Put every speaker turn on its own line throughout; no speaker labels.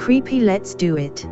creepy. Let's do it.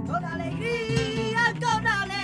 Con alegría, con alegría.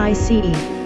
ICE.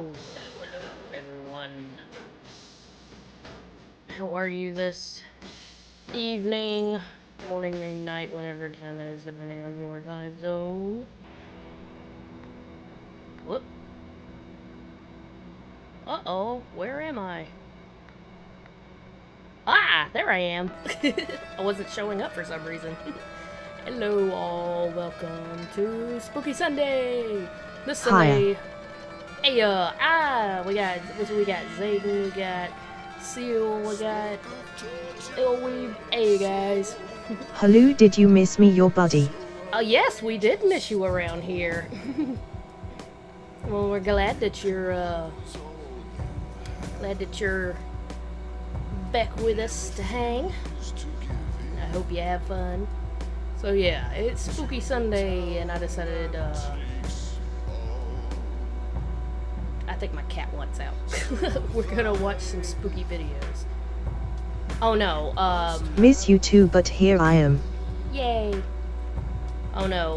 Hello, everyone. How are you this evening, morning, or night, whatever time it is, depending on your time zone? Whoop. Uh-oh, where am I? Ah, there I am. I wasn't showing up for some reason. Hello, all. Welcome to Spooky Sunday. This Sunday. Hey, we got Zayden, we got Seal, we got Illweave. Hey, guys.
Hello, did you miss me, your buddy?
Yes, we did miss you around here. Well, we're glad that you're back with us to hang. I hope you have fun. So yeah, it's Spooky Sunday, and I decided, I think my cat wants out. We're gonna watch some spooky videos. Oh no,
Miss you too, but here I am.
Yay. Oh no,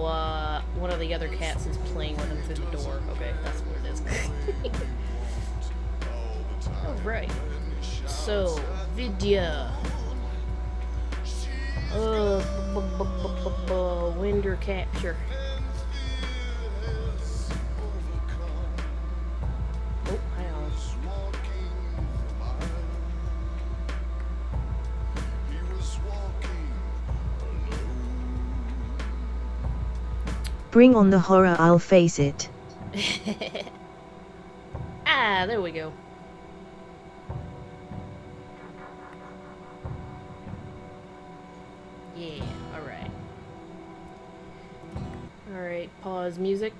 one of the other cats is playing with him through the door. Okay, that's what it is. Alright. So, video. Winder capture. Oh, hang on.
Bring on the horror, I'll face it.
Ah, there we go. Yeah, alright. Alright, pause music.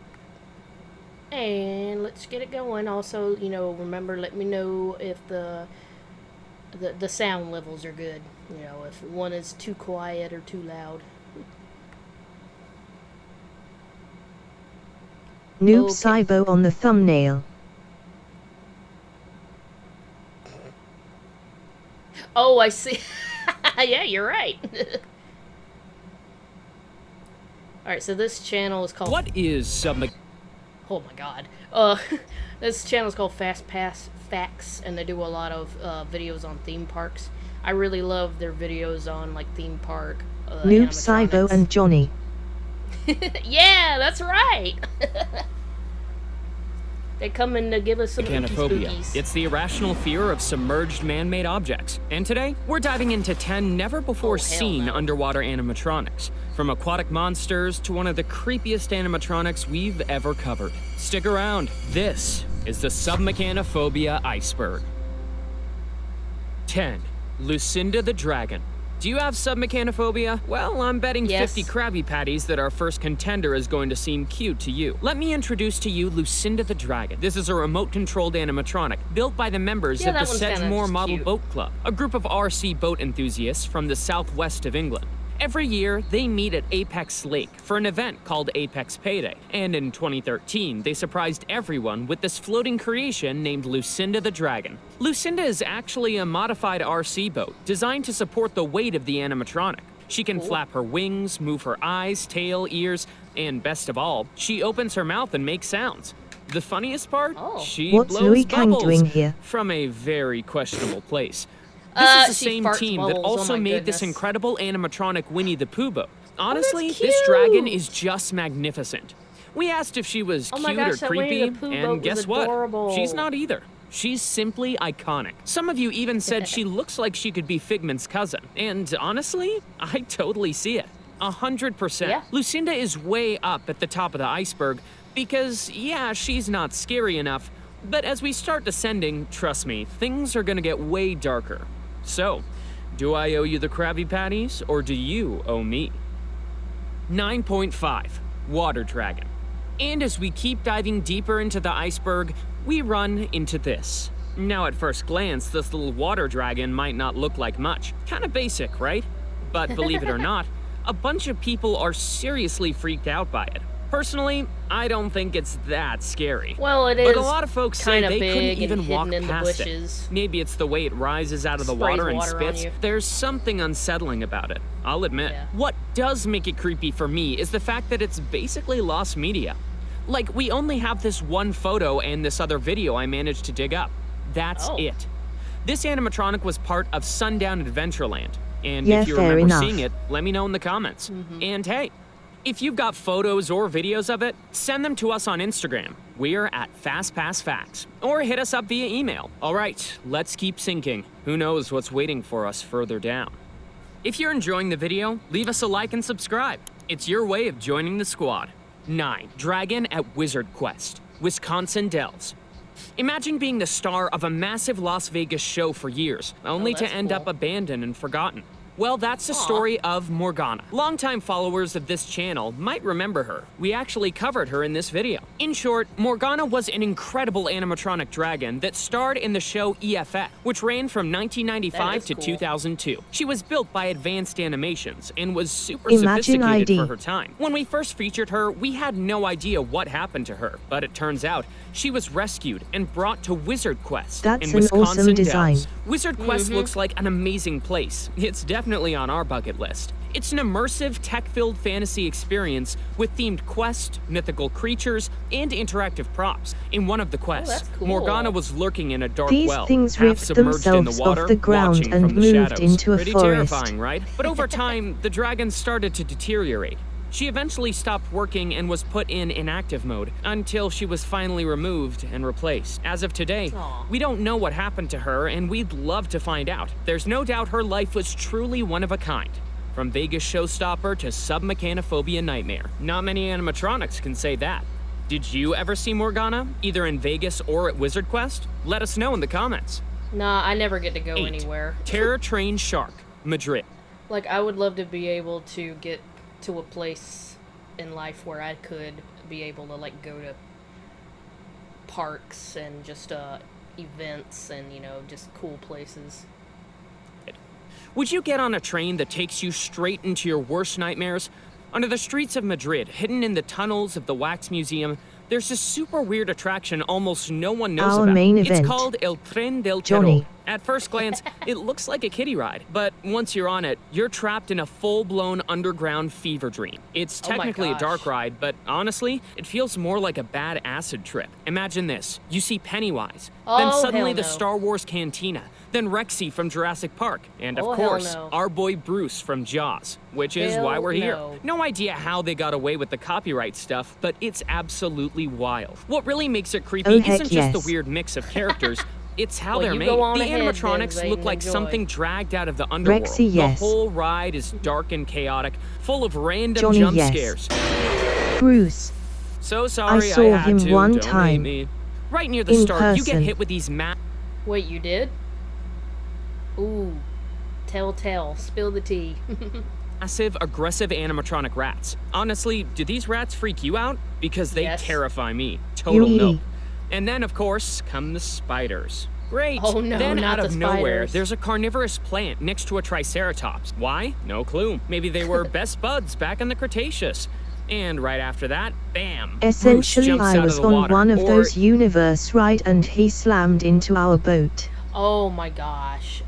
And let's get it going. Also, you know, remember, let me know if the sound levels are good. You know, if one is too quiet or too loud.
Noob
Okay.
Cybo on the thumbnail.
Oh, I see. Yeah, you're right. Alright, so this channel is called...
What is Submech...
Oh my god. This channel is called Fast Pass Facts, and they do a lot of videos on theme parks. I really love their videos on, like, theme park
Noob Cybo and Johnny.
Yeah, that's right! They come in to give us some
Mechanophobia.
spookies.
It's the irrational fear of submerged man-made objects. And today, we're diving into 10 never-before-seen
no.
underwater animatronics. From aquatic monsters to one of the creepiest animatronics we've ever covered. Stick around. This is the Submechanophobia iceberg. 10. Lucinda the Dragon. Do you have submechanophobia? Well, I'm betting
Yes.
50 Krabby Patties that our first contender is going to seem cute to you. Let me introduce to you Lucinda the Dragon. This is a remote-controlled animatronic built by the members
Yeah,
of the
that one's kinda
Sedgemoor
just
Model
cute.
Boat Club, a group of RC boat enthusiasts from the southwest of England. Every year, they meet at Apex Lake for an event called Apex Payday. And in 2013, they surprised everyone with this floating creation named Lucinda the Dragon. Lucinda is actually a modified RC boat designed to support the weight of the animatronic. She can flap her wings, move her eyes, tail, ears, and best of all, she opens her mouth and makes sounds. The funniest part?
Oh.
She
What's
blows
Louis Kang
bubbles
doing here?
from a very questionable place. This is the
she
same
farts
team that
bubbles, oh
also
my
made this
goodness.
incredible animatronic Winnie the Pooh boat. Honestly,
that's
this dragon
cute.
is just magnificent. We asked if she was
Oh my
cute
gosh,
or
that Winnie
creepy,
the Pooh boat
and
was
guess what?
adorable.
She's not either. She's simply iconic. Some of you even said she looks like she could be Figment's cousin. And honestly, I totally see it. 100%.
Yeah.
Lucinda is way up at the top of the iceberg because, yeah, she's not scary enough. But as we start descending, trust me, things are gonna get way darker. So, do I owe you the Krabby Patties, or do you owe me? 9.5. Water Dragon. And as we keep diving deeper into the iceberg, we run into this. Now at first glance, this little water dragon might not look like much. Kinda basic, right? But believe it or not, a bunch of people are seriously freaked out by it. Personally, I don't think it's that scary.
Well, it is
But a lot of folks say
kinda
they couldn't
big and
even walk
hidden in the
past it.
bushes.
Maybe it's the way it rises out of the
Sprays
water and
water on
spits.
you.
There's something unsettling about it, I'll admit.
Yeah.
What does make it creepy for me is the fact that it's basically lost media. Like, we only have this one photo and this other video I managed to dig up. That's it. This animatronic was part of Sundown Adventureland. And
Yeah,
if you
fair
remember
enough.
seeing it, let me know in the comments. And hey, if you've got photos or videos of it, send them to us on Instagram. We're at FastPassFacts. Or hit us up via email. All right, let's keep sinking. Who knows what's waiting for us further down. If you're enjoying the video, leave us a like and subscribe. It's your way of joining the squad. 9. Dragon at Wizard Quest, Wisconsin Dells. Imagine being the star of a massive Las Vegas show for years, only to
that's
end up
cool.
abandoned and forgotten. Well, that's the story of Morgana. Longtime followers of this channel might remember her. We actually covered her in this video. In short, Morgana was an incredible animatronic dragon that starred in the show EFF, which ran from 1995 to
cool.
2002. She was built by Advanced Animations and was super
Imagine
sophisticated
ID.
for her time. When we first featured her, we had no idea what happened to her, but it turns out she was rescued and brought to Wizard Quest
That's
in
an
Wisconsin
awesome design.
Dells. Wizard Quest looks like an amazing place. It's definitely on our bucket list. It's an immersive, tech-filled fantasy experience with themed quests, mythical creatures, and interactive props. In one of the quests,
that's cool.
Morgana was lurking in a dark
These
well,
things
half
ripped
submerged in the
themselves
water,
off the ground
watching
and
from the
moved
shadows.
into a
Pretty
forest.
terrifying, right? But over time, the dragon started to deteriorate. She eventually stopped working and was put in inactive mode until she was finally removed and replaced. As of today,
Aw.
we don't know what happened to her, and we'd love to find out. There's no doubt her life was truly one of a kind. From Vegas showstopper to submechanophobia nightmare. Not many animatronics can say that. Did you ever see Morgana, either in Vegas or at Wizard Quest? Let us know in the comments.
Nah, I never get to go
8.
anywhere.
Terror Train Shark, Madrid.
Like, I would love to be able to get to a place in life where I could be able to, like, go to parks and just, events and, you know, just cool places.
Would you get on a train that takes you straight into your worst nightmares? Under the streets of Madrid, hidden in the tunnels of the Wax Museum, there's this super weird attraction almost no one knows
Our
about.
main
It's
event.
called El Tren del
Johnny.
Terror. At first glance, it looks like a kiddie ride, but once you're on it, you're trapped in a full-blown underground fever dream. It's
Oh my
technically a
gosh.
dark ride, but honestly, it feels more like a bad acid trip. Imagine this. You see Pennywise, then
Oh,
suddenly
hell
the
no.
Star Wars Cantina, then Rexy from Jurassic Park, and
Oh,
of
hell
course,
no.
our boy Bruce from Jaws, which is why
Hell
we're here.
no.
No idea how they got away with the copyright stuff, but it's absolutely wild. What really makes it creepy
Oh, heck
isn't just the
yes.
weird mix of characters, it's how
Well,
they're
you
made.
go on
The
ahead,
animatronics
then,
look
Zayden,
like
enjoy.
something dragged out of the underworld.
Rexy, yes.
The whole ride is dark and chaotic, full of random
Johnny,
jump
yes.
scares.
Bruce.
So sorry,
saw
had
him
to.
one
Don't hate
time.
me. Right near the
In
start, you get
person.
hit with these
Wait, you did? Ooh. Tell. Spill the tea.
massive, aggressive animatronic rats. Honestly, do these rats freak you out? Because they
Yes.
terrify me. Total
Yee.
no. And then, of course, come the spiders. Great.
Oh, no,
Then
not
out of
the
nowhere,
spiders.
there's a carnivorous plant next to a triceratops. Why? No clue. Maybe they were best buds back in the Cretaceous. And right after that, bam! Bruce
Essentially,
jumps
I
out
was
of the
on
water.
one of
Or
those universe ride and he slammed into our boat.
Oh my gosh.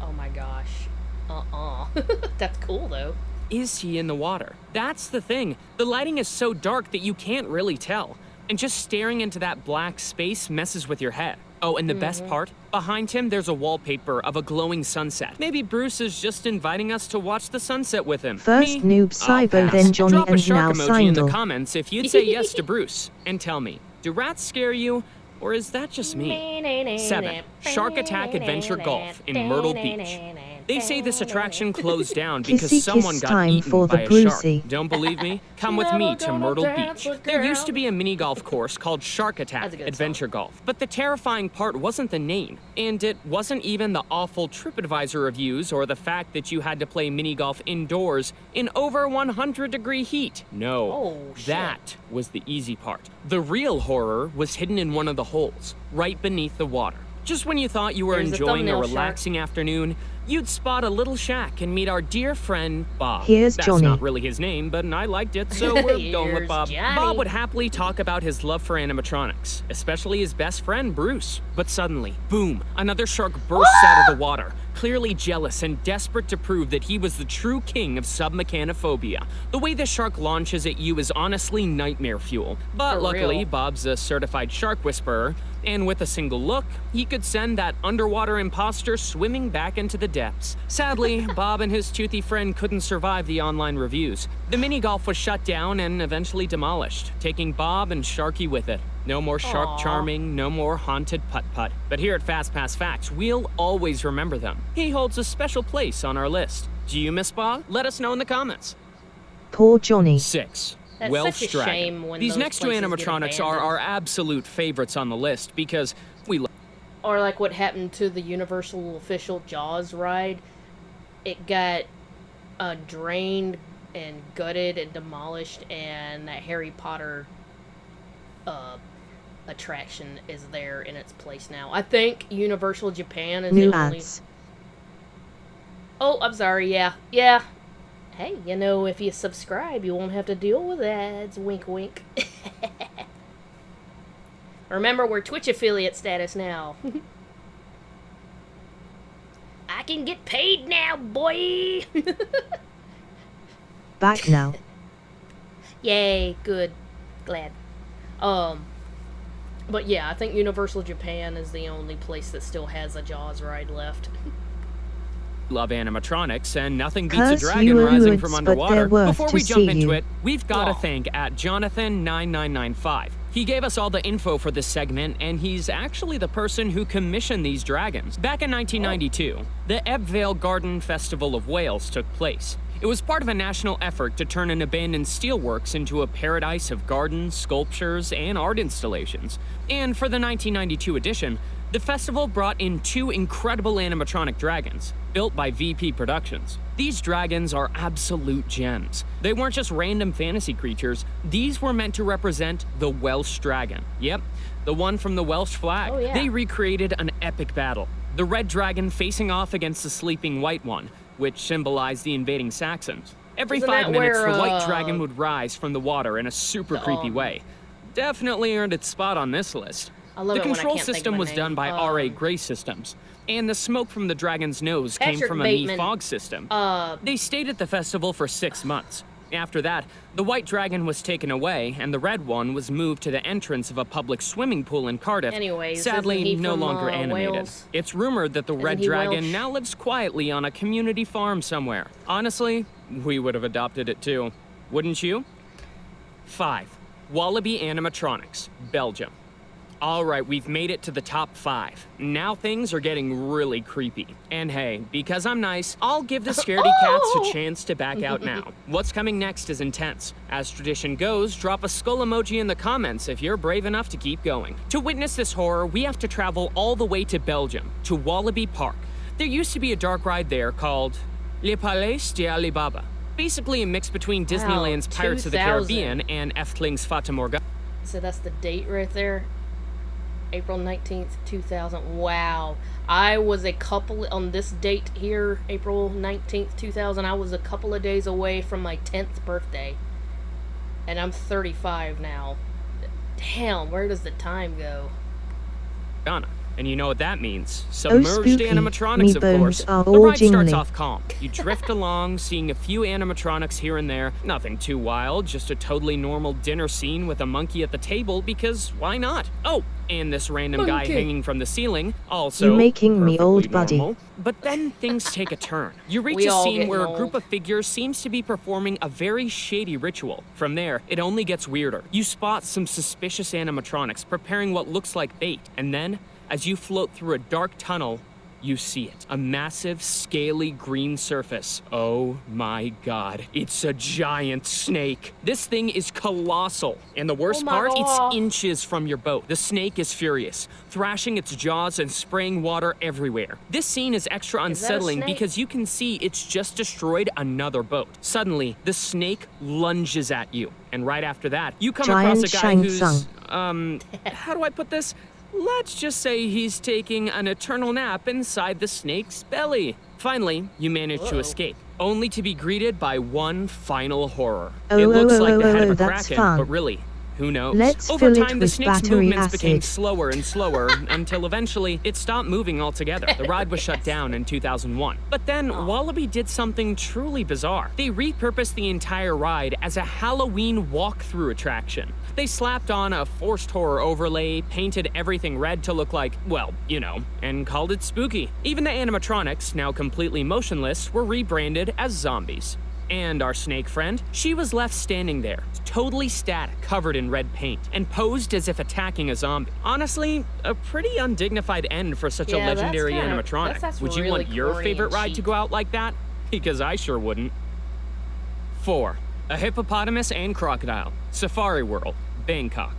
That's cool, though.
is he in the water? That's the thing. The lighting is so dark that you can't really tell. And just staring into that black space messes with your head. Oh, and the best part? Behind him, there's a wallpaper of a glowing sunset. Maybe Bruce is just inviting us to watch the sunset with him.
First
Me?
Noob
I'll
Cybo,
pass.
then Johnny,
Drop a
and
shark
now
emoji in the
Sindel.
comments if you'd say yes to Bruce. And tell me, do rats scare you? Or is that just me? 7. Shark Attack Adventure Golf in Myrtle Beach. They say this attraction closed down because
Kissy
someone
kiss
got
time
eaten
for the
by a
Brucey.
shark. Don't believe me? Come with me to Myrtle Beach. There used to be a mini golf course called Shark Attack
That's a good
Adventure Golf. But the terrifying part wasn't the name. And it wasn't even the awful TripAdvisor reviews or the fact that you had to play mini golf indoors in over 100-degree heat. No.
Oh, shit.
That was the easy part. The real horror was hidden in one of the holes, right beneath the water. Just when you thought you were
There's the
enjoying a
thumbnail shark.
relaxing afternoon, you'd spot a little shack and meet our dear friend Bob.
Here's
That's
Johnny.
not really his name, but I liked it, so we're going with
Here's
Bob.
Johnny.
Bob would happily talk about his love for animatronics, especially his best friend Bruce. But suddenly, boom, another shark bursts out of the water, clearly jealous and desperate to prove that he was the true king of submechanophobia. The way the shark launches at you is honestly nightmare fuel. But
For
luckily,
real.
Bob's a certified shark whisperer, and with a single look, he could send that underwater imposter swimming back into the depths. Sadly, Bob and his toothy friend couldn't survive the online reviews. The mini-golf was shut down and eventually demolished, taking Bob and Sharky with it. No more shark
Aw.
charming, no more haunted putt-putt. But here at Fast Pass Facts, we'll always remember them. He holds a special place on our list. Do you miss Bob? Let us know in the comments.
Poor Johnny.
6.
That's
Welsh
such a
Dragon.
shame when
These
those
next two
places get
animatronics are
abandoned.
our absolute favorites on the list because we love
Or like what happened to the Universal official Jaws ride. It got drained and gutted and demolished, and that Harry Potter attraction is there in its place now. I think Universal Japan is
New
the only...
ads.
Oh, I'm sorry, yeah. Yeah. Hey, you know, if you subscribe, you won't have to deal with ads. Wink, wink. Remember, we're Twitch affiliate status now. I can get paid now, boy!
Back now.
Yay, good. Glad. But yeah, I think Universal Japan is the only place that still has a Jaws ride left.
animatronics, and nothing beats
Curse
a dragon
you
rising
Uwoods,
from
but they're
underwater.
worth
Before
to
we jump
see
into
you.
it, we've got to
Aw.
thank at Jonathan9995. He gave us all the info for this segment, and he's actually the person who commissioned these dragons. Back in 1992, the Ebbvale Garden Festival of Wales took place. It was part of a national effort to turn an abandoned steelworks into a paradise of gardens, sculptures, and art installations. And for the 1992 edition, the festival brought in 2 incredible animatronic dragons, built by VP Productions. These dragons are absolute gems. They weren't just random fantasy creatures, these were meant to represent the Welsh dragon. Yep, the one from the Welsh flag.
Oh, yeah.
They recreated an epic battle. The red dragon facing off against the sleeping white one, which symbolized the invading Saxons. Every
Isn't
5
that
minutes,
where,
the white dragon would rise from the water in a super creepy way. Definitely earned its spot on this list.
I love
The
it when I
control
can't think of
system
a
was
name.
done by RA Gray Systems, and the smoke from the dragon's nose came
Patrick
from a
Bateman,
fog system. They stayed at the festival for 6 months. After that, the white dragon was taken away, and the red one was moved to the entrance of a public swimming pool in Cardiff.
Anyways,
sadly,
isn't he
no
from,
longer animated.
Wales?
It's rumored that the red
he
dragon
Welsh?
now lives quietly on a community farm somewhere. Honestly, we would have adopted it too. Wouldn't you? 5. Wallaby Animatronics, Belgium. All right, we've made it to the top 5. Now things are getting really creepy. And hey, because I'm nice, I'll give the scaredy cats a chance to back out now. What's coming next is intense. As tradition goes, drop a skull emoji in the comments if you're brave enough to keep going. To witness this horror, we have to travel all the way to Belgium, to Wallaby Park. There used to be a dark ride there called Le Palais d'Alibaba. Basically a mix between Disneyland's Pirates of the
2000.
Caribbean and Efteling's Fata Morgana.
So that's the date right there. April 19th, 2000. Wow. I was on this date here, April 19th, 2000, I was a couple of days away from my 10th birthday. And I'm 35 now. Damn, where does the time go?
And you know what that means.
Oh,
Submerged
spooky.
animatronics,
Me
of
bones
course.
are
The
all
ride starts
jingly.
off calm. You drift along, seeing a few animatronics here and there. Nothing too wild, just a totally normal dinner scene with a monkey at the table, because why not? Oh, and this random guy
Monkey.
hanging from the ceiling, also
You making me
perfectly
old, buddy.
normal. But then things take a turn. You reach
We
a
all
scene
getting
where a
old.
group of figures seems to be performing a very shady ritual. From there, it only gets weirder. You spot some suspicious animatronics preparing what looks like bait, and then, as you float through a dark tunnel, you see it. A massive, scaly green surface. Oh my god. It's a giant snake. This thing is colossal. And the worst
Oh my
part,
God.
it's inches from your boat. The snake is furious, thrashing its jaws and spraying water everywhere. This scene is extra
Is that a
unsettling
snake?
because you can see it's just destroyed another boat. Suddenly, the snake lunges at you. And right after that, you come across a
Giant
guy
Shang
who's,
Tsung.
how do I put this? Let's just say he's taking an eternal nap inside the snake's belly. Finally, you manage to
Whoa.
escape, only to be greeted by one final horror.
Oh,
It looks like the head of a
that's
kraken,
fun.
but really, who knows?
Let's
Over
fill it
time, the
with
snake's
battery
movements became
acid.
slower and slower until eventually it stopped moving altogether. The ride was shut down in 2001. But then Wallaby did something truly bizarre. They repurposed the entire ride as a Halloween walk-through attraction. They slapped on a forced horror overlay, painted everything red to look like, well, you know, and called it spooky. Even the animatronics, now completely motionless, were rebranded as zombies. And our snake friend, she was left standing there, totally static, covered in red paint, and posed as if attacking a zombie. Honestly, a pretty undignified end for such a
Yeah, that's
legendary
kinda-
animatronic.
that's
Would you
really
want your
corny
favorite
and
ride to
cheap.
go out like that? Because I sure wouldn't. 4. A hippopotamus and crocodile. Safari World, Bangkok.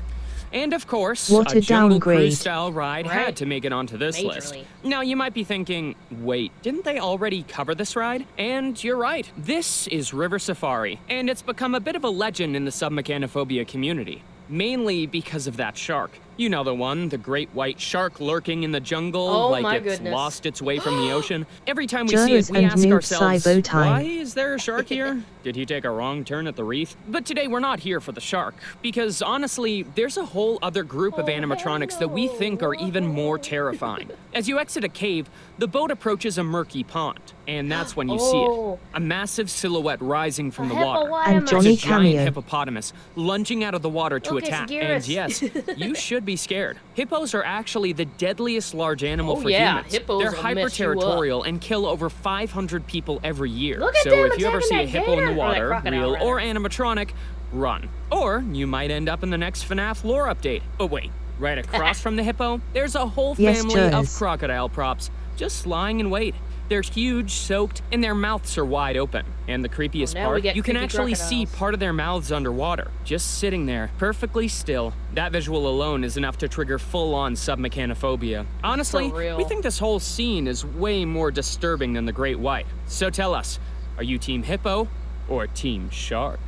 And of course,
What a
Jungle
downgrade.
Cruise-style ride
Right.
had to make it onto this list.
Majorly.
Now, you might be thinking, wait, didn't they already cover this ride? And you're right. This is River Safari, and it's become a bit of a legend in the submechanophobia community. Mainly because of that shark. You know the one, the great white shark lurking in the jungle,
Oh
like
my
it's
goodness.
lost its way from the ocean. Every time we see
Jurors
it, we
and
ask
Noob
ourselves,
Cybo time.
why is there a shark here? Did he take a wrong turn at the reef? But today we're not here for the shark, because honestly, there's a whole other group of animatronics that we think are even more terrifying. As you exit a cave, the boat approaches a murky pond, and that's when you see
Oh.
it. A massive silhouette rising from the
A
water.
hippopotamus.
And Johnny
It's a giant
Cameo.
hippopotamus lunging out of the water to
Look, it's
attack.
Garrus.
And yes, you should be scared. Hippos are actually the deadliest large animal
Oh,
for
yeah,
humans.
hippos
They're
will mess you
hyper-territorial and kill over 500 people every year.
Look at
so
them
if you ever
attacking
see a
that
hippo in
gator.
the
Or that
water,
crocodile,
real
rather.
or animatronic, run. Or you might end up in the next FNAF lore update. But wait, right across from the hippo, there's a whole
Yes,
family of
Jez.
crocodile props just lying in wait. They're huge, soaked, and their mouths are wide open. And the creepiest
now we
part,
get
you can
creepy
actually see
crocodiles.
part of their mouths underwater, just sitting there, perfectly still. That visual alone is enough to trigger full-on submechanophobia. Honestly,
For real.
we think this whole scene is way more disturbing than the Great White. So tell us, are you Team Hippo or Team Shark?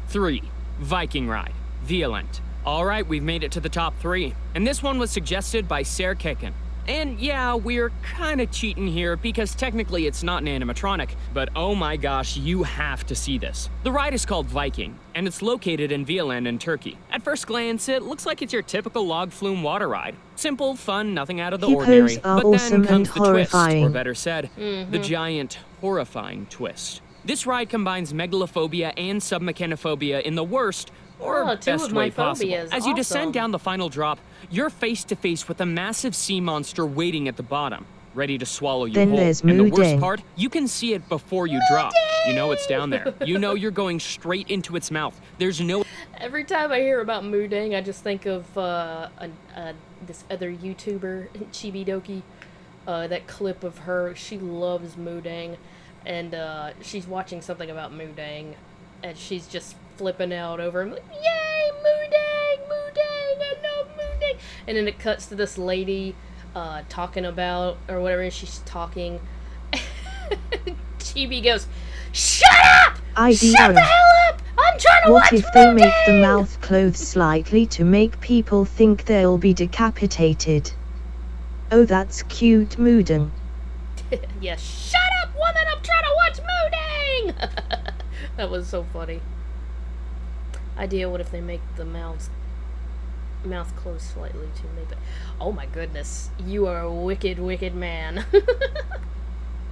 3. Viking Ride, Violent. All right, we've made it to the top 3. And this one was suggested by Sarah Kicken. And yeah, we're kind of cheating here because technically it's not an animatronic, but oh my gosh, you have to see this. The ride is called Viking, and it's located in Violent in Turkey. At first glance, it looks like it's your typical log flume water ride. Simple, fun, nothing out of the
Hippos
ordinary.
are
But
awesome
then comes
and
the twist, or
horrifying.
better said, the giant, horrifying twist. This ride combines megalophobia and submechanophobia in the worst or
Oh, two
best
of my
way possible.
phobias.
As you descend
Awesome.
down the final drop, you're face to face with a massive sea monster waiting at the bottom, ready to swallow you
Then
whole.
there's
And the worst
Mooding.
part, you can see it before you drop. You know it's down there. You know you're going straight into its mouth. There's no
Every time I hear about Moodang, I just think of this other YouTuber, Chibi Doki. That clip of her, she loves Moodang, and she's watching something about Moodang, and she's just flipping out over him, like, yay, Moodang, Moodang, I love Moodang. And then it cuts to this lady talking about, or whatever, and she's talking. Chibi goes, shut up!
Idea.
Shut the hell up! I'm trying to
What
watch
if they make the
Moodang!"
mouth close slightly to make people think they'll be decapitated? Oh, that's cute, Mooden.
Yeah, shut up, woman! I'm trying to watch Moodang! That was so funny. Idea, what if they make the mouth close slightly to make it... Oh my goodness, you are a wicked, wicked man.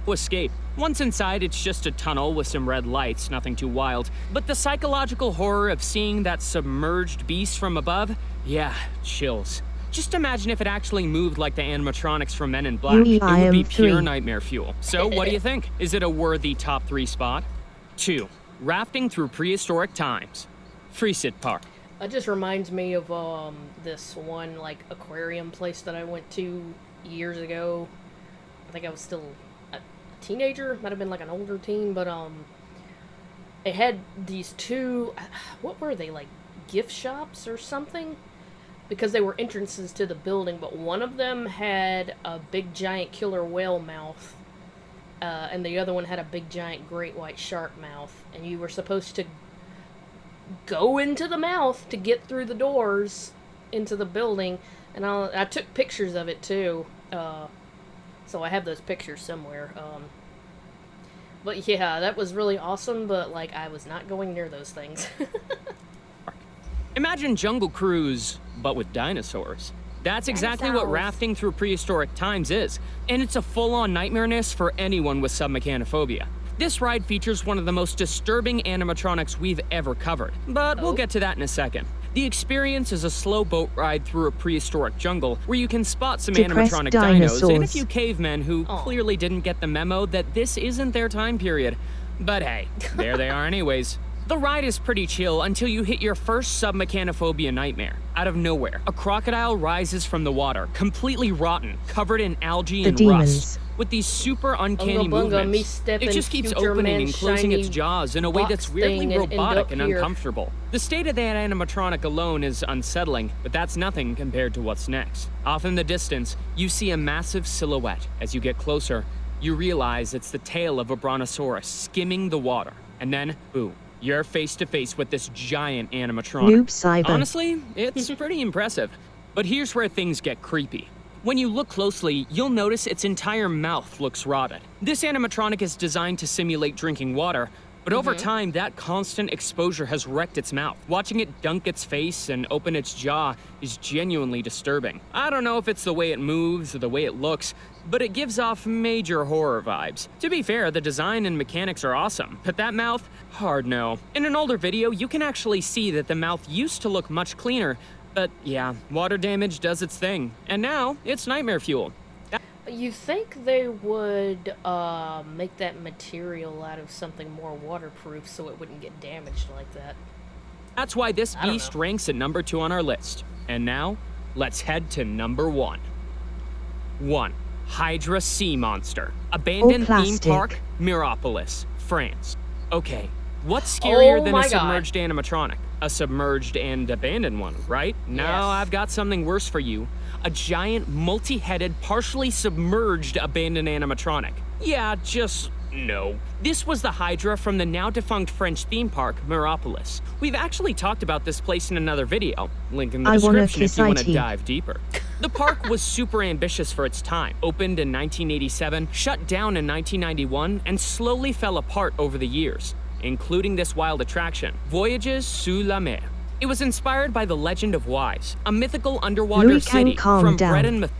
escape. Once inside, it's just a tunnel with some red lights, nothing too wild. But the psychological horror of seeing that submerged beast from above, yeah, chills. Just imagine if it actually moved like the animatronics from Men in Black. It
I
would be
am
pure
3.
nightmare fuel. So what do you think? Is it a worthy top 3 spot? 2. Rafting through prehistoric times. Freesit Park.
That just reminds me of this one like aquarium place that I went to years ago. I think I was still a teenager, might have been like an older teen, but they had these two, what were they, like gift shops or something? Because they were entrances to the building, but one of them had a big giant killer whale mouth, and the other one had a big giant great white shark mouth, and you were supposed to go into the mouth to get through the doors into the building, and I took pictures of it too, so I have those pictures somewhere. But yeah, that was really awesome, but like I was not going near those things.
Imagine Jungle Cruise, but with dinosaurs. That's exactly what
Dinosaurs.
rafting through prehistoric times is, and it's a full-on nightmareness for anyone with submechanophobia. This ride features one of the most disturbing animatronics we've ever covered, but we'll get to that in a second. The experience is a slow boat ride through a prehistoric jungle where you can spot some
Depressed
animatronic dinos and a
dinosaurs.
few cavemen who clearly didn't get the memo that this isn't their time period. But hey, there they are anyways. The ride is pretty chill until you hit your first submechanophobia nightmare. Out of nowhere, a crocodile rises from the water, completely rotten, covered in algae
The
and
demons.
rust, with these super uncanny
Bunga bunga, me
movements.
stepping,
It just keeps
future
opening
man,
and closing its
shiny
jaws in a way that's
box
weirdly
thing and end
robotic
up
and
here.
uncomfortable. The state of that animatronic alone is unsettling, but that's nothing compared to what's next. Off in the distance, you see a massive silhouette. As you get closer, you realize it's the tail of a brontosaurus skimming the water. And then, boom. You're face to face with this giant animatronic.
Noob cyber.
Honestly, it's pretty impressive. But here's where things get creepy. When you look closely, you'll notice its entire mouth looks rotted. This animatronic is designed to simulate drinking water, but over time, that constant exposure has wrecked its mouth. Watching it dunk its face and open its jaw is genuinely disturbing. I don't know if it's the way it moves or the way it looks, but it gives off major horror vibes. To be fair, the design and mechanics are awesome, but that mouth, hard no. In an older video, you can actually see that the mouth used to look much cleaner, but yeah, water damage does its thing. And now, it's nightmare fuel.
You think they would make that material out of something more waterproof so it wouldn't get damaged like that?
That's why this
I don't
beast
know.
ranks at number 2 on our list. And now, let's head to number 1. 1. Hydra Sea Monster. Abandoned theme
plastic.
park, Miropolis, France. Okay, what's scarier
Oh
than
my
a
God.
submerged animatronic? A submerged and abandoned one, right? Now
Yes.
I've got something worse for you. A giant, multi-headed, partially submerged abandoned animatronic. Yeah, just no. This was the Hydra from the now-defunct French theme park, Miropolis. We've actually talked about this place in another video. Link in the
I wanna
description if
kiss
you want to
IT.
dive deeper. The park was super ambitious for its time. Opened in 1987, shut down in 1991, and slowly fell apart over the years, including this wild attraction, Voyages sous la mer. It was inspired by the Legend of Wise, a mythical underwater
Louis, can
city
calm
from
down.
bread and myth.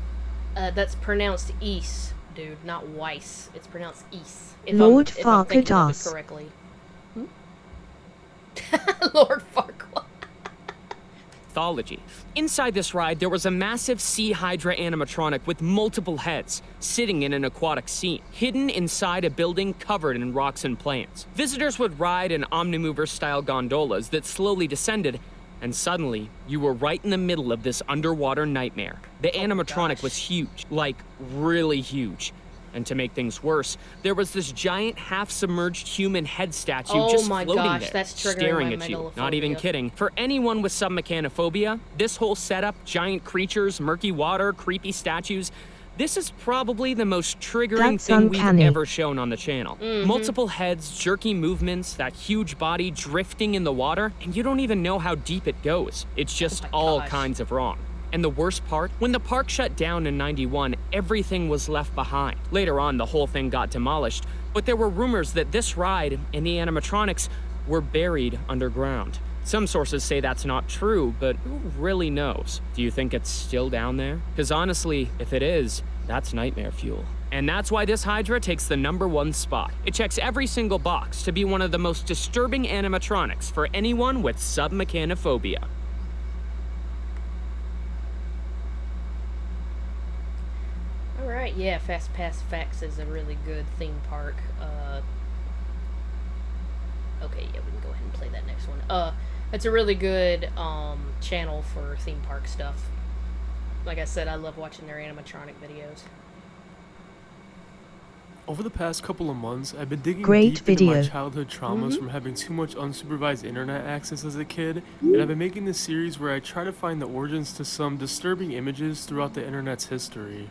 That's pronounced East, dude, not Weiss. It's pronounced East.
Lord
if I'm thinking of it
Farquaad.
correctly. Lord Farquaad.
Mythology. Inside this ride, there was a massive sea hydra animatronic with multiple heads, sitting in an aquatic scene, hidden inside a building covered in rocks and plants. Visitors would ride in Omnimover-style gondolas that slowly descended, and suddenly, you were right in the middle of this underwater nightmare. The animatronic
gosh.
was huge, like really huge. And to make things worse, there was this giant half-submerged human head statue
Oh
just
my
floating
gosh,
there,
that's triggering
staring
my
at you. Not even
megalophobia.
kidding. For anyone with submechanophobia, this whole setup, giant creatures, murky water, creepy statues, this is probably the most triggering
That's
thing
uncanny.
we've ever shown on the channel. Multiple heads, jerky movements, that huge body drifting in the water, and you don't even know how deep it goes. It's just
my
all
gosh.
kinds of wrong. And the worst part, when the park shut down in 91, everything was left behind. Later on, the whole thing got demolished, but there were rumors that this ride and the animatronics were buried underground. Some sources say that's not true, but who really knows? Do you think it's still down there? Because honestly, if it is, that's nightmare fuel. And that's why this Hydra takes the number 1 spot. It checks every single box to be one of the most disturbing animatronics for anyone with submechanophobia.
Alright, yeah, Fast Pass Facts is a really good theme park. Okay, yeah, we can go ahead and play that next one. It's a really good channel for theme park stuff. Like I said, I love watching their animatronic videos.
Over the past couple of months, I've been digging
Great
deep into my
video.
childhood traumas from having too much unsupervised internet access as a kid, and I've been making this series where I try to find the origins to some disturbing images throughout the internet's history.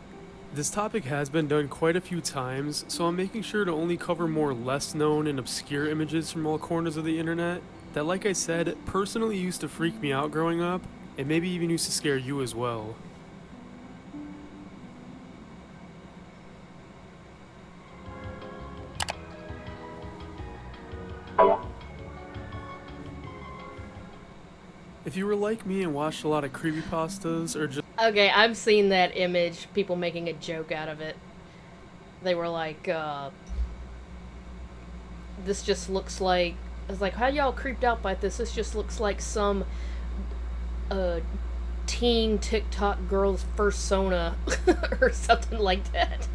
This topic has been done quite a few times, so I'm making sure to only cover more less known and obscure images from all corners of the internet that, like I said, personally used to freak me out growing up, and maybe even used to scare you as well. If you were like me and watched a lot of creepypastas or just
Okay, I've seen that image, people making a joke out of it. They were like, this just looks like... I was like, how y'all creeped out by this? This just looks like some, teen TikTok girl's fursona or something like that.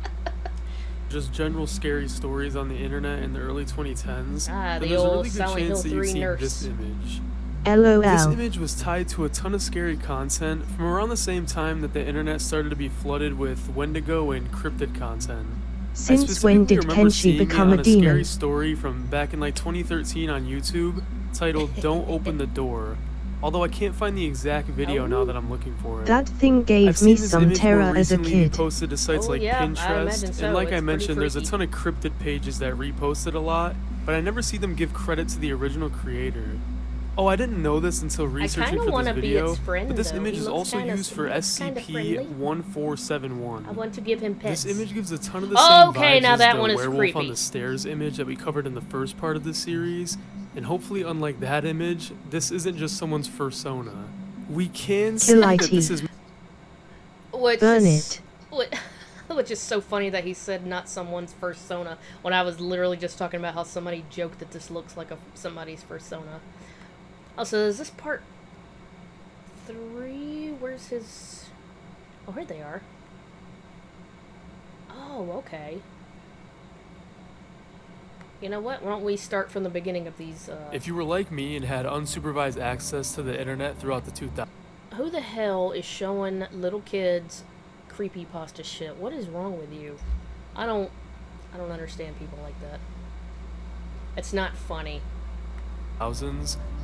just general scary stories on the internet in the early 2010s,
Ah,
then
the
there's a
old
really good
Silent Hill
chance that you've
3
seen
nurse.
this image. This
LOL.
image was tied to a ton of scary content from around the same time that the internet started to be flooded with Wendigo and cryptid content.
Since when did Kenshi become a
a scary
demon?
story from back in like 2013 on YouTube titled "Don't Open the Door," although I can't find the exact video now that I'm looking for it.
That thing
I've
gave
seen
me
this
some
image more
terror as a
recently be
kid.
posted to sites
Oh,
like
yeah, I
Pinterest,
imagine so.
and like I
It's pretty
mentioned, there's a
freaky.
ton of cryptid pages that repost it a lot, but I never see them give credit to the original creator. Oh, I didn't know this until researching
kinda
for this
wanna be
video,
its friend,
but this
though.
image
He
is
looks
also
kinda-
used for
he looks kinda friendly.
SCP-1471.
I want to give him pets.
This image gives a ton of the
Oh,
same
okay,
vibes
now
as
that
the
one is
werewolf
creepy.
on the stairs image that we covered in the first part of the series, and hopefully unlike that image, this isn't just someone's fursona. We can see
Kill
that
IT.
this is
Which
Burn
is,
it.
Which is so funny that he said not someone's fursona when I was literally just talking about how somebody joked that this looks like somebody's fursona. Also, is this part 3? Where's his... Oh, here they are. Oh, okay. You know what? Why don't we start from the beginning of these,
If you were like me and had unsupervised access to the internet throughout the 2000s,
Who the hell is showing little kids creepypasta shit? What is wrong with you? I don't understand people like that. It's not funny.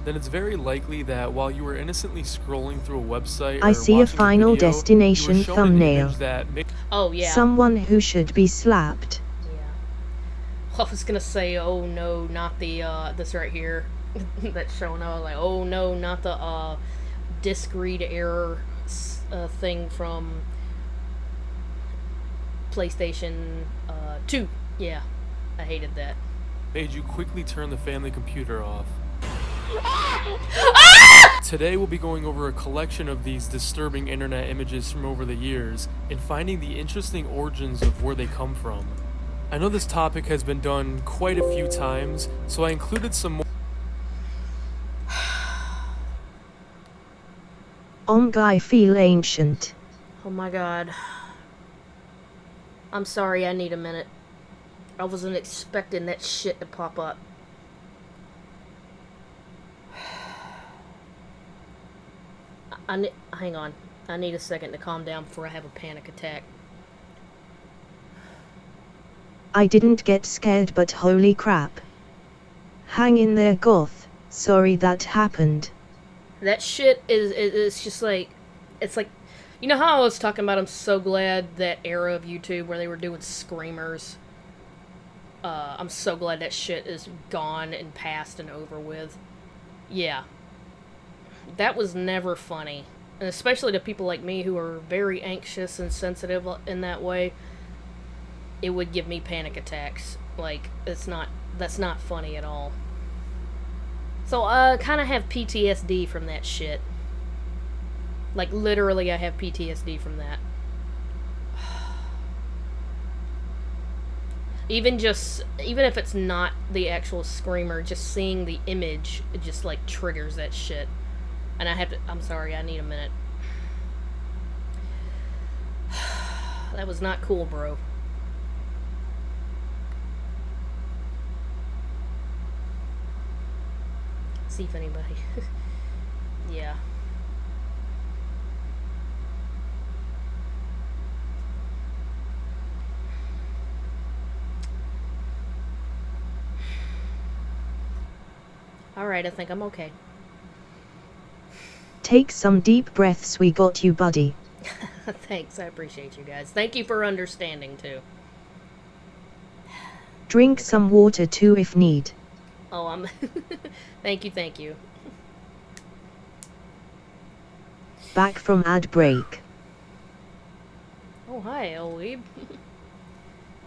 then it's very likely that while you were innocently scrolling through a website or
I see a
watching
Final
video,
Destination
you were shown an
thumbnail.
image that
Oh, yeah.
Someone who should be slapped.
Yeah. I was gonna say, oh no, not the, this right here. That's showing up, like, oh no, not the, disk read error, thing from PlayStation, 2. Yeah. I hated that.
made you quickly turn the family computer off. Today we'll be going over a collection of these disturbing internet images from over the years and finding the interesting origins of where they come from. I know this topic has been done quite a few times, so I included some more
I feel ancient.
Oh my god. I'm sorry, I need a minute. I wasn't expecting that shit to pop up. Hang on. I need a second to calm down before I have a panic attack.
I didn't get scared, but holy crap. Hang in there, goth. Sorry that happened.
That shit is just like... It's like... You know how I was talking about I'm so glad that era of YouTube where they were doing screamers? I'm so glad that shit is gone and past and over with. Yeah. That was never funny. And especially to people like me who are very anxious and sensitive in that way, it would give me panic attacks. Like, that's not funny at all. So I kind of have PTSD from that shit. Like, literally I have PTSD from that. Even if it's not the actual screamer, just seeing the image, it just, like, triggers that shit. And I'm sorry, I need a minute. That was not cool, bro. See if anybody... Yeah. Alright, I think I'm okay.
Take some deep breaths, we got you, buddy.
Thanks, I appreciate you guys. Thank you for understanding, too.
Drink some water too if need.
Oh, I'm... Thank you.
Back from ad break.
Oh, hi, Elweeb.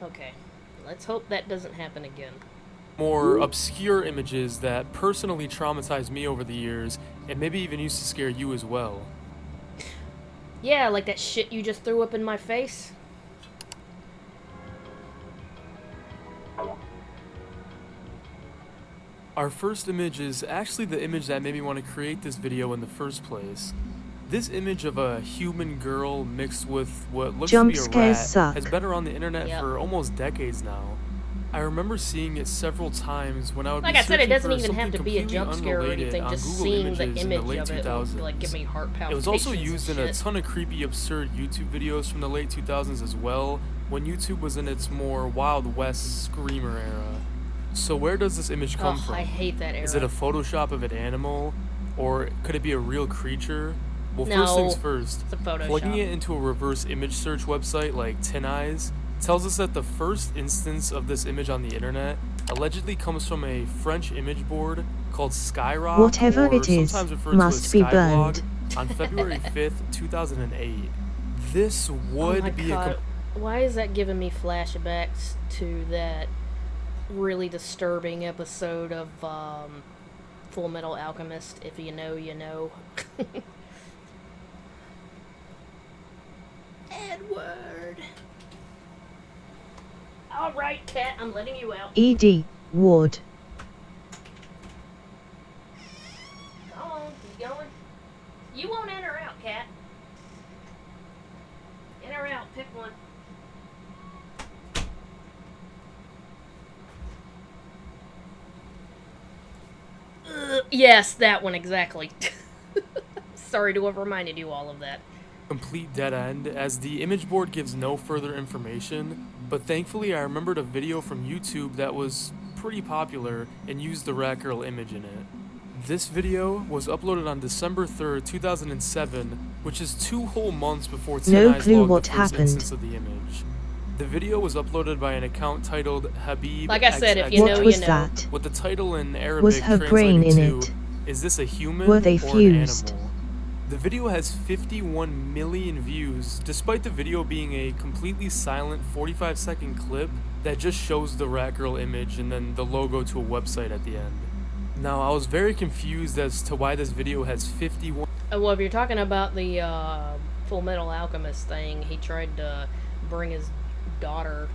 Okay, let's hope that doesn't happen again.
more obscure images that personally traumatized me over the years and maybe even used to scare you as well.
Yeah, like that shit you just threw up in my face.
Our first image is actually the image that made me want to create this video in the first place. This image of a human girl mixed with what looks
Jump
to be a
scares
rat
suck.
has been around the internet
Yep.
for almost decades now. I remember seeing it several times when I would
Like
be
I said, it
searching
doesn't
for
even have
something
to be a
completely
jump scare or
unrelated
anything.
on
Just
Google
seeing the
Images in the
image
late
of it
2000s.
would like give me heart palpitations.
It was also used in a
and shit.
ton of creepy, absurd YouTube videos from the late 2000s as well, when YouTube was in its more Wild West screamer era. So where does this image come
Ugh,
from?
I hate that era.
Is it a Photoshop of an animal, or could it be a real creature? Well,
No,
first things first,
it's a Photoshop.
plugging it into a reverse image search website like Tin Eyes tells us that the first instance of this image on the internet allegedly comes from a French image board called Skyrock,
Whatever
or
it is,
sometimes referred
must
to
be
as Skyblog,
burned.
on February 5th, 2008. This
Oh
would
my
be
god,
a
why is that giving me flashbacks to that really disturbing episode of Full Metal Alchemist? If you know, you know. Edward. All right, cat, I'm letting you out.
ED, Ward.
Come on, keep going. You won't in or out, cat. In or out, pick one. Yes, that one exactly. Sorry to have reminded you all of that.
complete dead end, as the image board gives no further information, but thankfully I remembered a video from YouTube that was pretty popular and used the rat girl image in it. This video was uploaded on December 3rd, 2007, which is 2 whole months before
No
Tin Eyes
clue
logged
what
the first
happened.
instance of the image. The video was uploaded by an account titled Habib
Like I said, if you
What
know,
was
you know.
that?
with the title in Arabic
Was her brain
translating
in
to,
it?
"Is this a human
Were they
or
fused?
an animal?" The video has 51 million views, despite the video being a completely silent 45-second clip that just shows the rat girl image and then the logo to a website at the end. Now, I was very confused as to why this video has 51
Well, if you're talking about the Full Metal Alchemist thing, he tried to bring his daughter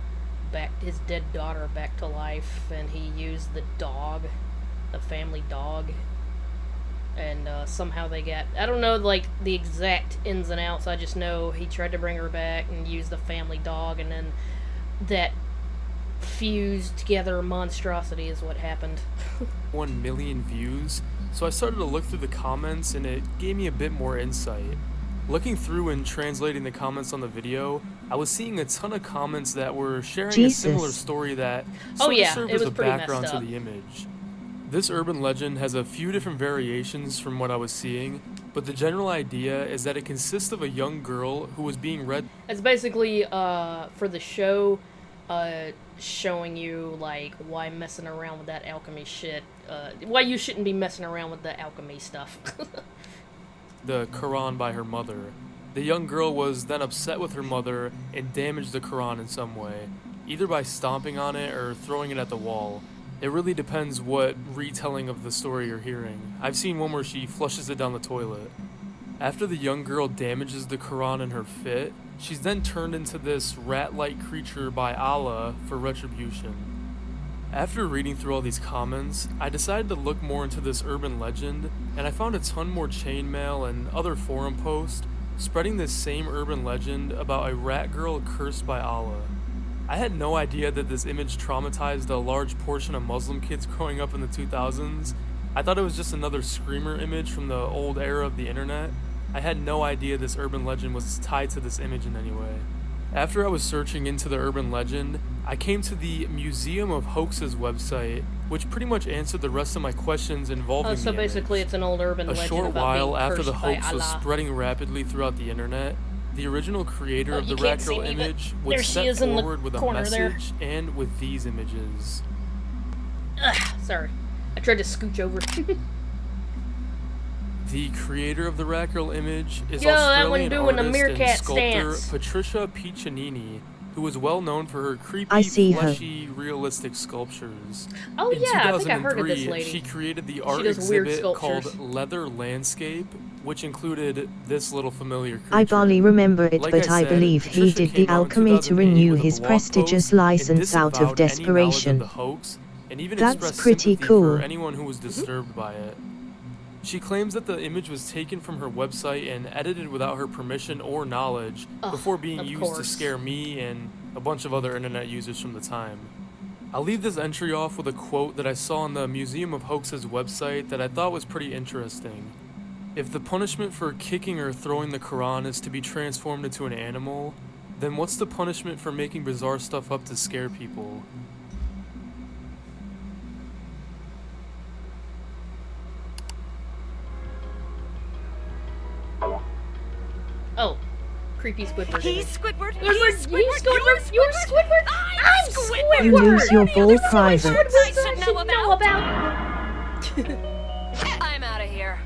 back, his dead daughter back to life, and he used the dog, the family dog, and somehow they got, I don't know like the exact ins and outs, I just know he tried to bring her back and use the family dog, and then that fused together monstrosity is what happened.
1 million views, so I started to look through the comments and it gave me a bit more insight. Looking through and translating the comments on the video, I was seeing a ton of comments that were sharing a similar
Jesus.
story that
Oh,
sort
yeah,
of served
it
as
was
a
pretty
background
messed
to
up.
the image. This urban legend has a few different variations from what I was seeing, but the general idea is that it consists of a young girl who was being read
It's basically for the show, showing you like why messing around with that alchemy shit, why you shouldn't be messing around with the alchemy stuff.
the Quran by her mother. The young girl was then upset with her mother and damaged the Quran in some way, either by stomping on it or throwing it at the wall. It really depends what retelling of the story you're hearing. I've seen one where she flushes it down the toilet. After the young girl damages the Quran in her fit, she's then turned into this rat-like creature by Allah for retribution. After reading through all these comments, I decided to look more into this urban legend, and I found a ton more chainmail and other forum posts spreading this same urban legend about a rat girl cursed by Allah. I had no idea that this image traumatized a large portion of Muslim kids growing up in the 2000s. I thought it was just another screamer image from the old era of the internet. I had no idea this urban legend was tied to this image in any way. After I was searching into the urban legend, I came to the Museum of Hoaxes website, which pretty much answered the rest of my questions involving
So
the
basically
image.
it's an old urban
A
legend
short
about
while
being
after
cursed
the
by
hoax was
Allah.
spreading rapidly throughout the internet, the original creator
Oh,
of
you
the
can't
rat
see
girl
me, but
image would
there she
step
is in the
forward with a
corner there.
message and with these images.
Ugh, sorry. I tried to scooch over.
The creator of the rat girl image is
Yo, that one
Australian
doing a
artist and
meerkat
sculptor
stance.
Patricia Piccinini, who is well known for her creepy,
I see her.
fleshy, realistic sculptures.
Oh
In
yeah, I think I heard of this
2003,
lady.
she created the art
does weird
exhibit
sculptures.
called Leather Landscape, which included this little familiar creature.
I barely remember it,
Like
but I
said,
believe he
Patricia
did the
came out in
alchemy to
2008
renew
with a
his
blog
prestigious
post and
license out of
disavowed any knowledge
desperation.
the hoax, and even
That's
expressed
pretty
sympathy
cool.
for anyone who was disturbed by it. She claims that the image was taken from her website and edited without her permission or knowledge before being
of
used to
course.
scare me and a bunch of other internet users from the time. I'll leave this entry off with a quote that I saw on the Museum of Hoaxes website that I thought was pretty interesting. If the punishment for kicking or throwing the Quran is to be transformed into an animal, then what's the punishment for making bizarre stuff up to scare people?
Oh, creepy Squidward.
He's Squidward.
He's Squidward. You're Squidward. I'm Squidward.
You lose your ball
There's so many
private.
Squidwards I should know about.
I'm out of here.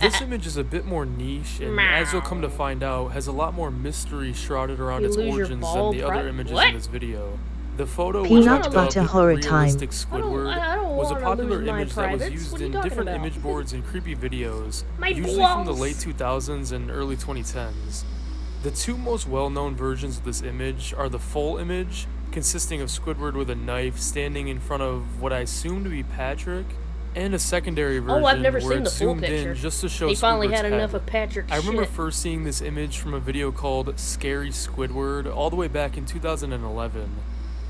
This image is a bit more niche, and as you'll come to find out, has a lot more mystery shrouded around
You
its
lose your
origins
ball
than the other
pri-
images
What?
in this video. The photo
Peanut
which I dubbed
butter horror
realistic
time.
Squidward
I don't
was a
wanna
popular
lose my
image that was
privates.
used
What are you
in
talking
different
about?
image boards and creepy videos,
My
usually from the
balls.
late 2000s and early 2010s. The two most well-known versions of this image are the full image, consisting of Squidward with a knife standing in front of what I assume to be Patrick, and a secondary version
I've never
where
seen the
it's
full
zoomed
picture.
in just to show
They finally
Squidward's
had
head.
enough of Patrick's
I remember
shit.
first seeing this image from a video called Scary Squidward all the way back in 2011.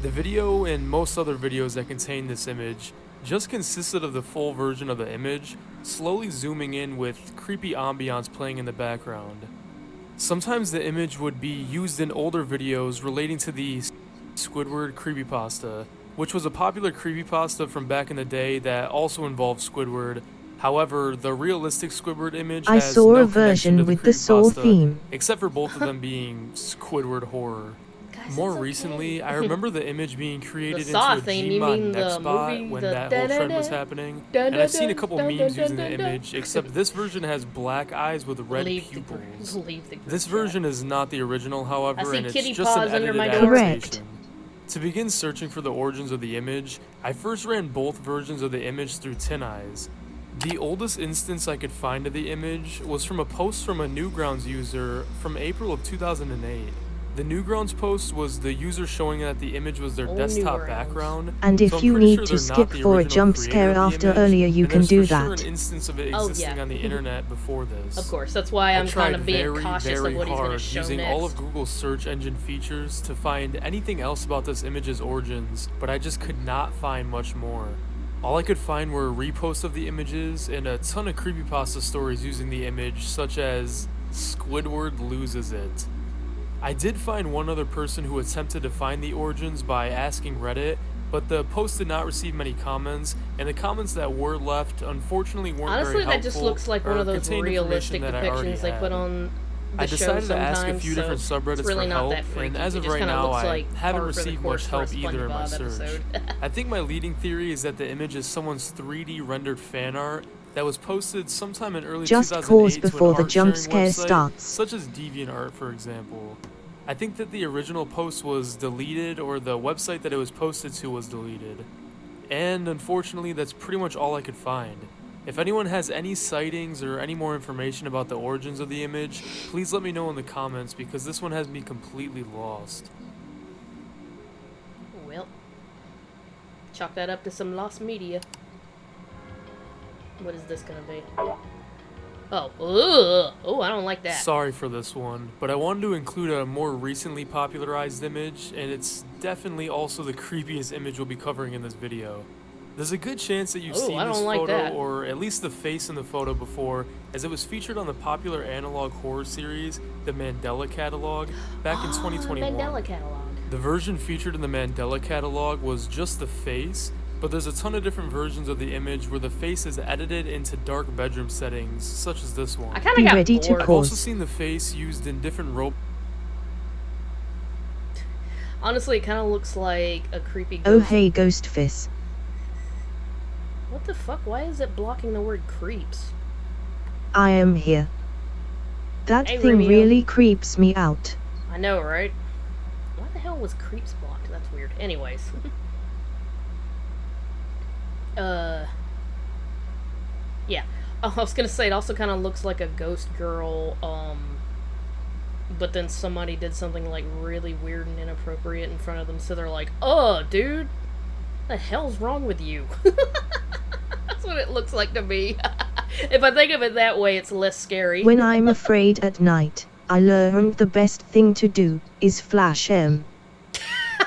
The video and most other videos that contain this image just consisted of the full version of the image, slowly zooming in with creepy ambiance playing in the background. Sometimes the image would be used in older videos relating to the Squidward creepypasta, which was a popular creepypasta from back in the day that also involved Squidward. However, the realistic Squidward image
I
has
saw
no
a version
connection to
with the Saw
creepypasta,
theme.
except for both of them being Squidward horror.
Guys,
More
it's okay.
recently, I remember the image being created
Saw
into a
theme, you
Gmod
mean the
Nextbot
movie,
when
the
that whole trend was
da-da-da,
happening,
da-da-da,
and I've seen a couple memes using the
da-da-da-da-da.
image, except this version has black eyes with red
Leave the
pupils.
leave the group
This
chat.
version is not the original, however,
see
and it's
kitty
just an
paws under
edited
my door.
Correct.
adaptation. To begin searching for the origins of the image, I first ran both versions of the image through Tin Eyes. The oldest instance I could find of the image was from a post from a Newgrounds user from April of 2008. The Newgrounds post was the user showing that the image was their
Oh,
desktop
Newgrounds.
background.
And
so
if
I'm
you
pretty
need
sure
to
they're
skip
not the
for a
original
jump
creator
scare
of the
after
image,
earlier, you
and
can
there's
do
for sure
that.
an instance of it
Oh,
existing
yeah.
on the internet before this.
Of course, that's why I'm
I tried
kind of being
very,
cautious
very
of what he's going to
hard
show
using
next.
all of Google's search engine features to find anything else about this image's origins, but I just could not find much more. All I could find were reposts of the images and a ton of creepypasta stories using the image, such as Squidward loses it. I did find one other person who attempted to find the origins by asking Reddit, but the post did not receive many comments, and the comments that were left unfortunately weren't
Honestly,
very helpful.
that just looks like one
or
of those
contained
realistic
information that I already
depictions they put
had.
on the
I
show
decided to
sometimes,
ask a few different
so
subreddits
it's really
for
not
help,
that freaky.
and as
It
of
just
right
kinda
now,
looks
I
like
haven't
par for the
received
course
much
for a
help either in my
SpongeBob
search.
episode.
I think my leading theory is that the image is someone's 3D rendered fan art that was posted sometime in early
Just
2008
pause
to an
before the
art
jump
sharing
scare
website,
starts.
such as DeviantArt, for example. I think that the original post was deleted, or the website that it was posted to was deleted. And unfortunately, that's pretty much all I could find. If anyone has any sightings or any more information about the origins of the image, please let me know in the comments, because this one has me completely lost.
Well, chalk that up to some lost media. What is this gonna be? Oh, ugh. Oh, I don't like that.
Sorry for this one, but I wanted to include a more recently popularized image, and it's definitely also the creepiest image we'll be covering in this video. There's a good chance that you've
Oh,
seen
I
this
don't like
photo,
that.
or at least the face in the photo before, as it was featured on the popular analog horror series, The Mandela Catalog, back in 2021.
Mandela catalog.
The version featured in the Mandela Catalog was just the face, but there's a ton of different versions of the image where the face is edited into dark bedroom settings, such as this one.
I kind
Be
of got
ready to
bored.
I've also
pause.
seen the face used in different
Honestly, it kind of looks like a creepy ghost.
Oh hey Ghostface.
What the fuck? Why is it blocking the word creeps?
I am here. That
Hey,
thing
Romeo.
really creeps me out.
I know, right? Why the hell was creeps blocked? That's weird. Anyways. Yeah. Oh, I was gonna say, it also kind of looks like a ghost girl, but then somebody did something, like, really weird and inappropriate in front of them, so they're like, oh, dude, what the hell's wrong with you? That's what it looks like to me. If I think of it that way, it's less scary.
When I'm afraid at night, I learned the best thing to do is flash M.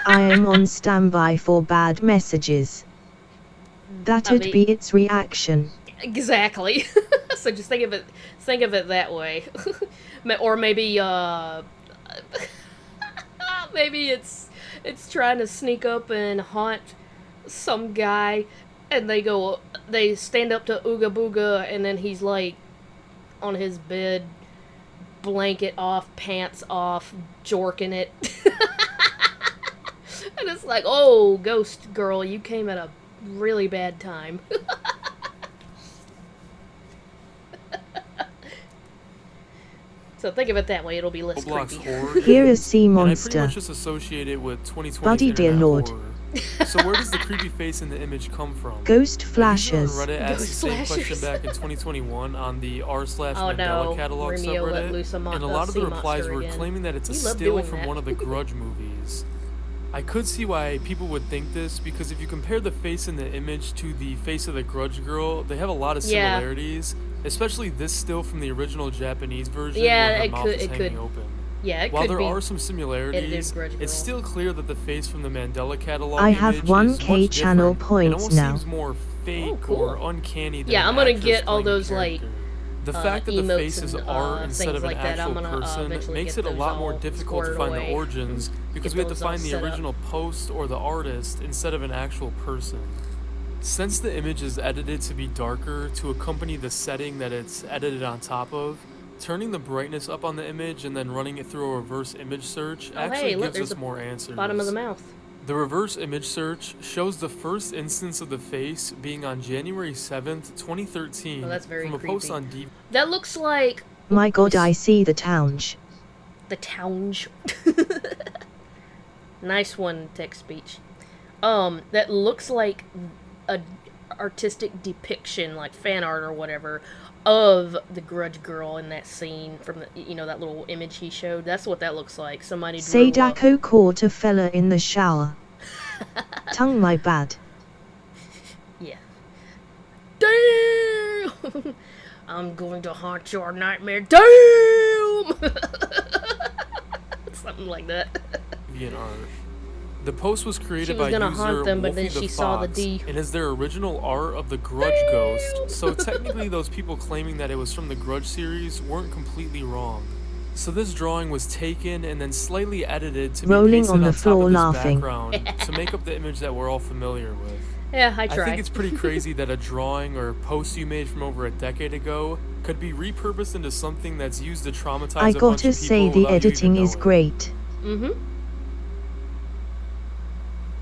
I am on standby for bad messages. That'd be its reaction.
Exactly. So just think of it that way. Or maybe maybe it's trying to sneak up and haunt some guy, and they stand up to Ooga Booga, and then he's like on his bed, blanket off, pants off, jorking it. And it's like, oh, ghost girl, you came at a really bad time. So think of it that way, it'll be less
Roblox
creepy.
horror
Here is
games,
sea
and I pretty
monster.
much just associate it with 2020's
Buddy dear
internet
lord.
horror. So where does the creepy face in the image come from?
Ghost
A user
flashes.
on Reddit asked the
Ghost
same question
flashers.
back in 2021 on the r/Mandela
Oh no,
catalog
Romeo let loose a
subreddit, and a lot of the
sea
replies
monster
were
again.
claiming that it's a
You love
still
doing
from
that.
one of the Grudge movies. I could see why people would think this, because if you compare the face in the image to the face of the Grudge girl, they have a lot of
Yeah.
similarities, especially this still from the original Japanese version
Yeah,
where her
it
mouth
could-
is
it
hanging
could
open.
Yeah, it
While
could
there
be.
are some similarities,
Grudge
it's
girl.
still clear that the face from the Mandela catalog
I have
image
1K
is much
channel
different. It
points
almost
now.
seems more fake
Oh, cool.
or uncanny than
Yeah,
an
I'm gonna
actress
get all
playing a
those, like,
character. The fact that the
emotes
faces
and,
are instead
things
of an
like that, I'm
actual
gonna,
person
eventually
makes
get
it a
those
lot more
all
difficult to
squared
find
away.
the origins, because we have to
those all
find the
set up.
original post or the artist instead of an actual person. Since the image is edited to be darker to accompany the setting that it's edited on top of, turning the brightness up on the image and then running it through a reverse image search
Oh,
actually
hey, look,
gives
there's
us
the
more answers.
Bottom of the mouth.
The reverse image search shows the first instance of the face being on January 7th, 2013
Oh, that's very
from a post
creepy.
on D.
That looks like
My god, I see the townge.
the townge. Nice one, text speech. That looks like a artistic depiction, like fan art or whatever, of the Grudge girl in that scene from the, that little image he showed. That's what that looks like. Somebody drew up.
Sadako caught a fella in the shower. Tongue my bad.
Yeah. Damn! I'm going to haunt your nightmare. Damn! Something like that.
art. The post was
She
created
was
by
gonna
user
haunt them, but
Wolfie
then
the
she saw the
Fox,
D.
and is their original art of the Grudge ghost. So technically, those people claiming that it was from the Grudge series weren't completely wrong. So this drawing was taken and then slightly edited to be
Rolling
pasted
on the
top
floor
of this
laughing.
background to make up the image that we're all familiar with.
Yeah, I
I
tried.
think it's pretty crazy that a drawing or post you made from over a decade ago could be repurposed into something that's used to traumatize
I
a bunch
gotta
of
say
people
the
without you even
editing is
knowing.
great.
Mm-hmm.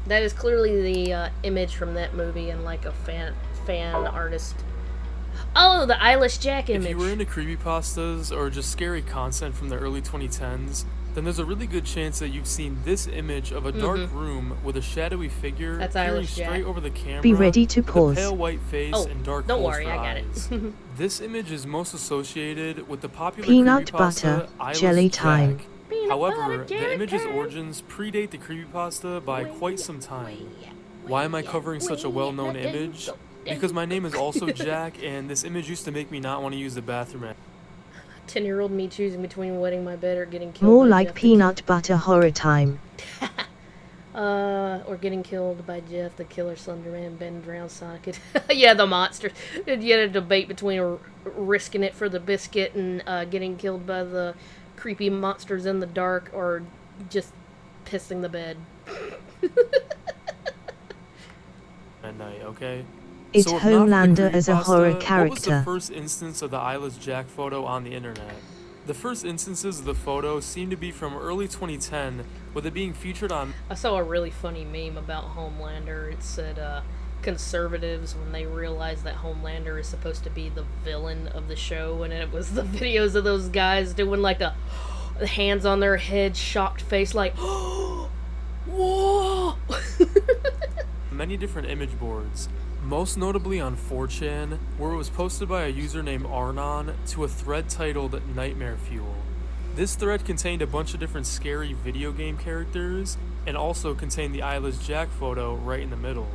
That is clearly the image from that movie and like a fan artist. Oh, the Eyeless Jack image.
If you were into creepypastas or just scary content from the early 2010s, then there's a really good chance that you've seen this image of a dark room with a shadowy figure
That's
peering
Eyeless Jack.
straight over the camera.
Be ready to
with
pause.
a pale white face
Oh,
and dark
don't
holes
worry,
for
I got it.
eyes. This image is most associated with the popular
Peanut
creepypasta
butter,
Eyeless
jelly
Jack.
time.
Peanut
However,
butter,
the
jelly
image's
time.
origins predate the creepypasta by quite some time. Why am I covering such a well-known image? Because my name is also Jack, and this image used to make me not want to use the bathroom.
10-year-old me choosing between wetting my bed or getting killed.
More
by
like
Jeff the
peanut butter horror time.
Or getting killed by Jeff the Killer Slenderman, Ben Drown Sonic. Yeah, the monsters. You had a debate between risking it for the biscuit and getting killed by the creepy monsters in the dark, or just pissing the bed.
At night, okay?
It's
So if not for the
Homelander as a
creepypasta,
horror
What was the
character.
first instance of the Eyeless Jack photo on the internet? The first instances of the photo seem to be from early 2010, with it being featured on
I saw a really funny meme about Homelander. It said, conservatives, when they realized that Homelander is supposed to be the villain of the show, and it was the videos of those guys doing like the hands on their head, shocked face, like,
many different image boards, most notably on 4chan, where it was posted by a user named Arnon to a thread titled Nightmare Fuel. This thread contained a bunch of different scary video game characters, and also contained the Eyeless Jack photo right in the middle.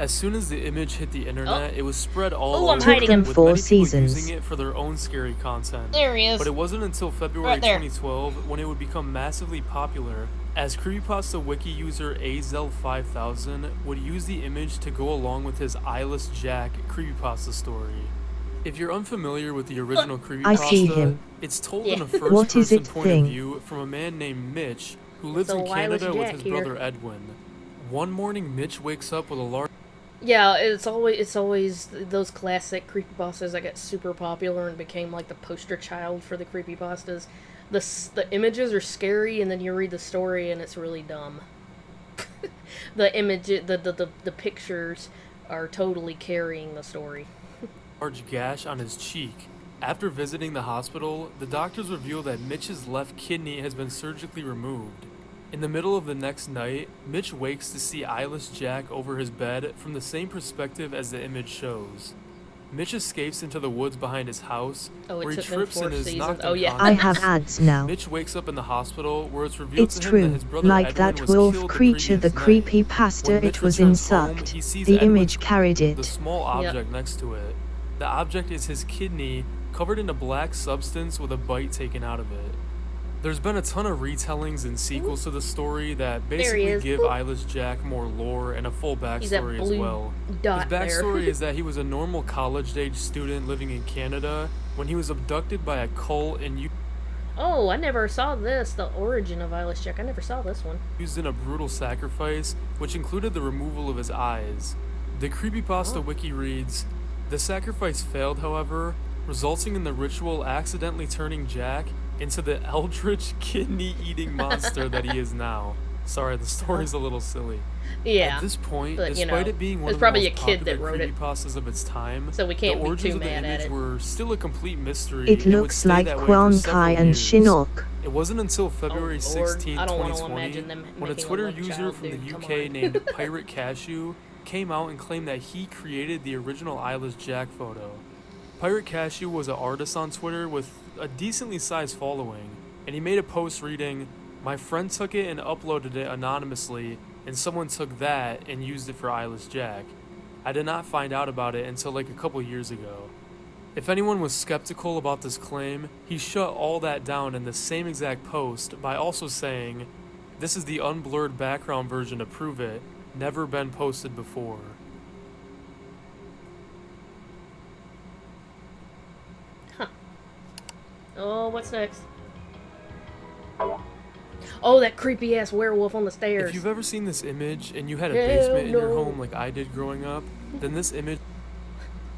As soon as the image hit the internet, it was spread all
I'm
over,
hiding him.
with
4
many people
seasons.
using it for their own scary content.
There he is.
But it wasn't until February
Right there.
2012 when it would become massively popular, as creepypasta wiki user Azel5000 would use the image to go along with his Eyeless Jack creepypasta story. If you're unfamiliar with the original creepypasta,
I see him.
it's told
Yeah.
in a
What is
first-person
it
point
thing?
of view from a man named Mitch, who lives
a
in
Eyeless
Canada with
Jack
his
here.
brother Edwin. One morning, Mitch wakes up with a large
Yeah, it's always those classic creepypastas that get super popular and became like the poster child for the creepypastas. The images are scary, and then you read the story and it's really dumb. the pictures are totally carrying the story.
large gash on his cheek. After visiting the hospital, the doctors reveal that Mitch's left kidney has been surgically removed. In the middle of the next night, Mitch wakes to see Eyeless Jack over his bed from the same perspective as the image shows. Mitch escapes into the woods behind his house,
Oh, it
where he
took them
trips
4
and is
seasons.
knocked
Oh, yeah.
I
unconscious.
have ads now.
Mitch wakes up in the hospital, where it's revealed
It's
to him that
true,
his brother
like
Edwin
that
was
wolf
killed the
creature, the
previous
creepy
night.
pasta,
When
it
Mitch
was
returns home,
insucked.
he sees
The
Edwin's
image carried
the
it.
small object next to it. The object is his kidney, covered in a black substance with a bite taken out of it. There's been a ton of retellings and sequels to the story that
There he
basically
is.
give Eyeless Jack more lore and a full
He's that
backstory as
blue
well.
dot
His
there.
backstory is that he was a normal college-age student living in Canada when he was abducted by a cult and
Oh, I never saw this. The origin of Eyeless Jack. I never saw this one.
used in a brutal sacrifice, which included the removal of his eyes. The creepypasta wiki reads, "The sacrifice failed, however, resulting in the ritual accidentally turning Jack into the eldritch kidney-eating monster that he is now." Sorry, the story's a little silly.
Yeah.
At this point,
but, you
despite
know,
it being one
it's
of the
probably
most
a kid
popular
that wrote it.
creepypastas of its time,
So we can't
the
be
origins
too
of the
mad at
image
it.
were still a complete mystery.
It
and would
looks
stay
like
that way for
Quan
several
Kai and
years.
Shinnok.
It wasn't until February
Oh, Lord.
16,
I don't wanna
2020,
imagine them
when a
making a
Twitter
love
user
child,
from the
dude, come
UK
on.
named Pirate Cashew came out and claimed that he created the original Eyeless Jack photo. Pirate Cashew was an artist on Twitter with a decently sized following, and he made a post reading, "My friend took it and uploaded it anonymously, and someone took that and used it for Eyeless Jack. I did not find out about it until like a couple years ago." If anyone was skeptical about this claim, he shut all that down in the same exact post by also saying, "This is the unblurred background version to prove it, never been posted before."
Oh, what's next? Oh, that creepy ass werewolf on the stairs.
If you've ever seen this image and you had a
Hell
basement in your
no.
home like I did growing up, then this image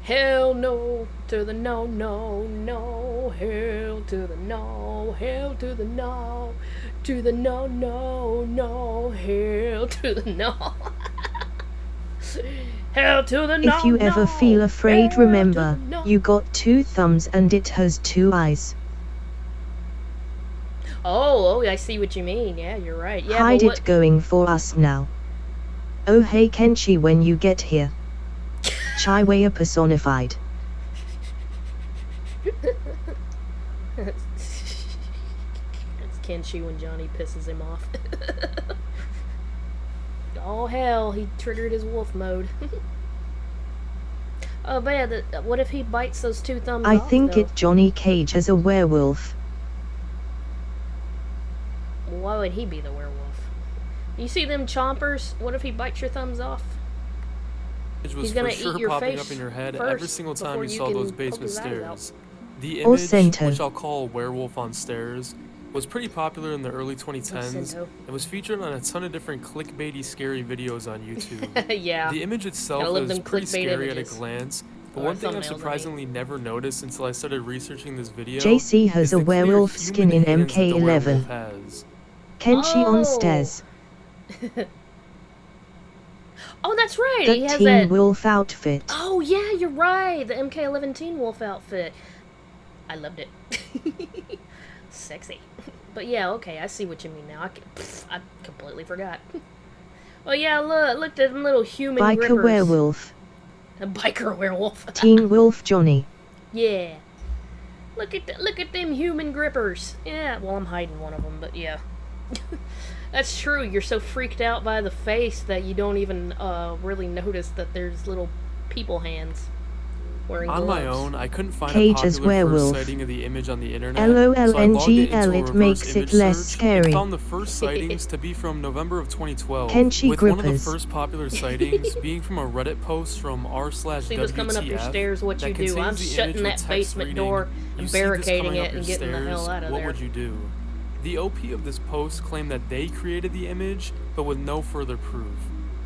Hell no to the no, no, no. Hell to the no, hell to the no. To the no, no, no. Hell to the no. Hell to the no.
If you ever
no.
feel afraid,
Hell to
remember,
the no.
you got 2 thumbs and it has 2 eyes.
Oh, I see what you mean. Yeah, you're right. Yeah,
Hide
but
it going for us now. Oh hey Kenshi, when you get here. Chiweya personified.
It's Kenshi when Johnny pisses him off. Oh hell, he triggered his wolf mode. Oh but yeah, what if he bites those 2 thumbs
I
off,
think
though?
it Johnny Cage as a werewolf.
Why would he be the werewolf? You see them chompers? What if he bites your thumbs off?
was
He's
for
gonna
sure
eat your
popping
face
up in your head
first
every single time
before
you
you
saw
can
those
poke
basement
his eyes out.
stairs. The
Or
image,
Sento.
which I'll call Werewolf on Stairs, was pretty popular in the early 2010s
Sento.
and was featured on a ton of different clickbaity scary videos on YouTube.
Yeah.
The image
Gotta
itself
love
is
them
pretty
clickbait
scary
images.
at a glance, but
Or
one thing I've
thumbnails, I mean.
surprisingly never noticed until I started researching this video
JC has
is
a
the clear
werewolf
human
skin in
hands that the werewolf
MK11.
has.
Kenshi
Oh.
on stairs.
Oh, that's right.
That
he has
Teen
that.
Wolf outfit.
Oh yeah, you're right. The MK11 Teen Wolf outfit. I loved it. Sexy. But yeah, okay, I see what you mean now. I completely forgot. Oh yeah, look at them little human
Biker
grippers.
werewolf.
A biker werewolf.
Teen wolf Johnny.
Yeah. Look at them human grippers. Yeah, well, I'm hiding one of them, but yeah. That's true. You're so freaked out by the face that you don't even really notice that there's little people hands wearing gloves.
On my own, I couldn't find
Cage
a
as
popular
werewolf.
first sighting of the image on the internet, so I logged
LOLNGL,
it into a
it
reverse
makes it
image
less
search
scary.
and found the first sightings to be from November of 2012,
Kenshi
with one of the
grippers.
first popular sightings being from a Reddit post from
See what's coming up your
r/WTF
stairs, what
that
you do. I'm
contains the
shutting
image with
that
text
basement
reading,
door
"You
and
see this
barricading
coming
it
up
and
your
getting the hell
stairs,
out of
what
there."
would you do? The OP of this post claimed that they created the image, but with no further proof.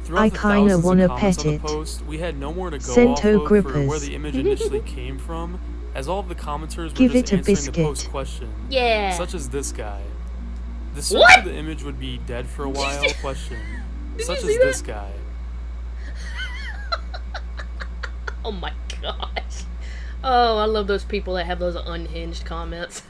Throughout
I
the
kinda
thousands of
wanna
comments
pet
on the
it.
post, we had no more to go
Cento
off of for
grippers.
where the image initially came from, as all of the commenters were
Give
just
it a
answering the
biscuit.
post question,
Yeah.
such as this guy. The search
What?
for the image would be dead for a while question,
Did
such
you
as
see
this
that?
guy.
Oh my gosh. Oh, I love those people that have those unhinged comments.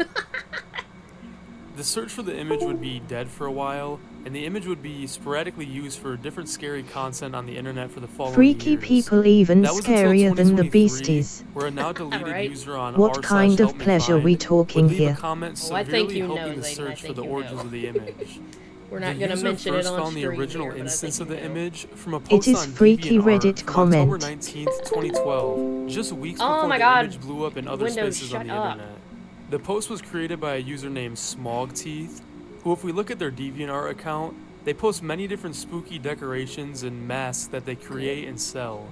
The search for the image would be dead for a while, and the image would be sporadically used for different scary content on the internet for the following
Freaky
years.
people even
That was until
scarier than the
2023,
beasties.
where a now deleted
Right.
user on
What kind of pleasure we talking
would leave
here?
a comment
Oh, I think
severely
you know,
helping the
Zayden, I
search for
think
the
you
origins
know.
of the image.
We're not
The
gonna
user
mention it
first
on
found the
stream
original
here, but I
instance
think
of
you
the
know.
image from a post
is
on
freaky
DeviantArt
Reddit
from October
comment.
19th, 2012, just weeks
Oh
before
my
the
God.
image blew up in other
Windows,
spaces on
shut
the
up.
internet. The post was created by a user named Smogteeth, who, if we look at their DeviantArt account, they post many different spooky decorations and masks that they create and sell.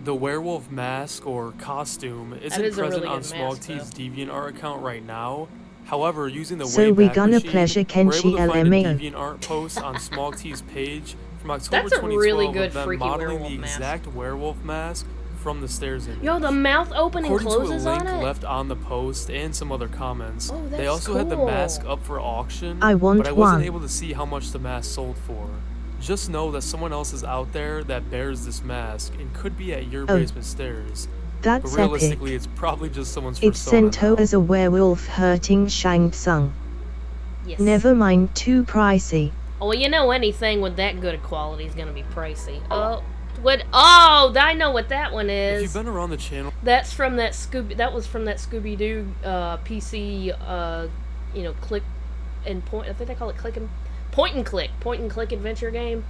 The werewolf mask or costume isn't
is a
present
really
on
good mask,
Smogteeth's DeviantArt account right now. However, using the
So we
Wayback
gonna
Machine,
pleasure
we're able
Kenshi
to find a
LMAO.
DeviantArt post on Smogteeth's page from October
That's a
2012
really good
of them
freaky
modeling
werewolf
the
mask.
exact werewolf mask from the stairs image.
Yo, the mouth open and
According
closes
to a link
on it?
left on the post and some other comments,
Oh,
they
that's
also had the
cool.
mask up for auction,
I want
but I wasn't
one.
able to see how much the mask sold for. Just know that someone else is out there that bears this mask and could be at your
Oh.
basement stairs. But
That's epic.
realistically, it's probably just someone's
It's
persona
Sento
now.
as a werewolf hurting Shang Tsung.
Yes.
Never mind, too pricey.
Oh, well, you know anything with that good a quality is gonna be pricey. Oh, what? Oh, I know what that one
If
is.
you've been around the channel,
That's from that Scooby. That was from that Scooby Doo PC. Click and point. I think they call it point and click adventure game.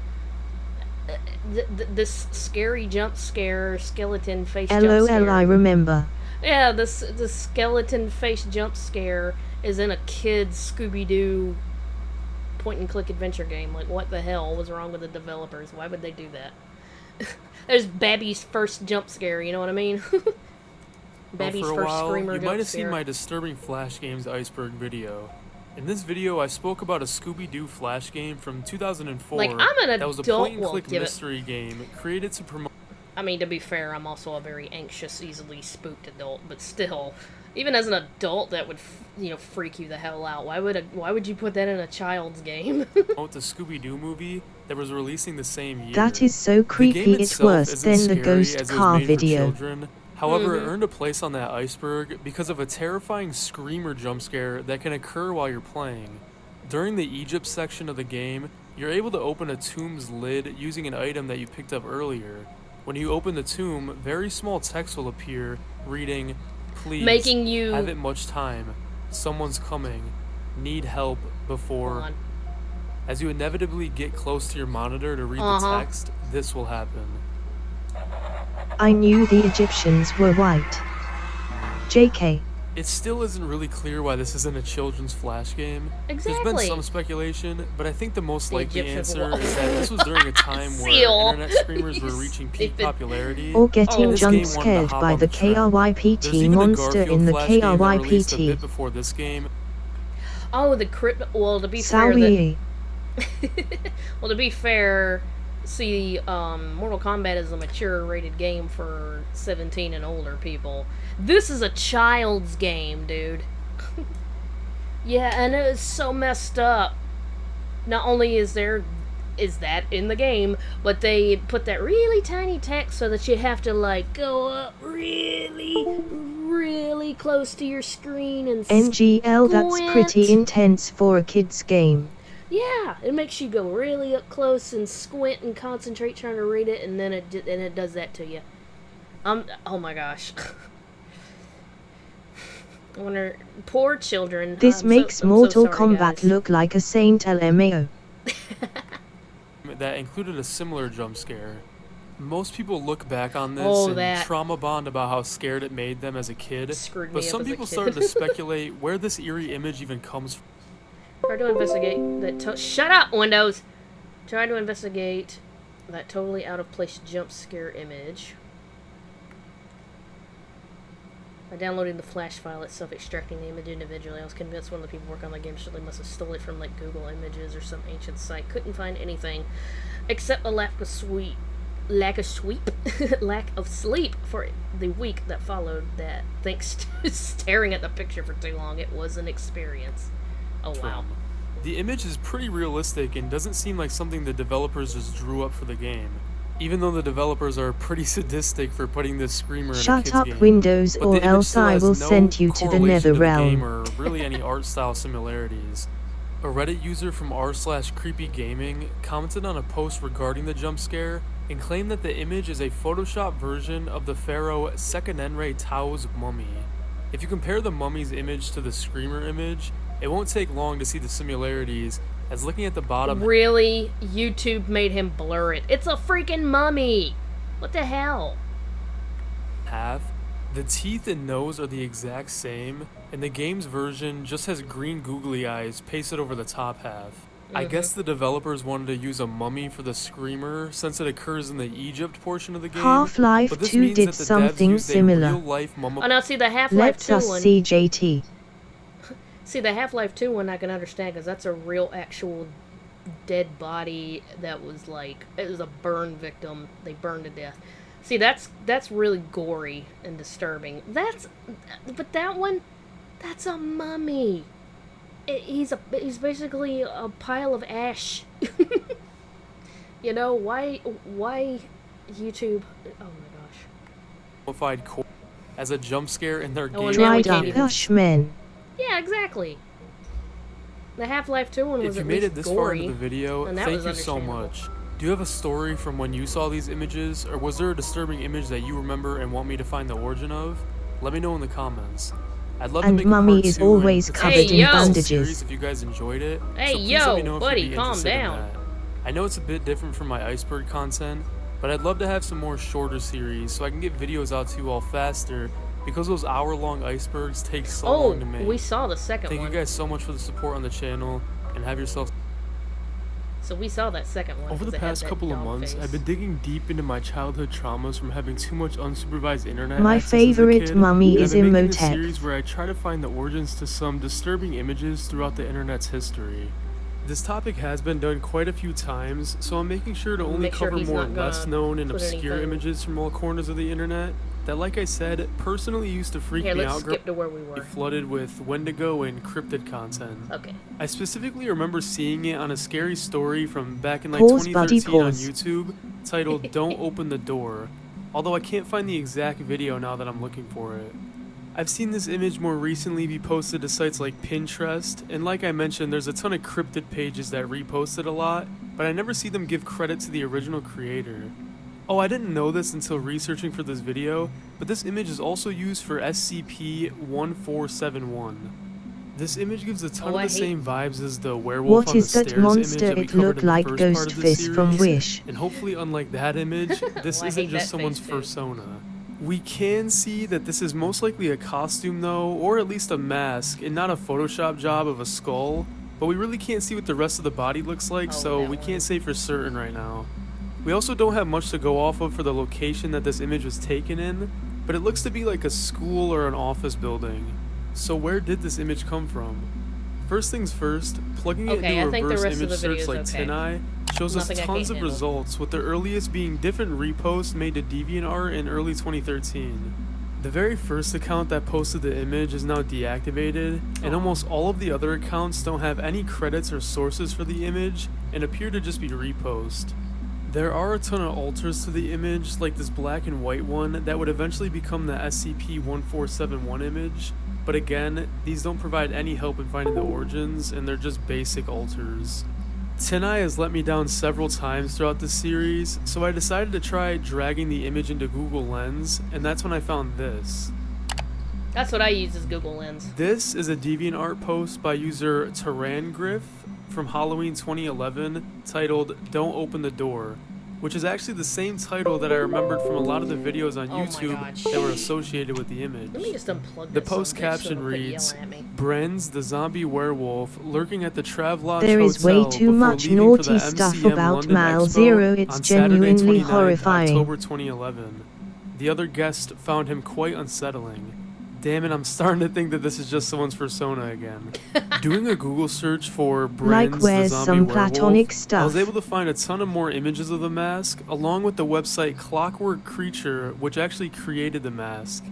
This scary jump scare skeleton face jump
LOL,
scare.
I remember.
Yeah, the skeleton face jump scare is in a kid's Scooby Doo point and click adventure game. Like, what the hell was wrong with the developers? Why would they do that? There's Babby's first jump scare, you know what I mean? Babby's
for a
first
while,
screamer
you
jump
might have
scare.
seen my disturbing Flash Games Iceberg video. In this video, I spoke about a Scooby-Doo Flash game from 2004
Like, I'm an
that was a
adult,
point-and-click
well, give it-
mystery game created to promote
I mean, to be fair, I'm also a very anxious, easily spooked adult, but still, even as an adult, that would, freak you the hell out. Why would you put that in a child's game?
the Scooby-Doo movie that was releasing the same year.
That is so
The
creepy,
game
it's
itself
worse
isn't
than the
scary
ghost
as it was
car
made for
video.
children. However,
Mm-hmm.
it earned a place on that iceberg because of a terrifying screamer jump scare that can occur while you're playing. During the Egypt section of the game, you're able to open a tomb's lid using an item that you picked up earlier. When you open the tomb, very small text will appear reading, "Please,
Making you...
haven't much time. Someone's coming. Need help
Hold
before..."
on.
As you inevitably get close to your monitor to read
Uh-huh.
the text, this will happen.
I knew the Egyptians were white. JK.
It still isn't really clear why this isn't a children's Flash game. There's
Exactly.
been some speculation, but I think the most
The
likely
Egyptian
answer
wall.
is that this was during a time where
Seal.
internet streamers were reaching peak
Stupid.
popularity.
Or
and
getting
this
jump
game wanted to
scared
hop
by
on
the
trend. There's
KRYPT
even a
monster
Garfield
in the
Flash game that released a
KRYPT.
bit before this game.
Oh, the crypt... Well, to be fair, the...
Sorry.
Well, to be fair, see, Mortal Kombat is a mature rated game for 17 and older people. This is a child's game, dude. Yeah, and it is so messed up. Not only is that in the game, but they put that really tiny text so that you have to, like, go up really, really close to your screen and
NGL, that's
squint.
pretty intense for a kid's game.
Yeah, it makes you go really up close and squint and concentrate trying to read it, and then it does that to you. Oh my gosh. I wonder, poor children.
This makes
I'm
Mortal
so sorry,
Kombat
guys.
look like a Saint LMAO.
That included a similar jump scare. Most people look back on this
Oh,
and
that
trauma bond about how scared it made them as a kid,
screwed me
but
up
some
as a
people
kid.
started to speculate where this eerie image even comes from.
Try to investigate that. Shut up, Windows. Try to investigate that totally out of place jump scare image. By downloading the flash file itself, extracting the image individually, I was convinced one of the people working on the game surely must have stole it from like Google Images or some ancient site. Couldn't find anything except a lack of sleep for the week that followed that. Thanks to staring at the picture for too long, it was an experience. Oh wow.
The image is pretty realistic and doesn't seem like something the developers just drew up for the game. Even though the developers are pretty sadistic for putting this screamer in a
Shut
kid's
up,
game.
Windows,
But
or
the image
else
still
I
has
will
no
send you to the
correlation
nether
to the game
realm.
or really any art style similarities. A Reddit user from r/creepygaming commented on a post regarding the jump scare and claimed that the image is a Photoshop version of the pharaoh Sekenenre Tao's mummy. If you compare the mummy's image to the screamer image, it won't take long to see the similarities, as looking at the bottom
Really? YouTube made him blur it. It's a freaking mummy! What the hell?
half, the teeth and nose are the exact same, and the game's version just has green googly eyes pasted over the top half. I guess the developers wanted to use a mummy for the screamer since it occurs in the Egypt portion of the game.
Half-Life
but this
2
means
did
that the devs
something
used a
similar.
real-life
Oh, now see the Half-Life
Let's
2
us
one.
see JT.
See, the Half-Life 2 one I can understand because that's a real actual dead body that was like, it was a burn victim. They burned to death. See, that's really gory and disturbing. But that one, that's a mummy. He's basically a pile of ash. You know, why YouTube? Oh my gosh.
Mummified core as a jump scare in their
Oh,
game.
and now we
Dried
can't
up
even-
Ushmen.
Yeah, exactly. The Half-Life 2 one was
If you
at
made
least
it this
gory.
far into the video,
and that
thank
was
you so
understandable.
much. Do you have a story from when you saw these images, or was there a disturbing image that you remember and want me to find the origin of? Let me know in the comments. I'd love
And
to make
Mummy
a part
is
2 and
always
potentially
covered in
a full
bandages.
series if you guys enjoyed it.
Hey,
so please
yo,
let me know if
buddy,
you'd be
calm
interested in
down.
that. I know it's a bit different from my iceberg content, but I'd love to have some more shorter series so I can get videos out to you all faster because those hour-long icebergs take so
Oh,
long to make.
we saw the second
Thank
one.
you guys so much for the support on the channel, and have yourself.
So we saw that second one.
Over
'cause
the
it had
past
that
couple of
dog
months,
face.
I've been digging deep into my childhood traumas from having too much unsupervised internet
My
access as a
favorite
kid,
mummy
and
is
I've been making this
Imhotep.
series where I try to find the origins to some disturbing images throughout the internet's history. This topic has been done quite a few times, so I'm making sure to only
Make sure
cover
he's
more
not gonna
less known and
put
obscure
anything-
images from all corners of the internet that, like I said, personally used to freak
Here,
me
let's
out
skip to where we were.
flooded with Wendigo and cryptid content.
Okay.
I specifically remember seeing it on a scary story from back in like
Pause, buddy,
2013 on
pause.
YouTube titled Don't Open the Door, although I can't find the exact video now that I'm looking for it. I've seen this image more recently be posted to sites like Pinterest, and like I mentioned, there's a ton of cryptid pages that repost it a lot, but I never see them give credit to the original creator. Oh, I didn't know this until researching for this video, but this image is also used for SCP-1471. This image gives a ton
Oh, I
of the
hate-
same vibes as the werewolf
What
on the
is that
stairs
monster?
image that we
It
covered
looked
in the
like
first part of this
Ghostface from
series.
Wish.
And hopefully, unlike that image, this
Well, I
isn't
hate
just
that
someone's
face, too.
persona. We can see that this is most likely a costume though, or at least a mask, and not a Photoshop job of a skull. But we really can't see what the rest of the body looks like,
Oh,
so
that
we
one.
can't say for certain right now. We also don't have much to go off of for the location that this image was taken in, but it looks to be like a school or an office building. So where did this image come from? First things first, plugging it
Okay, I
into
think
a
the
reverse
rest of
image
the
search
video's
like
okay.
TinEye shows us
Nothing I
tons
can't
of
handle.
results, with the earliest being different reposts made to DeviantArt in early 2013. The very first account that posted the image is now deactivated, and almost all of the other accounts don't have any credits or sources for the image and appear to just be repost. There are a ton of alters to the image, like this black and white one that would eventually become the SCP-1471 image, but again, these don't provide any help in finding the origins, and they're just basic alters. Tenai has let me down several times throughout the series, so I decided to try dragging the image into Google Lens, and that's when I found this.
That's what I use as Google Lens.
This is a DeviantArt post by user Tarangriff from Halloween 2011 titled "Don't Open the Door," which is actually the same title that I remembered from a lot of the videos on
Oh my
YouTube
God,
that were
shh.
associated with the image.
Let me just unplug
The
this
post
son of a bitch so
caption
it'll quit
reads,
yelling at me.
Bren's the zombie werewolf lurking at the Travelodge
There is
Hotel
way too
before
much
leaving for
naughty
the
stuff
MCM
about
London
Mal
Expo
Zero, it's
on Saturday
genuinely
29th
horrifying.
October 2011. The other guest found him quite unsettling. Damn it, I'm starting to think that this is just someone's persona again. Doing a Google search for Bren's the
where's
zombie
some
werewolf,
platonic
I
stuff?
was able to find a ton of more images of the mask, along with the website Clockwork Creature, which actually created the mask.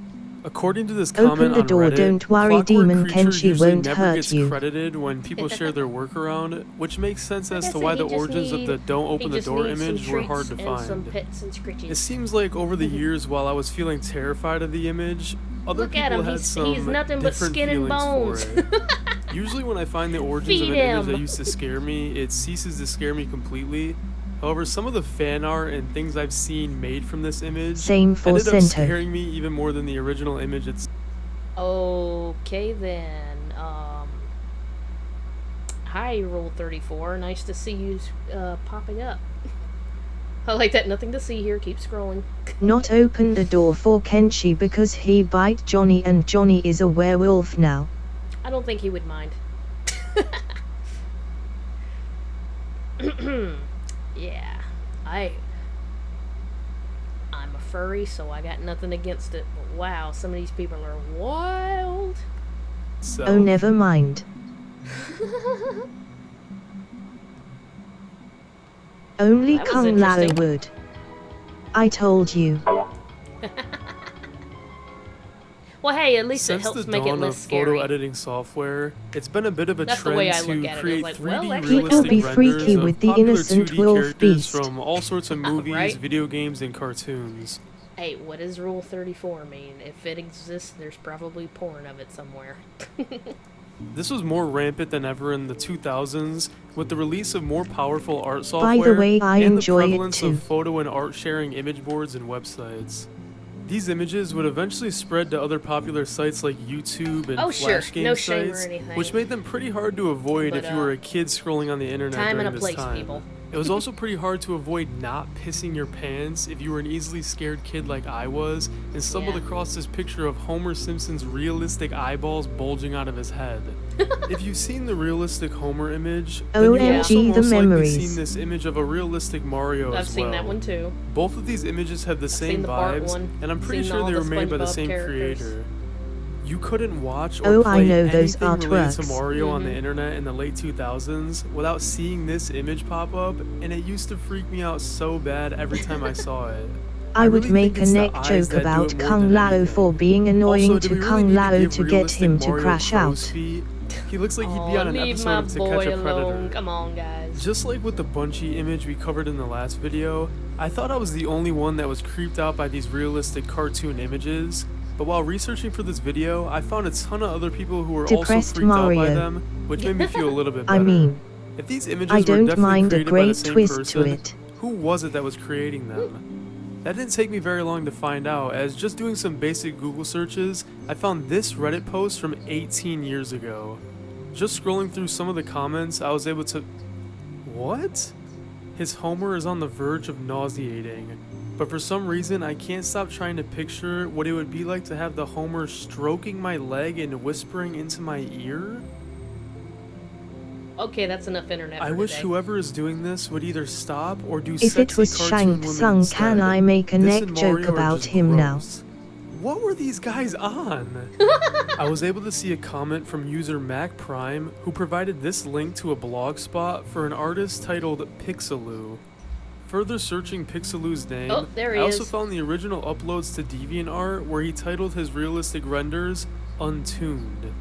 According to this comment
Open the
on
door,
Reddit,
don't worry,
Clockwork
Demon
Creature
Kenshi
usually
won't
never
hurt
gets
you.
credited when people share their workaround, which makes sense
Like
as
I
to
said,
why
he
the
just
origins of
need-
the "Don't Open
he
the
just
Door"
needs some
image were hard
treats
to
and some
find.
pits and scritches.
It seems like over the years, while I was feeling terrified of the image, other
Look at
people
him,
had
he's
some
nothing but
different
skin and
feelings
bones.
for it. Usually when I find the origins
Feed
of an image
him.
that used to scare me, it ceases to scare me completely. However, some of the fan art and things I've seen made from this image
Same for
ended up
Cento.
scaring me even more than the original image itself.
Okay then. Hi, Rule 34. Nice to see you popping up. I like that. Nothing to see here. Keep scrolling.
Not open the door for Kenshi because he bite Johnny and Johnny is a werewolf now.
I don't think he would mind. Yeah. I'm a furry, so I got nothing against it. But wow, some of these people are wild.
Oh, never mind. Only
That was
Kung Lao
interesting.
would. I told you.
Well, hey, at least it
Since
helps
the
make it
dawn
less
of
scary.
photo editing software, it's been a bit of a
That's the way
trend
I look
to
at it. It's
create
like,
3D
well, actually,
People
realistic
be
renders
freaky
of
with the
popular
innocent
2D
wolf
characters
beast.
from all sorts of movies,
Right?
video games, and cartoons.
Hey, what does Rule 34 mean? If it exists, there's probably porn of it somewhere.
This was more rampant than ever in the 2000s, with the release of more powerful art software
way, I
and the
enjoy it
prevalence
too.
of photo and art sharing image boards and websites. These images would eventually spread to other popular sites like YouTube and
Oh, sure.
Flash game
No shame or
sites,
anything.
which made them pretty hard to avoid
But,
if you were a kid scrolling on the internet
time
during
and a
this
place,
time.
people.
It was also pretty hard to avoid not pissing your pants if you were an easily scared kid like I was and stumbled
Yeah.
across this picture of Homer Simpson's realistic eyeballs bulging out of his head. If you've seen the realistic Homer image, then you've
OMG,
also
the
most likely
memories.
seen this image of a realistic Mario
I've
as
seen
well.
that one too.
Both of these images have the same
seen the Bart
vibes,
one,
and I'm pretty
seen
sure
all
they
the
were made by the
SpongeBob
same
characters.
creator. You couldn't watch or
Oh,
play
I know those
anything related to
artworks.
Mario on the
Mhm.
internet in the late 2000s without seeing this image pop up, and it used to freak me out so bad every time I saw it.
I would
really
make
think
a
it's the
neck
eyes
joke
that do
about
it more
Kung
than
Lao
anything.
for being annoying
Also, do
to
we really
Kung
need
Lao
give
to get
realistic
him to
Mario
crash
crow's
out.
feet? He looks like he'd
Oh,
be on an
leave
episode
my
of To
boy
Catch a Predator.
alone. Come on, guys.
Just like with the Bunchy image we covered in the last video, I thought I was the only one that was creeped out by these realistic cartoon images, but while researching for this video, I found a ton of other people who were also
Depressed
freaked out by
Mario.
them, which made me feel a little bit better.
I mean,
if these images
I
were
don't
definitely
mind a
created by the
great
same
twist
person,
to it.
who was it that was creating them? That didn't take me very long to find out, as just doing some basic Google searches, I found this Reddit post from 18 years ago. Just scrolling through some of the comments, I was able to... What? His Homer is on the verge of nauseating, but for some reason I can't stop trying to picture what it would be like to have the Homer stroking my leg and whispering into my ear.
Okay, that's enough internet for
I wish
today.
whoever is doing this would either stop or do
If
sexy
it was
cartoon
Shang
women
Tsung,
instead.
can I make a
This
neck
and
joke
Mario are
about
just
him now?
gross. What were these guys on? I was able to see a comment from user Mac Prime who provided this link to a blog spot for an artist titled Pixeloo. Further searching Pixeloo's name,
Oh, there he
I also
is.
found the original uploads to DeviantArt where he titled his realistic renders Untuned.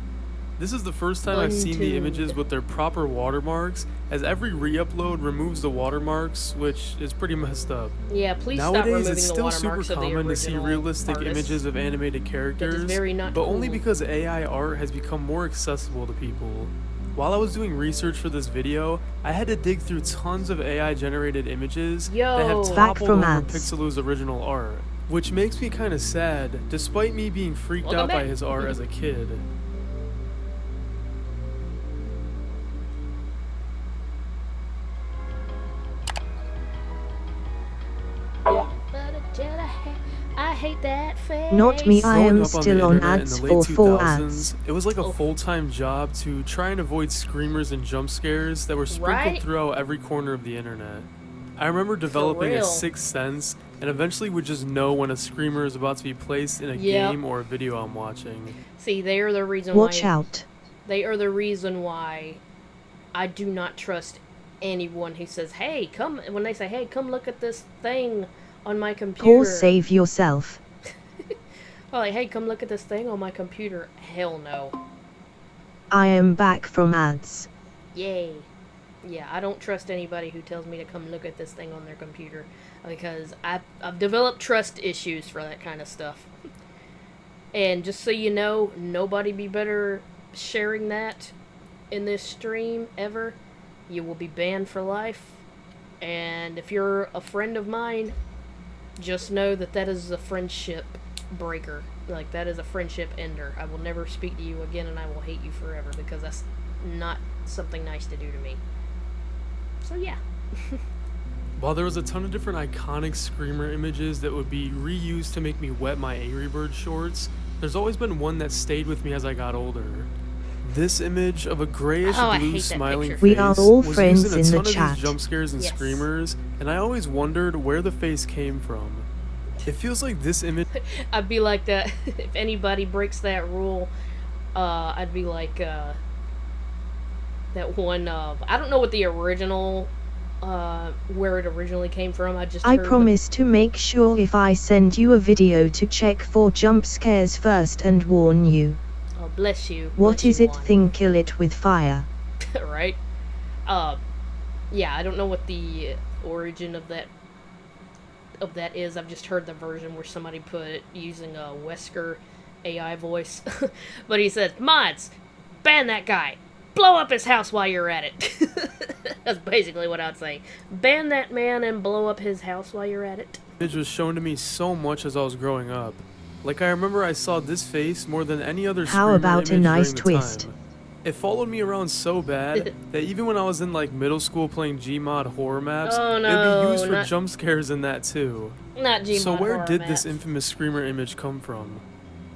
This is the first time I've seen the
Untuned.
images with their proper watermarks, as every re-upload removes the watermarks, which is pretty messed up.
Yeah, please stop
Nowadays,
removing
it's
the
still super
watermarks of the
common to see
original
realistic
artists.
images of animated characters,
very not
but only
cool.
because AI art has become more accessible to people. While I was doing research for this video, I had to dig through tons of AI-generated images that have
Yo.
Back
toppled
from
over
ads.
Pixeloo's original art, which makes me kind of sad, despite me being freaked
Welcome
out by
back.
his art as a kid.
I hate that face.
Not me, I
Growing
am
up on the
still on
internet
ads
in the
for
late
4
2000s,
ads.
it was like a
Oh.
full-time job to try and avoid screamers and jump scares that were sprinkled
Right?
throughout every corner of the internet. I remember developing a
real.
sixth sense and eventually would just know when a screamer is about to be placed in a
Yep.
game or a video I'm watching.
See, they are the reason
Watch
why.
out.
They are the reason why I do not trust anyone who says, "Hey, come." When they say, "Hey, come look at this thing on my computer."
Pause, save yourself.
Oh, like, "Hey, come look at this thing on my computer." Hell no.
I am back from ads.
Yay. Yeah, I don't trust anybody who tells me to come look at this thing on their computer because I've developed trust issues for that kind of stuff. And just so you know, nobody be better sharing that in this stream ever. You will be banned for life. And if you're a friend of mine, just know that that is a friendship breaker. Like, that is a friendship ender. I will never speak to you again and I will hate you forever because that's not something nice to do to me. So yeah.
While there was a ton of different iconic screamer images that would be reused to make me wet my Angry Bird shorts, there's always been one that stayed with me as I got older. This image of a grayish
Oh, I
blue
hate that
smiling
picture.
face
We are all
was
friends
used in a
in the
ton of
chat.
these jump scares and
Yes.
screamers, and I always wondered where the face came from. It feels like this image
I'd be like that. If anybody breaks that rule, I'd be like that one. I don't know what the original, where it originally came from. I just
I
heard
promise to make sure if I send you a video to check for jump scares first and warn you.
Oh, bless you.
What
bless
is
you,
it
Juan.
thing kill it with fire?
Right? Yeah, I don't know what the origin of that is. I've just heard the version where somebody put it using a Wesker AI voice. But he said, "Mods, ban that guy. Blow up his house while you're at it." That's basically what I'd say. Ban that man and blow up his house while you're at it.
was shown to me so much as I was growing up. Like, I remember I saw this face more than any other
How
screamer
about a
image
nice
during the
twist?
time. It followed me around so bad that even when I was in like middle school playing Gmod horror maps,
Oh,
it would
no,
be used for
not-
jump scares in that too.
Not Gmod
So where
horror
did
maps.
this infamous screamer image come from?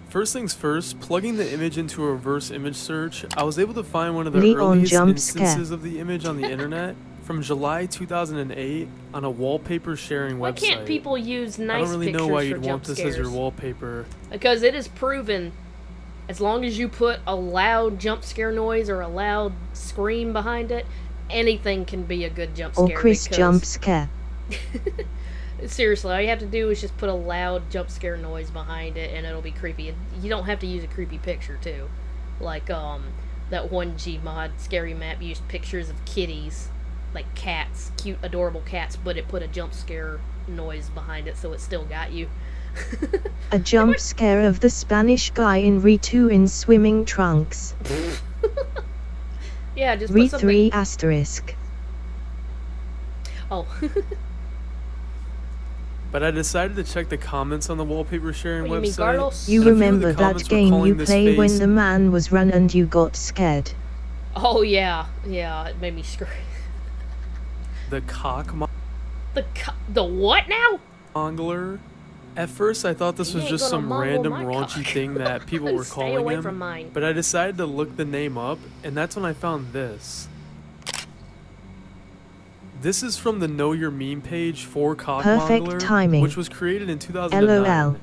First things first, plugging the image into a reverse image search, I was able to find one of the
Leon
earliest
jump
instances
scare.
of the image on the internet from July 2008 on a wallpaper sharing
Why
website.
can't people use nice
I don't really
pictures
know why
for
you'd
jump
want this
scares?
as your wallpaper.
Because it is proven, as long as you put a loud jump scare noise or a loud scream behind it, anything can be a good jump
Or
scare.
Chris
because-
jump scare?
Seriously, all you have to do is just put a loud jump scare noise behind it and it'll be creepy. You don't have to use a creepy picture too. Like that one Gmod scary map used pictures of kitties, like cats, cute adorable cats, but it put a jump scare noise behind it so it still got you.
A jump scare of the Spanish guy in Re2 in swimming trunks.
Yeah, just put something.
Re3 asterisk.
Oh.
But I decided to check the comments on the wallpaper sharing
What, you mean
website.
Carlos?
You
And a few of the
remember
comments
that
were
game
calling
you
this
play when
face-
the man was run and you got scared?
Oh yeah, it made me scream.
The cock
The what now?
mongler. At first, I thought this
You
was
ain't
just
gonna
some
mongle
random
my
raunchy
cock.
thing that people were
Stay
calling
away
him.
from mine.
But I decided to look the name up, and that's when I found this. This is from the Know Your Meme page for
Perfect
Cockmongler,
timing.
which was created in 2009.
LOL.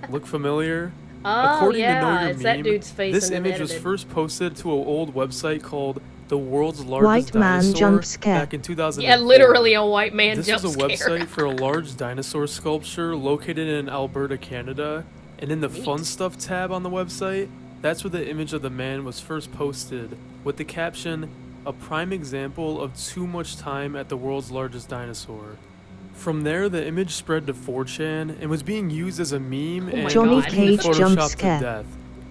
Look familiar?
Oh
According
yeah,
to Know Your
it's
Meme,
that dude's face
this
and then
image was
edited.
first posted to an old website called The World's Largest
White man
Dinosaur
jump scare.
back in 2004.
Yeah, literally a white man
This
jump
was a
scare.
website for a large dinosaur sculpture located in Alberta, Canada. And in the
Neat.
Fun Stuff tab on the website, that's where the image of the man was first posted, with the caption, "A prime example of too much time at the world's largest dinosaur." From there, the image spread to 4chan and was being used as a meme
Oh my
and
Johnny
was being
Cage
jump
photoshopped
scare.
to death.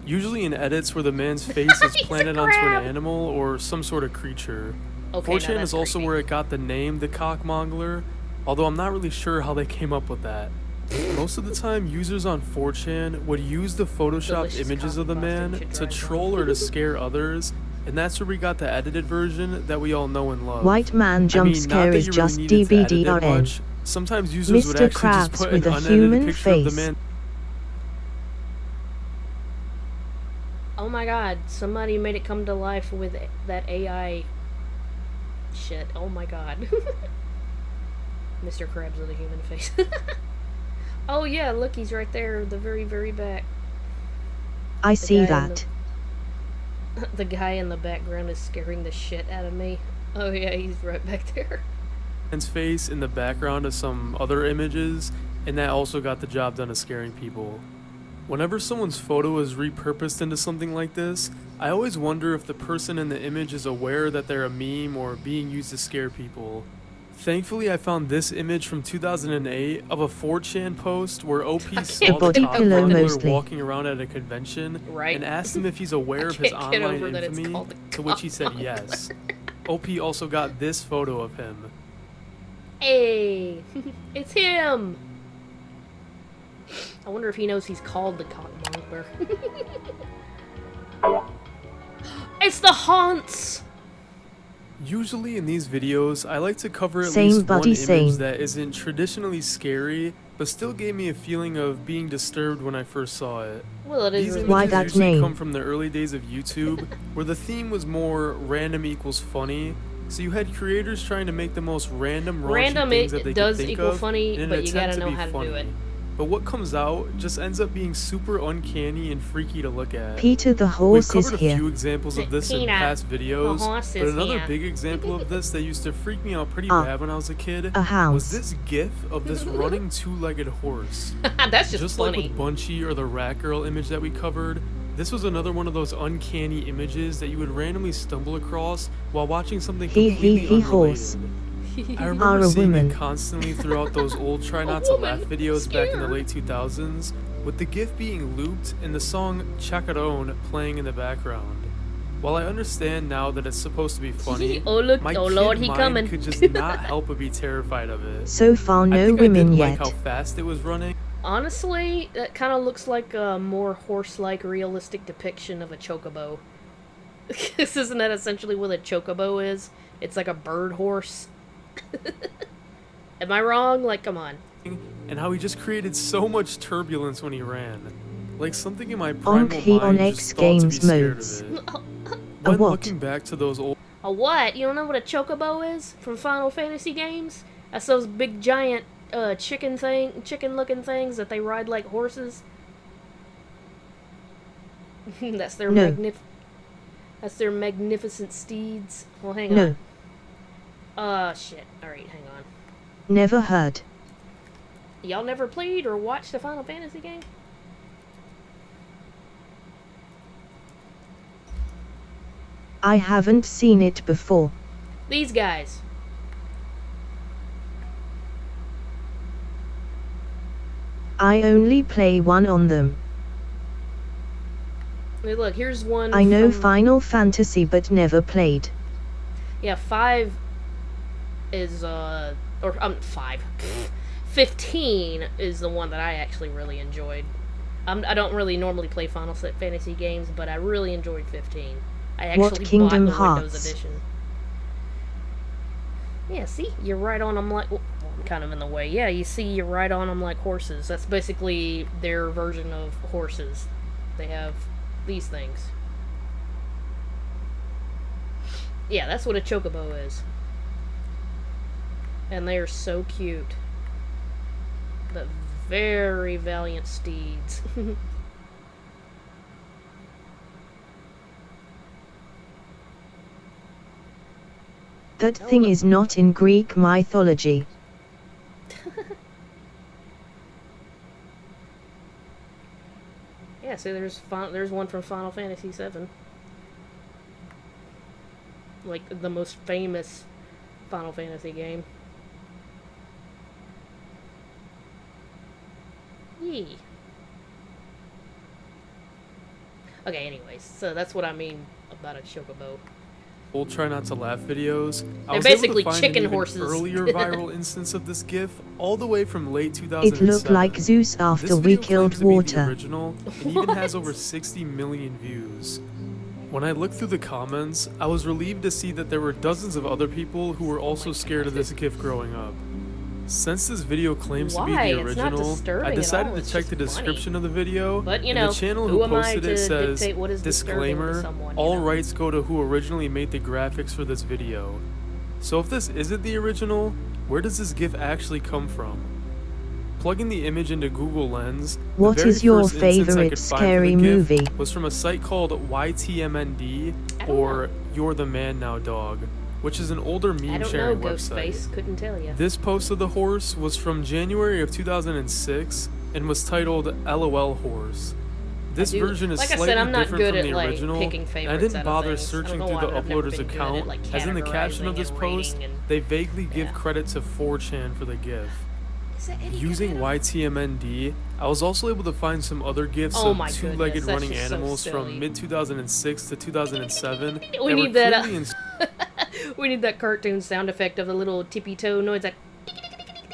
usually in edits where the man's face is
He's a
planted onto
crab.
an animal or some sort of creature.
Okay, now
4chan
that's
is also
creepy.
where it got the name the Cockmongler, although I'm not really sure how they came up with that. Most of the time, users on 4chan would use the photoshopped
Delicious
images of the
cock
man
frosting should
to
dry
troll or to scare others, and that's where we got the edited version that we all know and love.
White man
I
jump
mean, not
scare
that
is
you really
just
needed to edit it
DBDRN.
much. Sometimes users would
Mr.
actually just
Krabs
put
with
an
a
unedited
human
picture of the
face.
man.
Oh my god, somebody made it come to life with that AI shit. Oh my god. Mr. Krabs with a human face. Oh yeah, look, he's right there, the very, very back.
I see
guy in
that.
The guy in the background is scaring the shit out of me. Oh yeah, he's right back there.
Man's face in the background of some other images, and that also got the job done of scaring people. Whenever someone's photo is repurposed into something like this, I always wonder if the person in the image is aware that they're a meme or being used to scare people. Thankfully, I found this image from 2008 of a 4chan post where OP saw the
body pillow
Cockmongler
mostly.
walking around at a convention
Right.
and asked him if he's aware of his
can't get
online
over that it's
infamy,
called the
to which he said yes. OP also got this photo of him.
Hey, it's him. I wonder if he knows he's called the Cockmongler. It's the Haunts.
Usually in these videos, I like to cover at
Same
least one
buddy,
image
same.
that isn't traditionally scary, but still gave me a feeling of being disturbed when I first saw it.
Well, it is
These
really
Why
images
that
usually
name?
come from the early days of YouTube, where the theme was more random equals funny. So you had creators trying to make the most random, raunchy
Random,
things
it
that they
does
could think
equal
of
funny,
in an
but you
attempt
gotta know
be
how to do
funny.
it.
But what comes out just ends up being super uncanny and freaky to look at.
Peter the
We've
horse is
covered a
here.
few examples of this in
Peanut,
past videos,
the horse
but
is
another
here.
big example of this that used to freak me out pretty
Ah,
bad when I was a kid
a house.
was this gif of this running two-legged horse.
That's just
Like
funny.
with Bunchy or the Rat Girl image that we covered, this was another one of those uncanny images that you would randomly stumble across while watching something completely unrelated.
horse.
I
Are
remember
a
seeing
woman.
it constantly throughout those old Try Not
A
to Laugh
woman,
videos back in the
scared.
late 2000s, with the GIF being looped and the song Chacarone playing in the background. While I understand now that it's supposed to be funny,
Oh, look,
my
oh,
kid
Lord, he
mind
coming.
could just not help but be terrified of it.
So far
I
no
think I
women
didn't
yet.
like how fast it was running.
Honestly, that kind of looks like a more horse-like realistic depiction of a chocobo. Isn't that essentially what a chocobo is? It's like a bird horse. Am I wrong? Like, come on.
And how he just created so much turbulence when he ran. Like something in my primal
He on
mind
X
just thought to be
Games
scared
modes.
of it.
A
When
what?
looking back to those old
A what? You don't know what a chocobo is from Final Fantasy games? That's those big giant chicken-looking things that they ride like horses. That's their
No.
That's their magnificent steeds. Well, hang
No,
on. Shit. Alright, hang on.
never heard.
Y'all never played or watched a Final Fantasy game?
I haven't seen it before.
These guys.
I only play one on them.
Hey, look, here's one.
I know
from-
Final Fantasy but never played.
Yeah, 5 is, 5. 15 is the one that I actually really enjoyed. I don't really normally play Final Fantasy games, but I really enjoyed 15. I actually
What Kingdom
bought the Windows
Hearts?
edition. Yeah, see? You're right on them like... Well, I'm kind of in the way. Yeah, you see, you're right on them like horses. That's basically their version of horses. They have these things. Yeah, that's what a chocobo is. And they are so cute. But very valiant steeds.
That thing is not in Greek mythology.
Yeah, so there's one from Final Fantasy VII. Like, the most famous Final Fantasy game. Yee. Okay, anyways, so that's what I mean about a chocobo.
We'll try not to laugh videos. I
They're
was able
basically
to find
chicken
an even
horses.
earlier viral instance of this GIF, all the way from late
It
2007.
looked like Zeus after
This
we
video
killed
claims to be the
water.
original, and even has over 60 million views. When I looked through the comments, I was relieved to see that there were dozens of other people who were also scared of this GIF growing up. Since this video claims to be
Why?
the
It's not
original,
disturbing
I
at
decided
all,
to
it's
check
just
the description of the video,
But, you
and
know,
the channel
who
who
am I
posted it
to
says,
dictate what is disturbing to
disclaimer,
someone, you
all
know?
rights go to who originally made the graphics for this video. So if this isn't the original, where does this GIF actually come from? Plugging the image into Google Lens,
What
the very
is your
first instance I
favorite
could find for
scary
the GIF
movie?
was from a site called YTMND,
I don't
or
know.
You're the Man Now Dog, which is an older
I
meme
don't know,
sharing website.
Ghostface. Couldn't tell you.
This post of the horse was from January of 2006 and was titled LOL Horse. This version is
like I
slightly
said, I'm not
different
good
from
at
the
like
original,
picking
and I
favorites
didn't
out of
bother
things. I
searching
don't
through
know
the
why, I've never
uploader's
been good
account,
at, like,
as in the caption of
categorizing
this
and
post,
rating and-
they vaguely give
yeah.
credit to 4chan for the GIF.
Is that Eddie
Using
Guerrero?
YTMND, I was also able to find some other GIFs
Oh
of
my
two-legged
goodness, that's
running
just so
animals
silly.
from mid-2006 to 2007
We
that were
need that,
clearly
We need that cartoon sound effect of the little tippy toe noise. That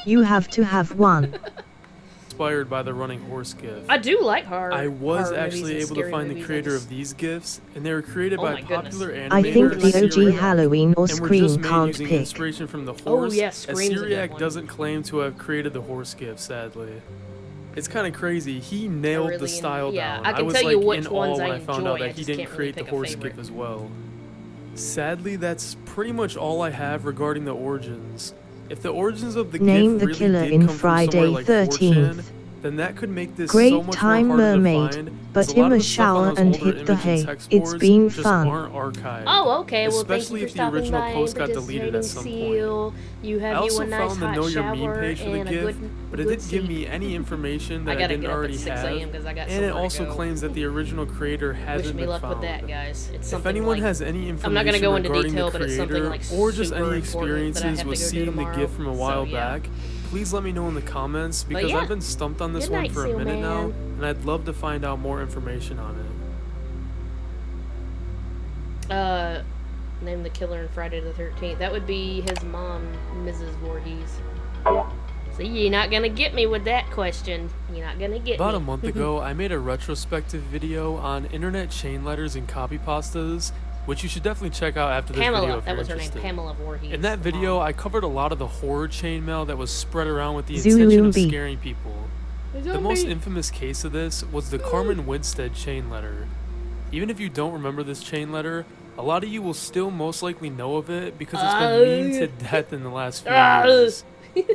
You have to have one.
inspired by the running horse GIF.
I do like horror.
I was
horror
actually
movies and
able to
scary
find the
movies.
creator of these GIFs, and they were created
Oh
by
my goodness.
popular animator
I think the OG
Syriac,
Halloween or
and were just
Scream
made
can't
using
pick.
inspiration from the
Oh,
horse,
yeah,
as
Scream's a good
Syriac
one.
doesn't claim to have created the horse GIF, sadly. It's kind of crazy. He nailed
really
the style
yeah,
down.
I can
was
tell
like
you which
in
ones
awe when
I
I found
enjoy,
out
I
that he
just
didn't
can't really
create the
pick a
horse
favorite.
GIF as well. Sadly, that's pretty much all I have regarding the origins. If the origins of the
Name
GIF
the
really
killer
did
in
come from somewhere
Friday
like
13th.
4chan, then that could make this
Great
so much
time,
more harder
mermaid,
to find,
but
as a lot
in
of
a
the stuff on
shower
those
and
older
hit the
image and
hay.
text
It's
boards
been
just
fun.
aren't archived.
Oh, okay. Well,
Especially
thank you
if
for
the
stopping
original
by
post
and
got deleted at some
participating.
point.
Seal. You
I
have you
also
a nice
found the
hot
Know Your Meme
shower
page for the
and a
GIF,
good,
but it
good
didn't give
seat.
me any information
I
that I,
gotta
didn't
get up at
already
6
have,
a.m. 'cause I got
and it
somewhere to
also
go.
claims that the original creator hasn't
Wish me
been
luck
found.
with that, guys. It's
If
something
anyone
like,
has any information
I'm not gonna go into
regarding
detail,
the
but it's something
creator,
like
or just
super
any
important that I
experiences
have
with
to go do
seeing the
tomorrow.
GIF from a while
So, yeah.
back, please let me know in the comments, because
yeah.
I've been stumped on this
Good
one
night,
for a
Seal
minute now,
Man.
and I'd love to find out more information on it.
Name the killer in Friday the 13th. That would be his mom, Mrs. Voorhees. See, you're not gonna get me with that question. You're not gonna get
About
me.
a month ago, I made a retrospective video on internet chain letters and copy pastas, which you should definitely check out after this video
Pamela.
if
That
you're
was her name.
interested.
Pamela Voorhees.
In that
the
video,
mom.
I covered a lot of the horror chainmail that was spread around with the
Zulu
intention of
Lumbi.
scaring people. The most infamous case of this was the Carmen Winstead chain letter. Even if you don't remember this chain letter, a lot of you will still most likely know of it because it's been memed to death in the last few years.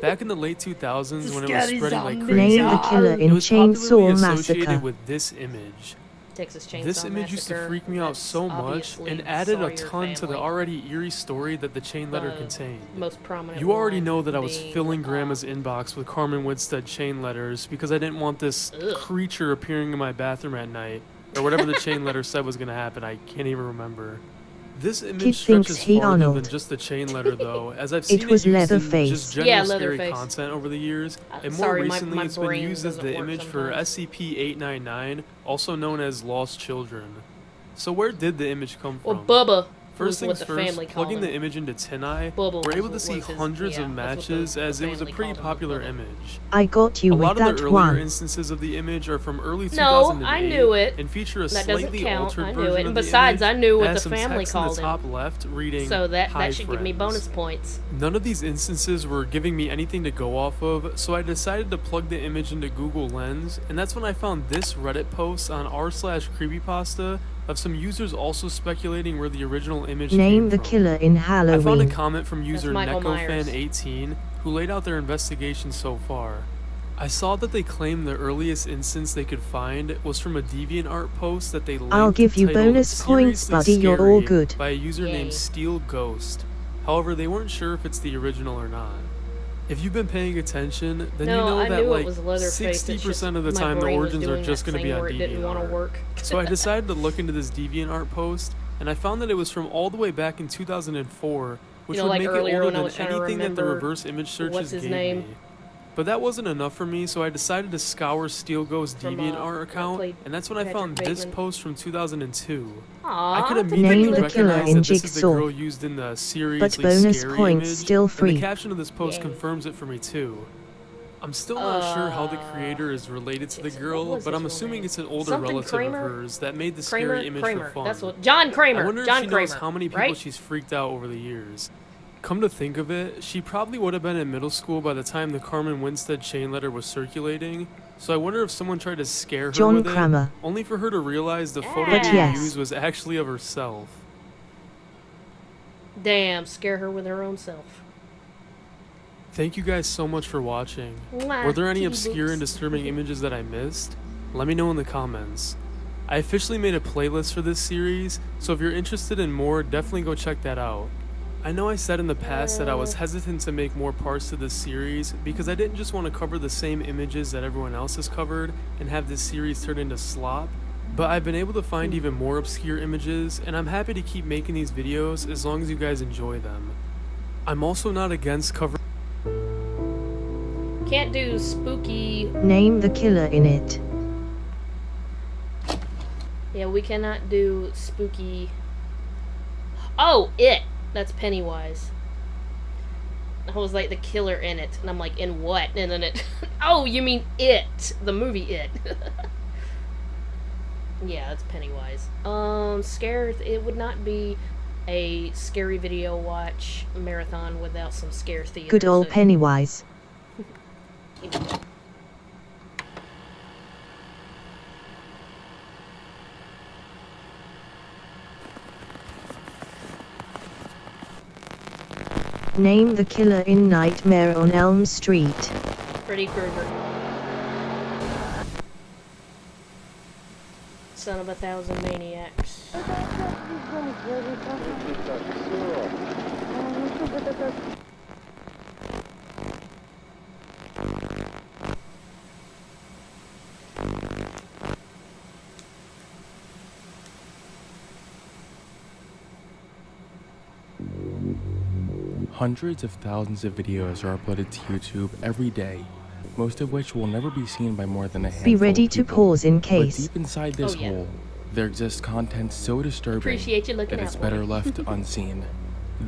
Back in the late 2000s, when it was spreading like crazy,
Name the killer
it
in
was popularly
Chainsaw
associated
Massacre.
with this image.
Texas Chainsaw
This image used to
Massacre.
freak me out
That's
so much
obviously
and added a
Sawyer
ton to the
family.
already eerie story that the chain letter
The
contained.
Most prominent.
You already
one
know that I was
being,
filling Grandma's inbox with Carmen Winstead chain letters because I didn't want this
Ugh.
creature appearing in my bathroom at night, or whatever the chain letter said was going to happen. I can't even remember. This image
Kid
stretches
thinks he
farther than
Arnold.
just the chain letter, though, as I've seen
It was
used in
Leatherface.
just general
Yeah,
scary
Leatherface.
content over the years, and more
Sorry,
recently
my
it's been
brain
used as
doesn't
the
work
image for
sometimes.
SCP-899, also known as Lost Children. So where did the image come
Or
from?
Bubba.
First
was what
things
the
first,
family called
plugging the
him.
image into TinEye,
Bubba
we're able to
was
see
his-
hundreds
yeah,
of
that's what
matches
the
as it was a
family
pretty
called him,
popular
Bubba.
image.
I got you
A lot
with
of the
that
earlier
one.
instances of the image are from early
No,
2008
I knew it.
and feature a
That doesn't
slightly
count.
altered
I
version
knew it.
of
And
the
besides,
image
I knew what
that
the
has some
family
text in
called
the
him.
top left reading,
So
"Hi,
that should give me
friends."
bonus points.
None of these instances were giving me anything to go off of, so I decided to plug the image into Google Lens, and that's when I found this Reddit post on r/creepypasta of some users also speculating where the original image
Name
came
the
from.
killer in
I
Halloween.
found a comment from user
Michael Myers.
NecoFan18 who laid out their investigation so far. I saw that they claimed the earliest instance they could find was from a DeviantArt post that they linked
I'll give you
titled
bonus points,
"Seriously
buddy, you're
Scary"
all good.
by a user
Yay.
named Steel Ghost. However, they weren't sure if it's the original or not. If you've been paying attention, then
No,
you know
I
that
knew
like
it was Leatherface.
60% of the
my
time the
brain was
origins are
doing
just
that
going to be
thing
on
where it didn't want to
DeviantArt.
work.
So I decided to look into this DeviantArt post, and I found that it was from all the way back in 2004, which
know,
would
like
make it
earlier
older
when I
than
was trying to
anything that the
remember
reverse image searches
what's his
gave
name?
me. But that wasn't enough for me, so I decided to scour Steel Ghost
From,
DeviantArt account, and that's when I
Patrick
found this
Bateman.
post from 2002.
Aww,
I could
that's a
immediately
Name the killer
recognize
in
that this is the
Jigsaw.
girl used in the seriously
But bonus
scary
points
image,
still
and the
free.
caption of this post
Yay.
confirms it for me too. I'm still not sure how the creator is related to the
what
girl,
was
but
his
I'm
real
assuming
name?
it's an older
Something
relative
Kramer?
of hers that made the
Kramer,
scary image
Kramer.
for fun.
That's what John Kramer.
I wonder
John
if she
Kramer,
knows how many people
right?
she's freaked out over the years. Come to think of it, she probably would have been in middle school by the time the Carmen Winstead chain letter was circulating, so I wonder if someone tried to scare her
John
with
Kramer.
it, only for her to realize the photo
But
being
yes.
used was actually of herself.
Damn, scare her with her own self.
Thank you guys so much for watching.
Mwah,
Were there any
kitty
obscure and
books.
disturbing images that I missed? Let me know in the comments. I officially made a playlist for this series, so if you're interested in more, definitely go check that out. I know I said in the past that I was hesitant to make more parts to this series because I didn't just want to cover the same images that everyone else has covered and have this series turn into slop, but I've been able to find even more obscure images, and I'm happy to keep making these videos as long as you guys enjoy them. I'm also not against covering
Can't do spooky.
Name the killer in it.
Yeah, we cannot do spooky. Oh, it. That's Pennywise. I was like the killer in it, and I'm like, in what? And then it. Oh, you mean It, the movie It. Yeah, that's Pennywise. Scared. It would not be a scary video watch marathon without some scare theater.
Good old
so-
Pennywise. Name the killer in Nightmare on Elm Street.
Freddy Krueger. Son of 1,000 maniacs.
Hundreds of thousands of videos are uploaded to YouTube every day, most of which will never be seen by more than a handful
Be ready
of
to
people.
pause in
But
case.
deep inside this
Oh, yeah.
hole, there exists content so disturbing
Appreciate you looking
that it's
out,
better
boy.
left unseen.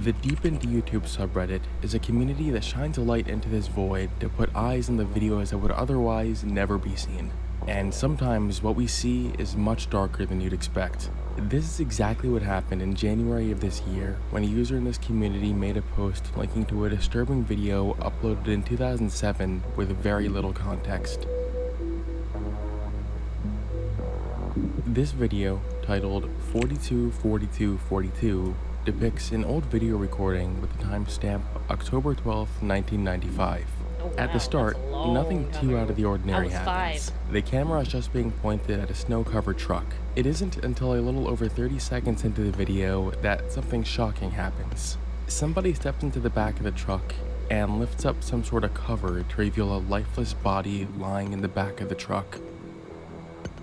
The Deep into YouTube subreddit is a community that shines a light into this void to put eyes on the videos that would otherwise never be seen. And sometimes what we see is much darker than you'd expect. This is exactly what happened in January of this year when a user in this community made a post linking to a disturbing video uploaded in 2007 with very little context. This video, titled 424242, depicts an old video recording with the timestamp October 12, 1995.
Oh,
At
wow,
the start,
that's a long
nothing
time
too
ago.
out of the ordinary
I was
happens.
5.
The camera is just being pointed at a snow-covered truck. It isn't until a little over 30 seconds into the video that something shocking happens. Somebody steps into the back of the truck and lifts up some sort of cover to reveal a lifeless body lying in the back of the truck.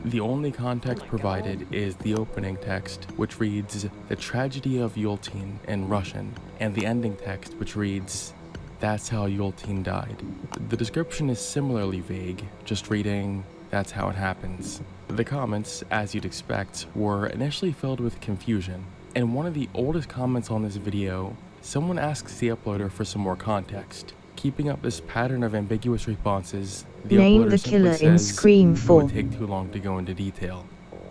The only context provided is the opening text, which reads, "The Tragedy of Yultin" in Russian, and the ending text, which reads, "That's how Yultin died." The description is similarly vague, just reading, "That's how it happens." The comments, as you'd expect, were initially filled with confusion. In one of the oldest comments on this video, someone asks the uploader for some more context. Keeping up this pattern of ambiguous responses, the
Name
uploader
the
simply
killer in
says,
Scream
"It
4.
would take too long to go into detail."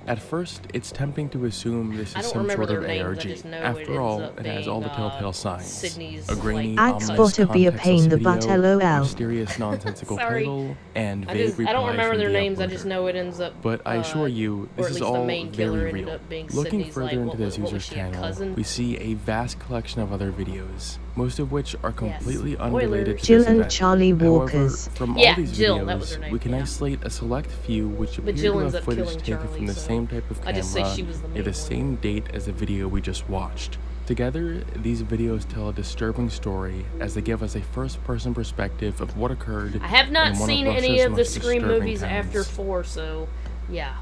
At first, it's tempting to assume this
I
is
don't
some
remember
sort of
their names, I
ARG.
just know it
After
ends
all,
up
it has all the
being,
telltale signs.
Sydney's,
A grainy,
like,
Axe
ominous
bot be a
contextless
pain the butt,
video,
LOL.
mysterious nonsensical
Sorry.
title, and
I
vague
don't
reply
remember
from
their
the
names, I
uploader.
just know it ends up.
But I assure you,
or
this
at
is
least the
all
main killer
very
ended
real.
up being
Looking
Sydney's,
further
like,
into
what
this
was
user's
she, a
channel,
cousin?
we see a vast collection of other videos, most of which are completely
Spoilers.
unrelated to
Jill
this
and
event.
Charlie
However,
Walkers.
from
Yeah,
all these
Jill, that was her
videos,
name,
we can
yeah.
isolate a select few which appear
Jill
to
ends
have
up
footage
killing
taken
Charlie,
from the
so
same type of
I
camera
just say she was the main
at the
one.
same date as the video we just watched. Together, these videos tell a disturbing story as they give us a first-person perspective of what occurred.
I have not
in one
seen
of
any
Russia's
of the
most
Scream
disturbing
movies after
towns.
4, so yeah.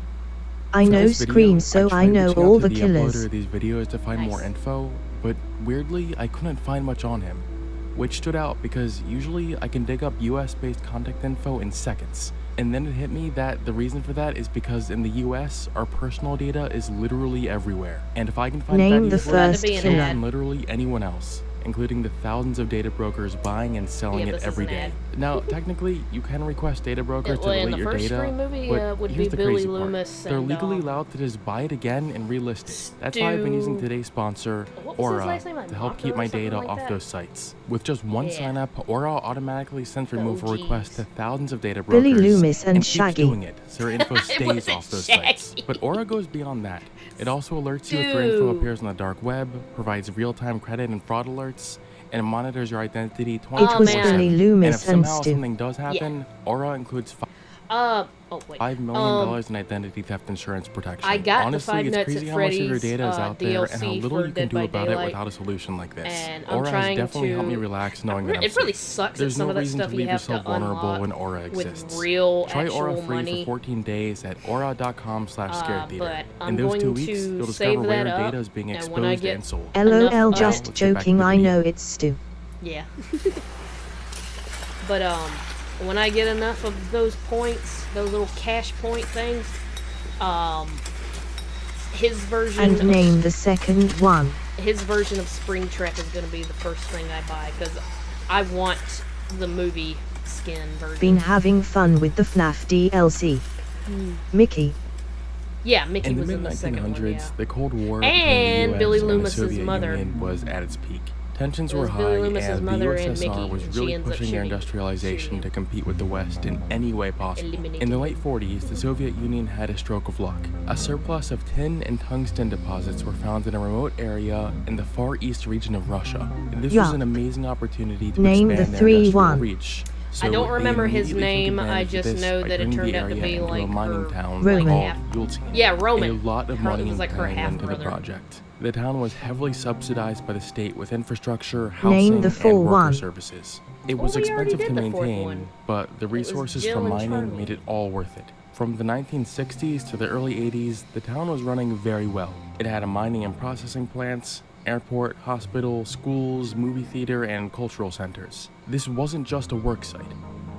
I
For
know
this video,
Scream, so
tried
I know
reaching out
all
to
the
uploader
killers.
of these videos to find more
Nice.
info, but weirdly, I couldn't find much on him. which stood out because usually I can dig up US-based contact info in seconds. And then it hit me that the reason for that is because in the US, our personal data is literally everywhere. And if I can find
Name
that
the
easily,
first
That'd be an
so
killer.
ad.
can literally anyone else, including the thousands of data brokers buying and selling
Yeah,
it
this is
every
an
day.
ad.
Now, technically, you can request data brokers to
Well, in
delete
the
your
first
data,
Scream movie,
but
would
here's
be
the
Billy
crazy part.
Loomis
They're
and,
legally allowed to just buy it again and relist it. That's why I've been using
Stu-
today's sponsor,
What was his
Aura,
last name, like
to help
Mocker
keep
or
my
something
data
like
off
that?
those sites. With just one
Yeah.
sign up, Aura automatically sends removal
OGs.
requests to thousands of data brokers
Billy Loomis and
keeps
Shaggy.
doing it, so your info stays
wasn't
off those
Shaggy.
sites. But Aura goes beyond that. It also alerts you if your info
Stu.
appears on the dark web, provides real-time credit and fraud alerts, and monitors your identity 24/7.
It was
man.
Billy
And if
Loomis and
somehow
Stu.
something does happen, Aura includes
Oh wait.
$5 million in identity theft insurance protection.
I got the
Honestly,
Five
it's
Nights
crazy
at
how much of your
Freddy's,
data is out there and how
DLC
little
for
you can
Dead
do
by
about it
Daylight,
without a solution like this.
and I'm
Aura has
trying
definitely helped me
to-
relax knowing that I'm
It really
safe.
sucks that
There's
some
no
of that
reason
stuff
to
you
leave
have to
yourself vulnerable
unlock
when Aura
with
exists.
real
Try Aura
actual
free
money.
for 14 days at aura.com/scaretheater.
But I'm
In those
going
2 weeks,
to
you'll
save
discover
that
rare
up,
data is being
and when I
exposed
get
and sold.
LOL,
enough of
just
it-
Let's get back to
joking,
the
I
video.
know it's Stu.
Yeah. But when I get enough of those points, those little cash point things, his version
And
of,
name the second one.
his version of Spring Trek is going to be the first thing I buy because I want the movie skin version.
Been having fun with the FNAF DLC. Mickey.
Yeah, Mickey
In the
was in the second one.
mid-1900s,
Yeah.
the Cold War
And
between the
Billy
US and the
Loomis's
Soviet
mother.
Union was at its peak. Tensions
It
were
was
high,
Billy Loomis's
and the
mother and
USSR
Mickey,
was
and she
really
ends up
pushing their
shooting
industrialization
him.
to compete with the West in any way possible.
Eliminating
In the
him.
late 40s, the Soviet Union had a stroke of luck. A surplus of tin and tungsten deposits were found in a remote area in the far east region of Russia. This was
Yeah.
an amazing opportunity to
Name the
expand their
3-1.
industrial reach.
I don't
So they
remember his
immediately took
name, I
advantage of
just
this
know
by
that it
turning
turned
the
out to
area
be
into
like
a mining
her-
town
Roman.
called
half-
Yultin.
Yeah, Roman.
A lot of
Her-
money
it was
and
like her
planning went into the
half-brother.
project. The town was heavily subsidized by the state with infrastructure, housing,
Name the
and
4-1.
worker services. It
Well,
was
we already
expensive to
did the fourth
maintain,
one.
but the
was
resources
Jill
from
and
mining
Charlie.
made it all worth it. From the 1960s to the early 80s, the town was running very well. It had a mining and processing plants, airport, hospital, schools, movie theater, and cultural centers. This wasn't just a work site.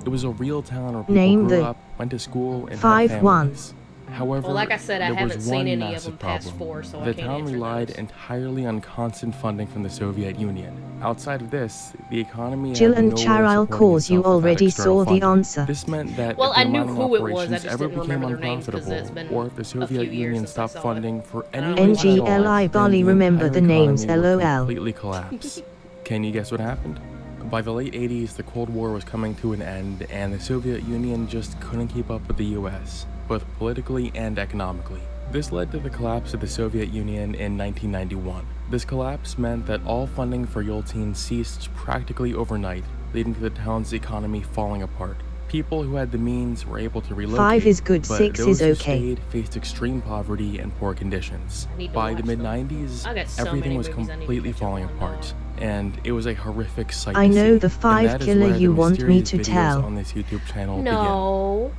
It was a real town where people
Name
grew
the
up, went to school, and had
5-1.
families. However,
Well, like I said, I
there
haven't
was
seen
one
any of
massive
them past
problem.
4, so I
the
can't
town
answer
relied
those.
entirely on constant funding from the Soviet Union. Outside of this, the economy
Jill
had
and
no way of
Charles
supporting
cause you
itself without
already
external
saw the
funding.
answer.
This meant that
Well,
if their
I knew
mining
who it was, I
operations
just
ever
didn't
became
remember their names 'cause
unprofitable,
it's been
or if the
a
Soviet
few years
Union
since I
stopped
saw it.
funding for
I
any
don't know
reason
why.
at all,
NGLI
then
barely
the
remember
entire
the names,
economy would
LOL.
completely collapse. Can you guess what happened? By the late 80s, the Cold War was coming to an end, and the Soviet Union just couldn't keep up with the US, both politically and economically. This led to the collapse of the Soviet Union in 1991. This collapse meant that all funding for Yultin ceased practically overnight, leading to the town's economy falling apart. People who had the means were able to relocate,
5 is good,
but
6
those
is
who
okay.
stayed faced extreme poverty and poor conditions.
I need to
By the
watch them.
mid-90s,
I got so
everything
many
was
movies I need to
completely
catch up
falling
on,
apart, and it was a horrific sight
I
to
know
see.
the
And
5
that is
killer
where the
you want me
mysterious
to
videos
tell.
on this YouTube channel begin.
No.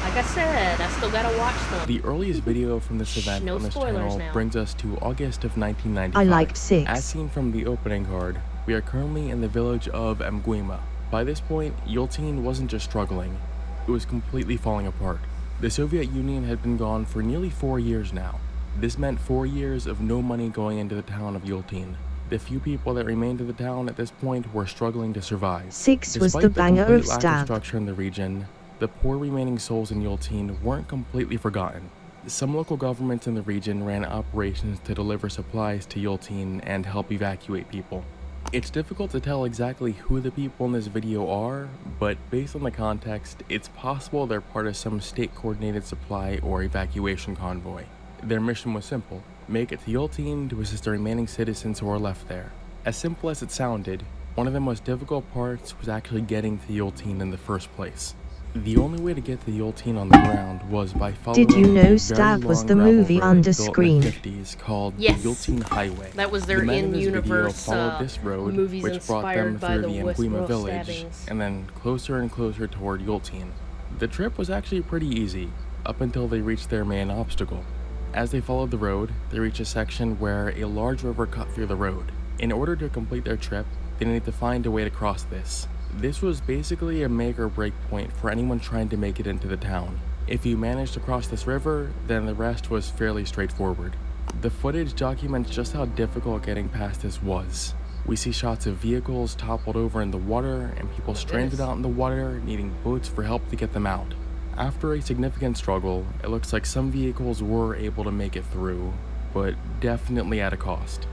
Like I said, I still gotta watch them.
The earliest video from this event
no
on this
spoilers
channel
now.
brings us to August of 1995.
I liked 6.
As seen from the opening card, we are currently in the village of Mguima. By this point, Yultin wasn't just struggling, it was completely falling apart. The Soviet Union had been gone for nearly 4 years now. This meant 4 years of no money going into the town of Yultin. The few people that remained in the town at this point were struggling to survive.
6 was
Despite
the banger
complete
of
lack of
stab.
structure in the region, the poor remaining souls in Yultin weren't completely forgotten. Some local governments in the region ran operations to deliver supplies to Yultin and help evacuate people. It's difficult to tell exactly who the people in this video are, but based on the context, it's possible they're part of some state-coordinated supply or evacuation convoy. Their mission was simple: make it to Yultin to assist the remaining citizens who are left there. As simple as it sounded, one of the most difficult parts was actually getting to Yultin in the first place. The only way to get to Yultin on the ground was by following
Did you know
a very
Stab was
long
the
gravel
movie
road
under
built in the
screen?
50s called
Yes.
the Yultin Highway.
That was
The
their
men in this video
in-universe
followed this road,
movies
which brought them
inspired by
through
the
the
West
Mguima
Wolf
village,
stabbings.
and then closer and closer toward Yultin. The trip was actually pretty easy, up until they reached their main obstacle. As they followed the road, they reached a section where a large river cut through the road. In order to complete their trip, They needed to find a way to cross this. This was basically a make or break point for anyone trying to make it into the town. If you managed to cross this river, then the rest was fairly straightforward. The footage documents just how difficult getting past this was. We see shots of vehicles toppled over in the water and people stranded out in the water needing boats for help to get them out. After a significant struggle, it looks like some vehicles were able to make it through, but definitely at a cost.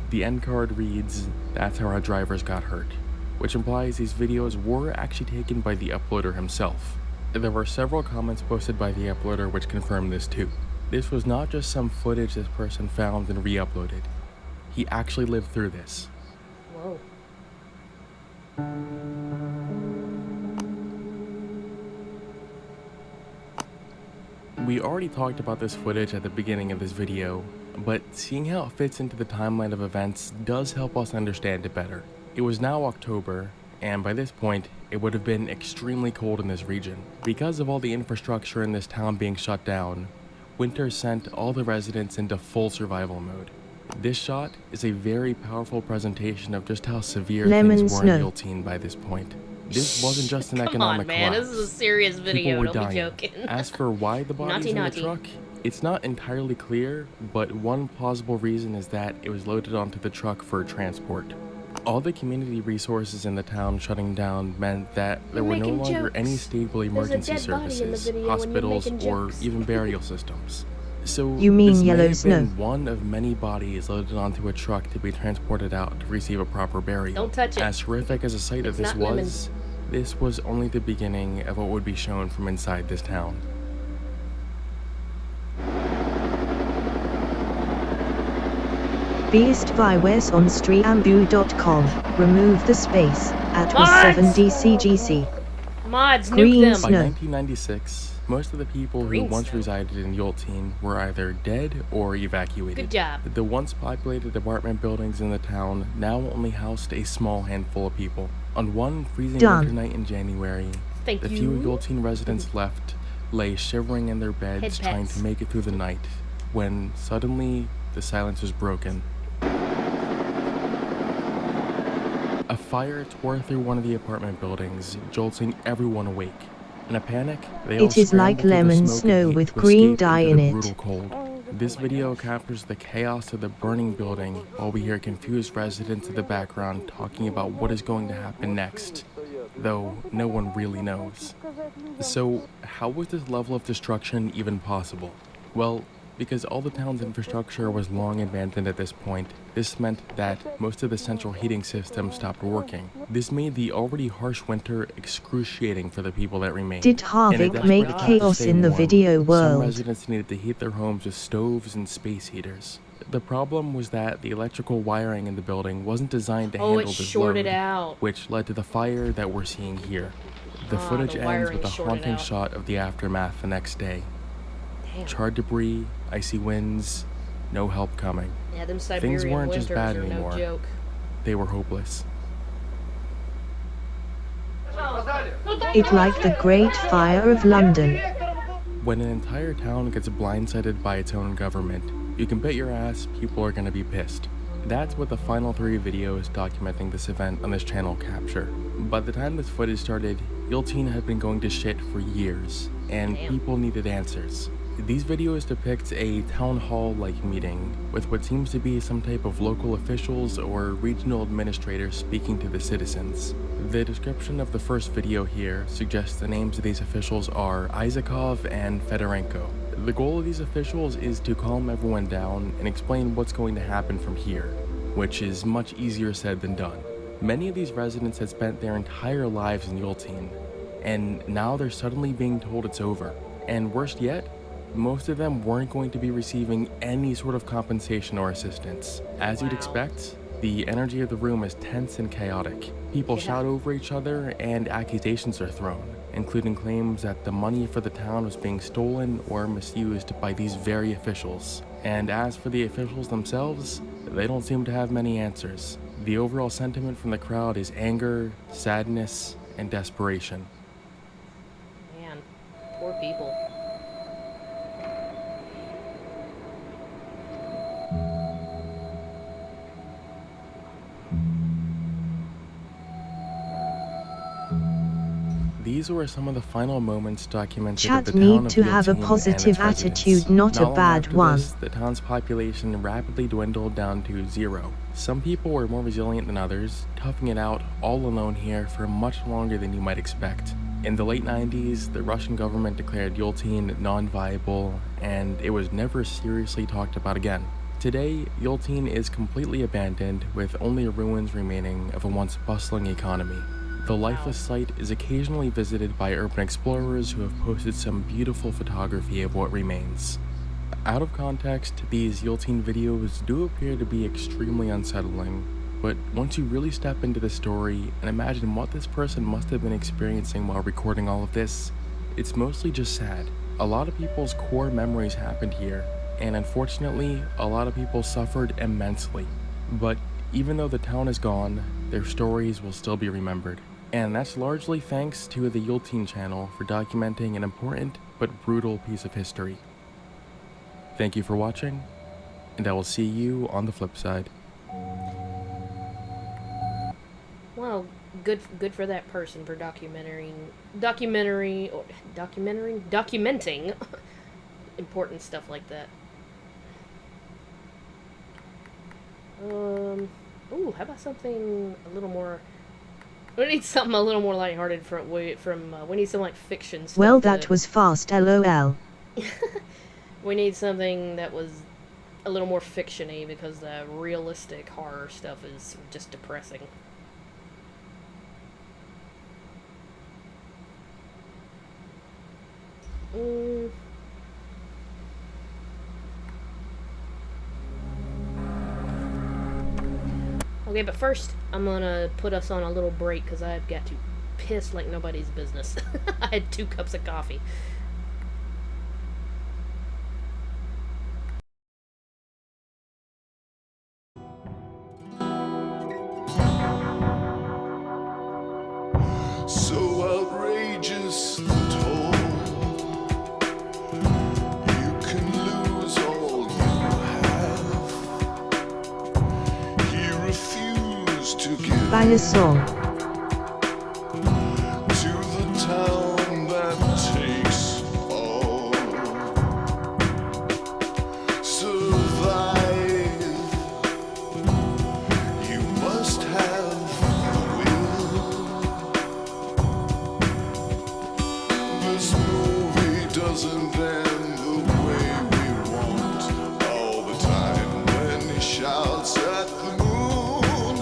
The end card reads, "That's how our drivers got hurt," which implies these videos were actually taken by the uploader himself. There were several comments posted by the uploader which confirmed this too. This was not just some footage this person found and re-uploaded. He actually lived through this.
Whoa.
We already talked about this footage at the beginning of this video, but seeing how it fits into the timeline of events does help us understand it better. It was now October, and by this point, it would have been extremely cold in this region. Because of all the infrastructure in this town being shut down, winter sent all the residents into full survival mode. This shot is a very powerful presentation of just how severe things were in Yultine by this point. This wasn't just an economic
man,
collapse.
This is a serious video,
People were
don't
dying.
be joking.
As for why the bodies in the truck, it's not entirely clear, but one plausible reason is that it was loaded onto the truck for transport. All the community resources in the town shutting down meant that there were no longer any stable emergency services, hospitals, or even burial systems. So
You mean
this may
yellow
have
snow?
been one of many bodies loaded onto a truck to be transported out to receive a proper burial.
Don't touch it.
As horrific as a sight of this was, this was only the beginning of what would be shown from inside this town.
Beastvirus on streamambu.com. Remove the space. At was 7DCGC.
Mods,
Green
nuke them.
By
snow.
1996, most of the people who
Green
once
snow.
resided in Yultine were either dead or evacuated.
Good job.
The once populated apartment buildings in the town now only housed a small handful of people. On one freezing winter night in January,
Thank
the
you.
few Yultine residents left lay shivering in their beds
Head
trying
pets.
to make it through the night, when suddenly the silence was broken. A fire tore through one of the apartment buildings, jolting everyone awake. In a panic, they all
It is like
scrambled through the
lemon
smoke and
snow
heat
with
to
green
escape
dye
into
in
the
it.
brutal cold. This video captures the chaos of the burning building while we hear confused residents in the background talking about what is going to happen next, though no one really knows. So, how was this level of destruction even possible? Well, because all the town's infrastructure was long abandoned at this point, this meant that most of the central heating system stopped working. This made the already harsh winter excruciating for the people that remained.
Did
In a
Harvick
desperate
make
attempt to
chaos
stay
in the
warm,
video
some
world?
residents needed to heat their homes with stoves and space heaters. The problem was that the electrical wiring in the building wasn't designed to handle
it
this
shorted
load,
out.
which led to the fire that we're seeing here. The footage
the
ends with
wiring
a
shorted
haunting
out.
shot of the aftermath the next day.
Damn.
Charred debris, icy winds, no help coming.
Yeah, them Siberian
weren't
winters
just bad
are
anymore.
no joke.
They were hopeless.
It like the Great Fire of London.
When an entire town gets blindsided by its own government, you can bet your ass people are gonna be pissed. That's what the final 3 videos documenting this event on this channel capture. By the time this footage started, Yultine had been going to shit for years, and
Damn.
people needed answers. These videos depict a town hall-like meeting, with what seems to be some type of local officials or regional administrators speaking to the citizens. The description of the first video here suggests the names of these officials are Isakov and Fedorenko. The goal of these officials is to calm everyone down and explain what's going to happen from here, which is much easier said than done. Many of these residents had spent their entire lives in Yultine, and now they're suddenly being told it's over. And worst yet, most of them weren't going to be receiving any sort of compensation or assistance. As you'd expect, the energy of the room is tense and chaotic. People shout over each other and accusations are thrown, including claims that the money for the town was being stolen or misused by these very officials. And as for the officials themselves, they don't seem to have many answers. The overall sentiment from the crowd is anger, sadness, and desperation.
Man, poor people.
These were some of the final moments documented
Chat
of the
need
town of
to have a
Yultene and
positive
its residents.
attitude, not a
Not long
bad
after
one.
this, the town's population rapidly dwindled down to 0. Some people were more resilient than others, toughing it out all alone here for much longer than you might expect. In the late 90s, the Russian government declared Yultene non-viable, and it was never seriously talked about again. Today, Yultene is completely abandoned, with only ruins remaining of a once bustling economy. The lifeless site is occasionally visited by urban explorers who have posted some beautiful photography of what remains. Out of context, these Yultene videos do appear to be extremely unsettling, but once you really step into the story and imagine what this person must have been experiencing while recording all of this, it's mostly just sad. A lot of people's core memories happened here, and unfortunately, a lot of people suffered immensely. But even though the town is gone, their stories will still be remembered. And that's largely thanks to the Yultene channel for documenting an important but brutal piece of history. Thank you for watching, and I will see you on the flip side.
Well, good for that person for documenting important stuff like that. Ooh, how about something a little more? We need something a little more lighthearted we need some like fiction stuff.
Well, that was fast, lol.
We need something that was a little more fiction-y because the realistic horror stuff is just depressing. Okay, but first, I'm gonna put us on a little break because I've got to piss like nobody's business. I had 2 cups of coffee.
So outrageous and tall, you can lose all you have. He refused to give
By a song.
to the town that takes all. Survive, you must have the will. This movie doesn't end the way we want. All the time when he shouts at the moon,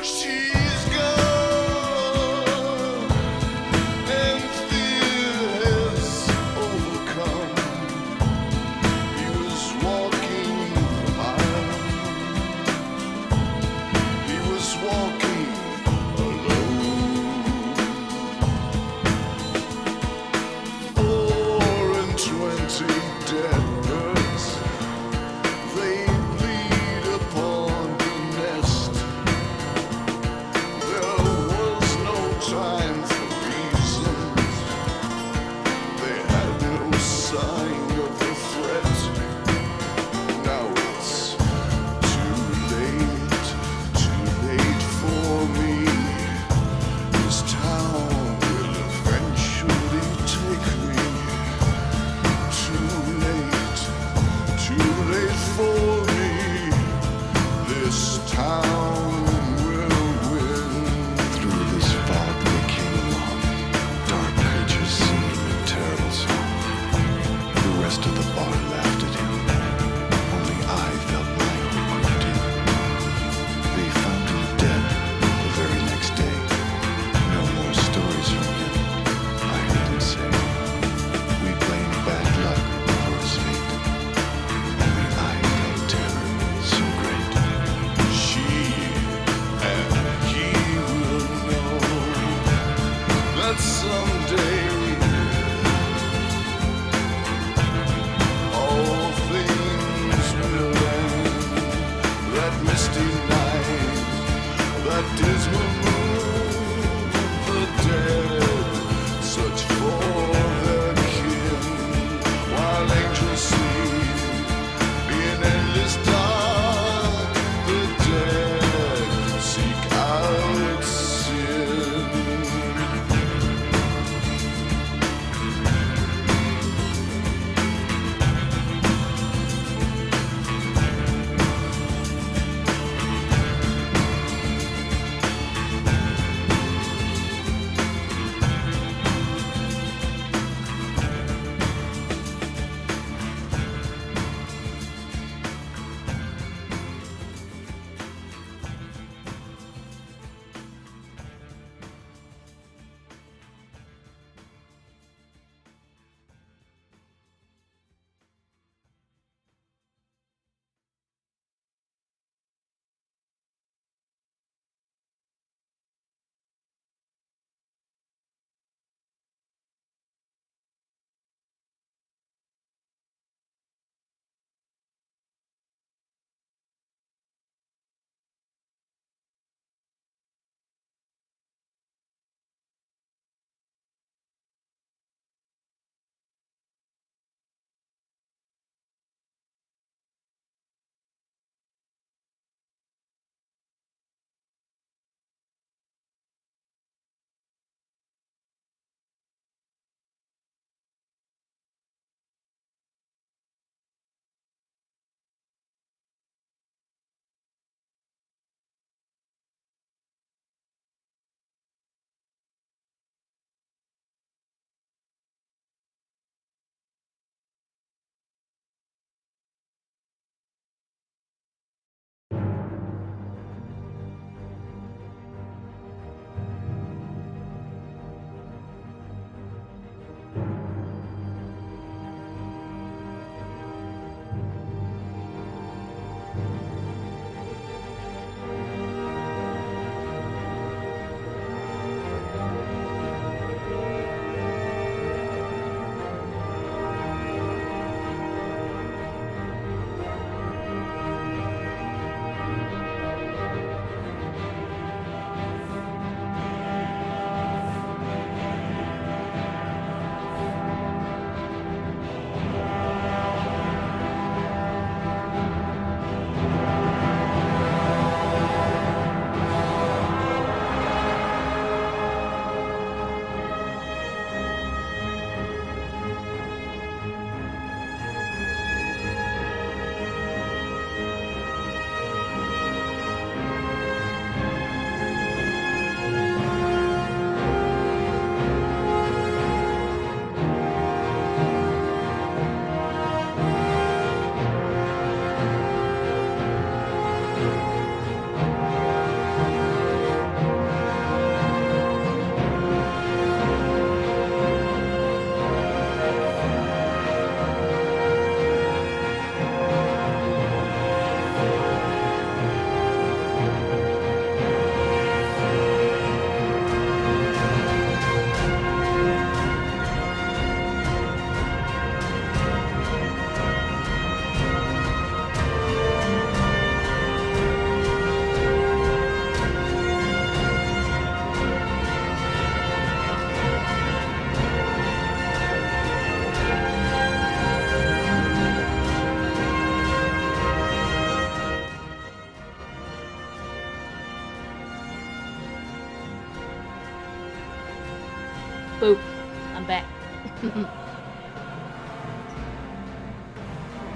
she's gone, and fear has overcome. He was walking the mile. He was walking alone. 4 and 2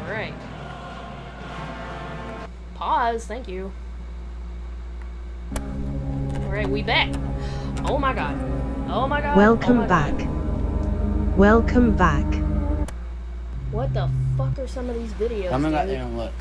Alright. Pause, thank you. Alright, we back. Oh my god. Oh my god.
Welcome
oh my
back.
God.
Welcome back.
What the fuck are some of these videos,
I'm gonna go
dude?
there and look.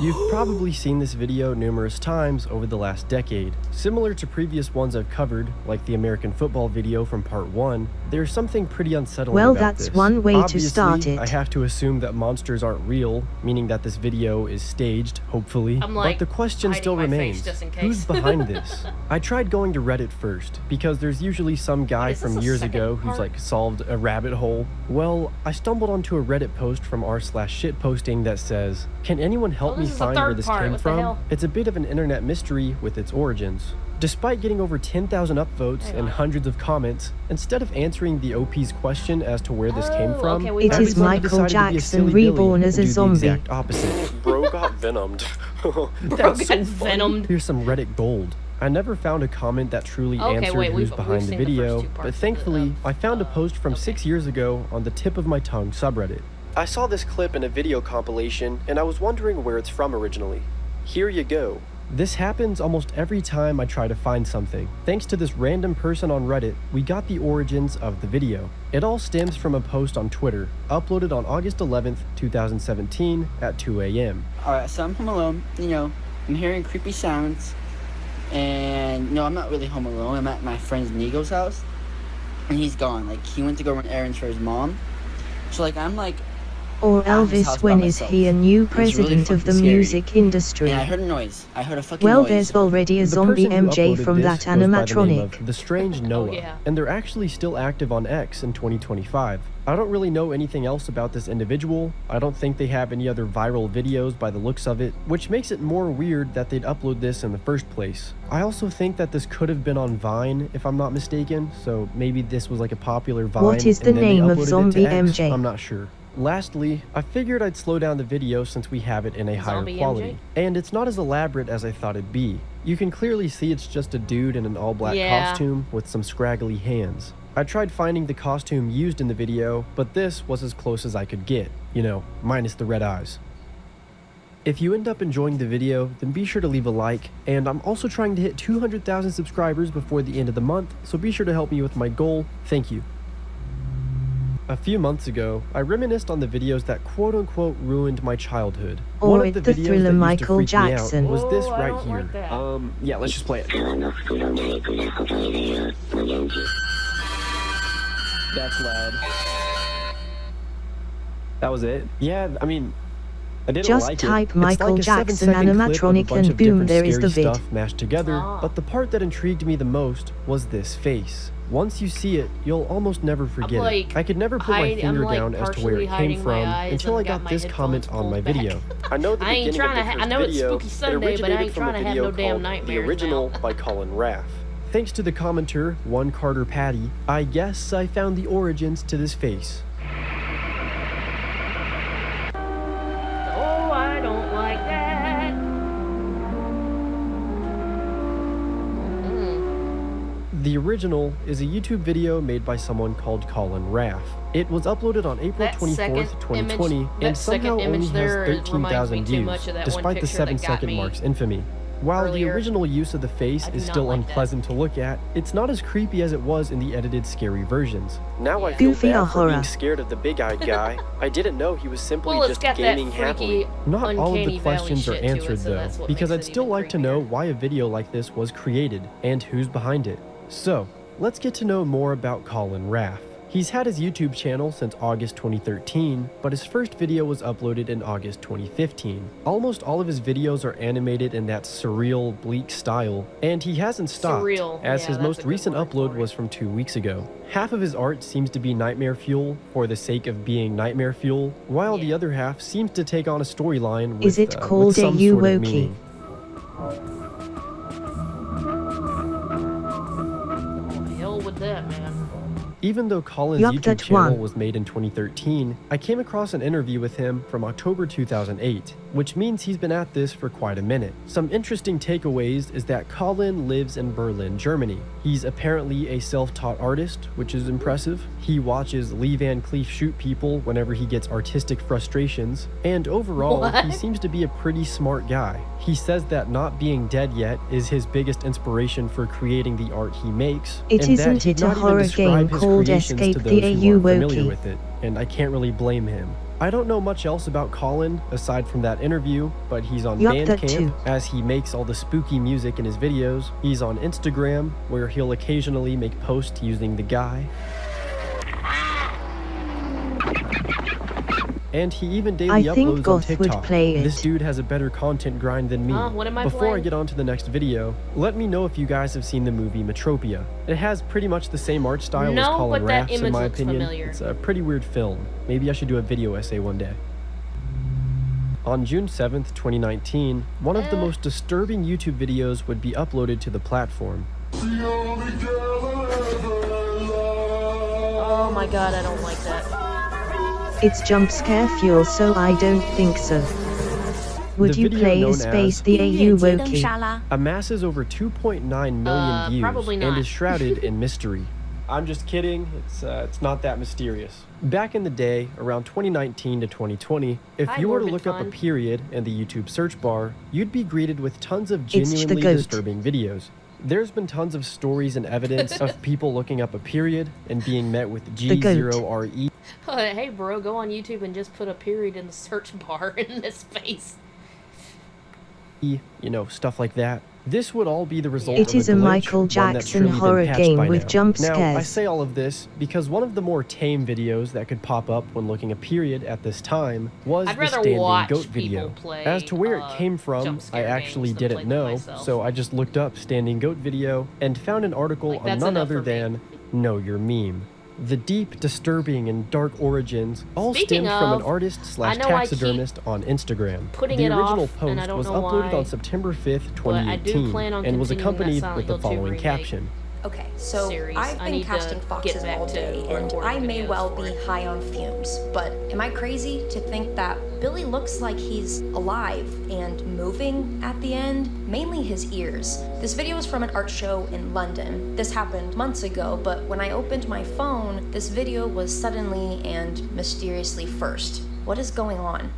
You've probably seen this video numerous times over the last decade. Similar to previous ones I've covered, like the American football video from part 1, there's something pretty unsettling
Well,
about
that's
this.
one way to
Obviously,
start it.
I have to assume that monsters aren't real, meaning that this video is staged, hopefully.
I'm, like,
but the question
hiding
still
my face
remains,
just in case.
who's behind this? I tried going to Reddit first, because there's usually some guy
Is this
from
a
years
second
ago who's
part?
like solved a rabbit hole. Well, I stumbled onto a Reddit post from r/shitposting that says, "Can anyone help
Oh,
me
this is the
find where
third
this
part.
came
What the
from?"
hell?
It's a bit of an internet mystery with its origins. Despite getting over 10,000 upvotes
Hang
and
on.
hundreds of comments, instead of answering the OP's question as to where this came
Oh,
from,
okay, we
It
got
is
everybody
Michael
decided to be a
Jackson
silly Billy
reborn
and
as a
do the
zombie.
exact opposite. Bro got venomed.
Bro
That's so
got
funny.
venomed.
Here's some Reddit gold. I never found a comment that truly
Okay,
answered
wait,
who's
we've
behind the
seen the first
video,
two parts
but
of the-
thankfully, I found a post from
okay.
6 years ago on the tip of my tongue subreddit. I saw this clip in a video compilation, and I was wondering where it's from originally. Here you go. This happens almost every time I try to find something. Thanks to this random person on Reddit, we got the origins of the video. It all stems from a post on Twitter, uploaded on August 11th, 2017 at 2 a.m.
Alright, so I'm home alone. You know, I'm hearing creepy sounds. And, no, I'm not really home alone. I'm at my friend's Nigo's house. And he's gone. Like, he went to go run errands for his mom. So, like, I'm like,
Or
at his house
Elvis,
by
when is
myself.
he a new
It was really
president of the
fucking scary.
music industry?
And I heard a noise. I heard a fucking
Well,
noise.
there's already a
The
zombie
person who
MJ
uploaded
from
this
that
goes by the name
animatronic.
of The Strange Noah,
yeah.
and they're actually still active on X in 2025. I don't really know anything else about this individual. I don't think they have any other viral videos by the looks of it, which makes it more weird that they'd upload this in the first place. I also think that this could have been on Vine, if I'm not mistaken, so maybe this was like a popular Vine.
What is the
and then they
name of
uploaded it to
Zombie
X.
MJ?
I'm not sure. Lastly, I figured I'd slow down the video since we have it in a higher
Zombie
quality.
MJ?
And it's not as elaborate as I thought it'd be. You can clearly see it's just a dude in an all-black
Yeah.
costume with some scraggly hands. I tried finding the costume used in the video, but this was as close as I could get. You know, minus the red eyes. If you end up enjoying the video, then be sure to leave a like, and I'm also trying to hit 200,000 subscribers before the end of the month, so be sure to help me with my goal. Thank you. A few months ago, I reminisced on the videos that quote-unquote ruined my childhood.
Or
One of
it's
the
the
videos
thriller
that used
Michael
to freak me out
Jackson.
was this
Oh, I
right
don't
here.
like that.
Yeah, let's just play it. That's loud. That was it? Yeah, I mean, I didn't
Just
like
type
it.
Michael
It's like a
Jackson
7-second clip of a
animatronic
bunch
and
of
boom,
different
there is
scary
the vid.
stuff mashed together,
Ah.
but the part that intrigued me the most was this face. Once you see it, you'll almost never forget
like,
it. I could never put my
I'm,
finger
like,
down as to where
partially
it came
hiding my
from
eyes
until I
and got
got
my
this comment
headphones
on my
pulled back.
video. I know the
I ain't
beginning
trying
of the
to
first
I know it's
video,
Spooky
it
Sunday, but I
originated
ain't
from
trying
a
to have
video
no damn
called The
nightmares
Original
now.
by Colin Raff. Thanks to the commenter, One Carter Patty, I guess I found the origins to this face.
Oh, I don't like that.
The Original is a YouTube video made by someone called Colin Raff. It was uploaded on April
That
24th,
second
2020,
image-
and
that second
somehow only
image there
has
reminds me
13,000
too
views,
much of that one
despite the
picture that got
7-second
me
mark's infamy. While the
earlier.
original use of the face
I do
is
not
still
like that.
unpleasant to look at, it's not as creepy as it was in the edited scary versions. Now I
Yeah.
feel
Goofy or
bad for being
horror?
scared of the big-eyed guy. I didn't know he was simply
Well, it's
just
got that
gaming
freaky,
happily. Not all of the
uncanny valley
questions are
shit to it,
answered
so
though,
that's what
because
makes
I'd
it
still
even
like to know
creepier.
why a video like this was created and who's behind it. So, let's get to know more about Colin Raff. He's had his YouTube channel since August 2013, but his first video was uploaded in August 2015. Almost all of his videos are animated in that surreal, bleak style, and he hasn't stopped,
Surreal,
as
yeah,
his
that's
most
a good
recent
word
upload
for it.
was from 2 weeks ago. Half of his art seems to be nightmare fuel for the sake of being nightmare fuel, while the
Yeah.
other half seems to take on a storyline with,
Is it
with
called a
some sort of
Yuwoki?
meaning.
Oh, hell with that, man.
Even though Colin's
Yup,
YouTube
that
channel
one.
was made in 2013, I came across an interview with him from October 2008, which means he's been at this for quite a minute. Some interesting takeaways is that Colin lives in Berlin, Germany. He's apparently a self-taught artist, which is impressive. He watches Lee Van Cleef shoot people whenever he gets artistic frustrations, and overall, he seems to be a pretty smart guy. He says that not being dead yet is his biggest inspiration for creating the art he makes.
It
and
isn't
that he'd
it a
not even
horror
describe
game
his
called
creations
Escape
to
the
those who
AU
aren't familiar
Wokey?
with it, and I can't really blame him. I don't know much else about Colin aside from that interview, but he's on
Yup, that
Bandcamp
too.
as he makes all the spooky music in his videos. He's on Instagram, where he'll occasionally make posts using the guy. And he even daily
I think
uploads on
Goth would
TikTok.
play it.
This dude has a better content grind than me.
What am I
Before
playing?
I get on to the next video, let me know if you guys have seen the movie Metropia. It has pretty much the same art style as
No,
Colin
but that
Raff's in
image
my
looks
opinion.
familiar.
It's a pretty weird film. Maybe I should do a video essay one day. On June 7th, 2019, one of the most disturbing YouTube videos would be uploaded to the platform.
Oh my god, I don't like that.
It's jump scare fuel, so I don't think so. Would
The
you
video
play
known
Space
as
the AU Wokey?
amasses over 2.9 million views
probably
and
not.
is shrouded in mystery. I'm just kidding. It's not that mysterious. Back in the day, around 2019 to 2020, if
Hi,
you were to
Morbid
look up a
Fun.
period in the YouTube search bar, you'd be greeted with tons of
It's the
genuinely
goat.
disturbing videos. There's been tons of stories and evidence of people looking up a period and being met with
goat.
G0RE.
Hey bro, go on YouTube and just put a period in the search bar in this space.
Stuff like that. This would all be the result
It
of
is a
glitch,
Michael
one that's
Jackson
surely been
horror
patched
game
by
with
now.
jump
Now, I
scares.
say all of this because one of the more tame videos that could pop up when looking a period at this time was
I'd
the
rather
standing
watch
goat
people
video.
play,
As to where it came from,
jump
I
scare
actually
games than
didn't
play them
know,
myself.
so I just looked up standing goat video and found an article
Like,
on
that's
none
enough
other
for me.
than Know Your Meme. The deep, disturbing, and dark origins all
Speaking
stemmed from an
of,
artist
I
slash
know I keep
taxidermist on Instagram.
putting
The
it
original
off,
post
and I don't
was
know
uploaded
why,
on September 5th,
but I do
2018,
plan on
and was
continuing that
accompanied
Silent
with the
Hill 2
following
remake.
caption.
Okay, so
Series.
I've
I
been
need to
casting
get
foxes
back
all
to
day, and
recording
I may
videos
well
for
be
it.
high on fumes, but am I crazy to think that Billy looks like he's alive and moving at the end? Mainly his ears. This video is from an art show in London. This happened months ago, but when I opened my phone, this video was suddenly and mysteriously first. What is going on?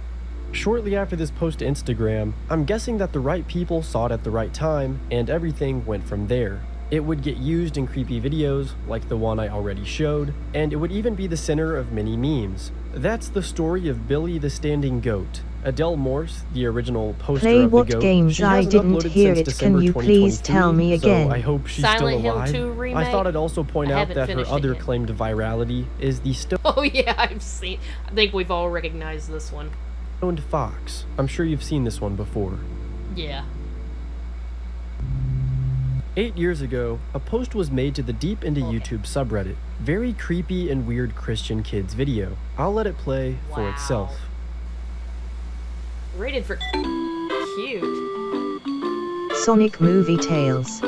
Shortly after this post to Instagram, I'm guessing that the right people saw it at the right time, and everything went from there. It would get used in creepy videos, like the one I already showed, and it would even be the center of many memes. That's the story of Billy the Standing Goat. Adele Morse, the original poster
Play
of the
what
goat,
games
she
I
hasn't
didn't
uploaded
hear
since
it.
December
Can you please
2023,
tell me again?
So I hope she's
Silent
still
Hill
alive.
2 remake?
I thought I'd also point
I
out
haven't
that her
finished it
other
yet.
claim to virality is the
Oh yeah, I've seen. I think we've all recognized this one.
stoned fox. I'm sure you've seen this one before.
Yeah.
8 years ago, a post was made to the Deep Into YouTube subreddit. Very creepy and weird Christian kids video. I'll let it play for
Wow.
itself.
Rated for cute.
Sonic Movie Tales.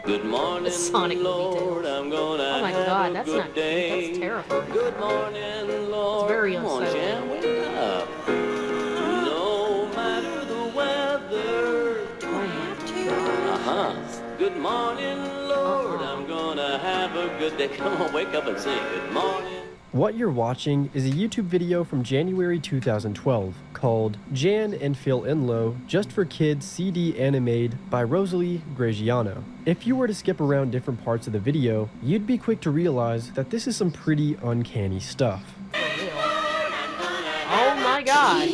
Good morning,
Sonic movie
Lord.
tales.
I'm gonna
Oh my
have
god,
a
that's
good
not
day.
cute. That's terrifying.
Good morning, Lord.
very
Come on,
unsettling.
Jan, wake up. No matter the weather. Uh-huh. Good morning, Lord. I'm gonna have a good day. Come on, wake up and sing. Good morning.
What you're watching is a YouTube video from January 2012 called Jan and Phil Inlow Just for Kids CD Animated by Rosalie Graziano. If you were to skip around different parts of the video, you'd be quick to realize that this is some pretty uncanny stuff.
Oh my god.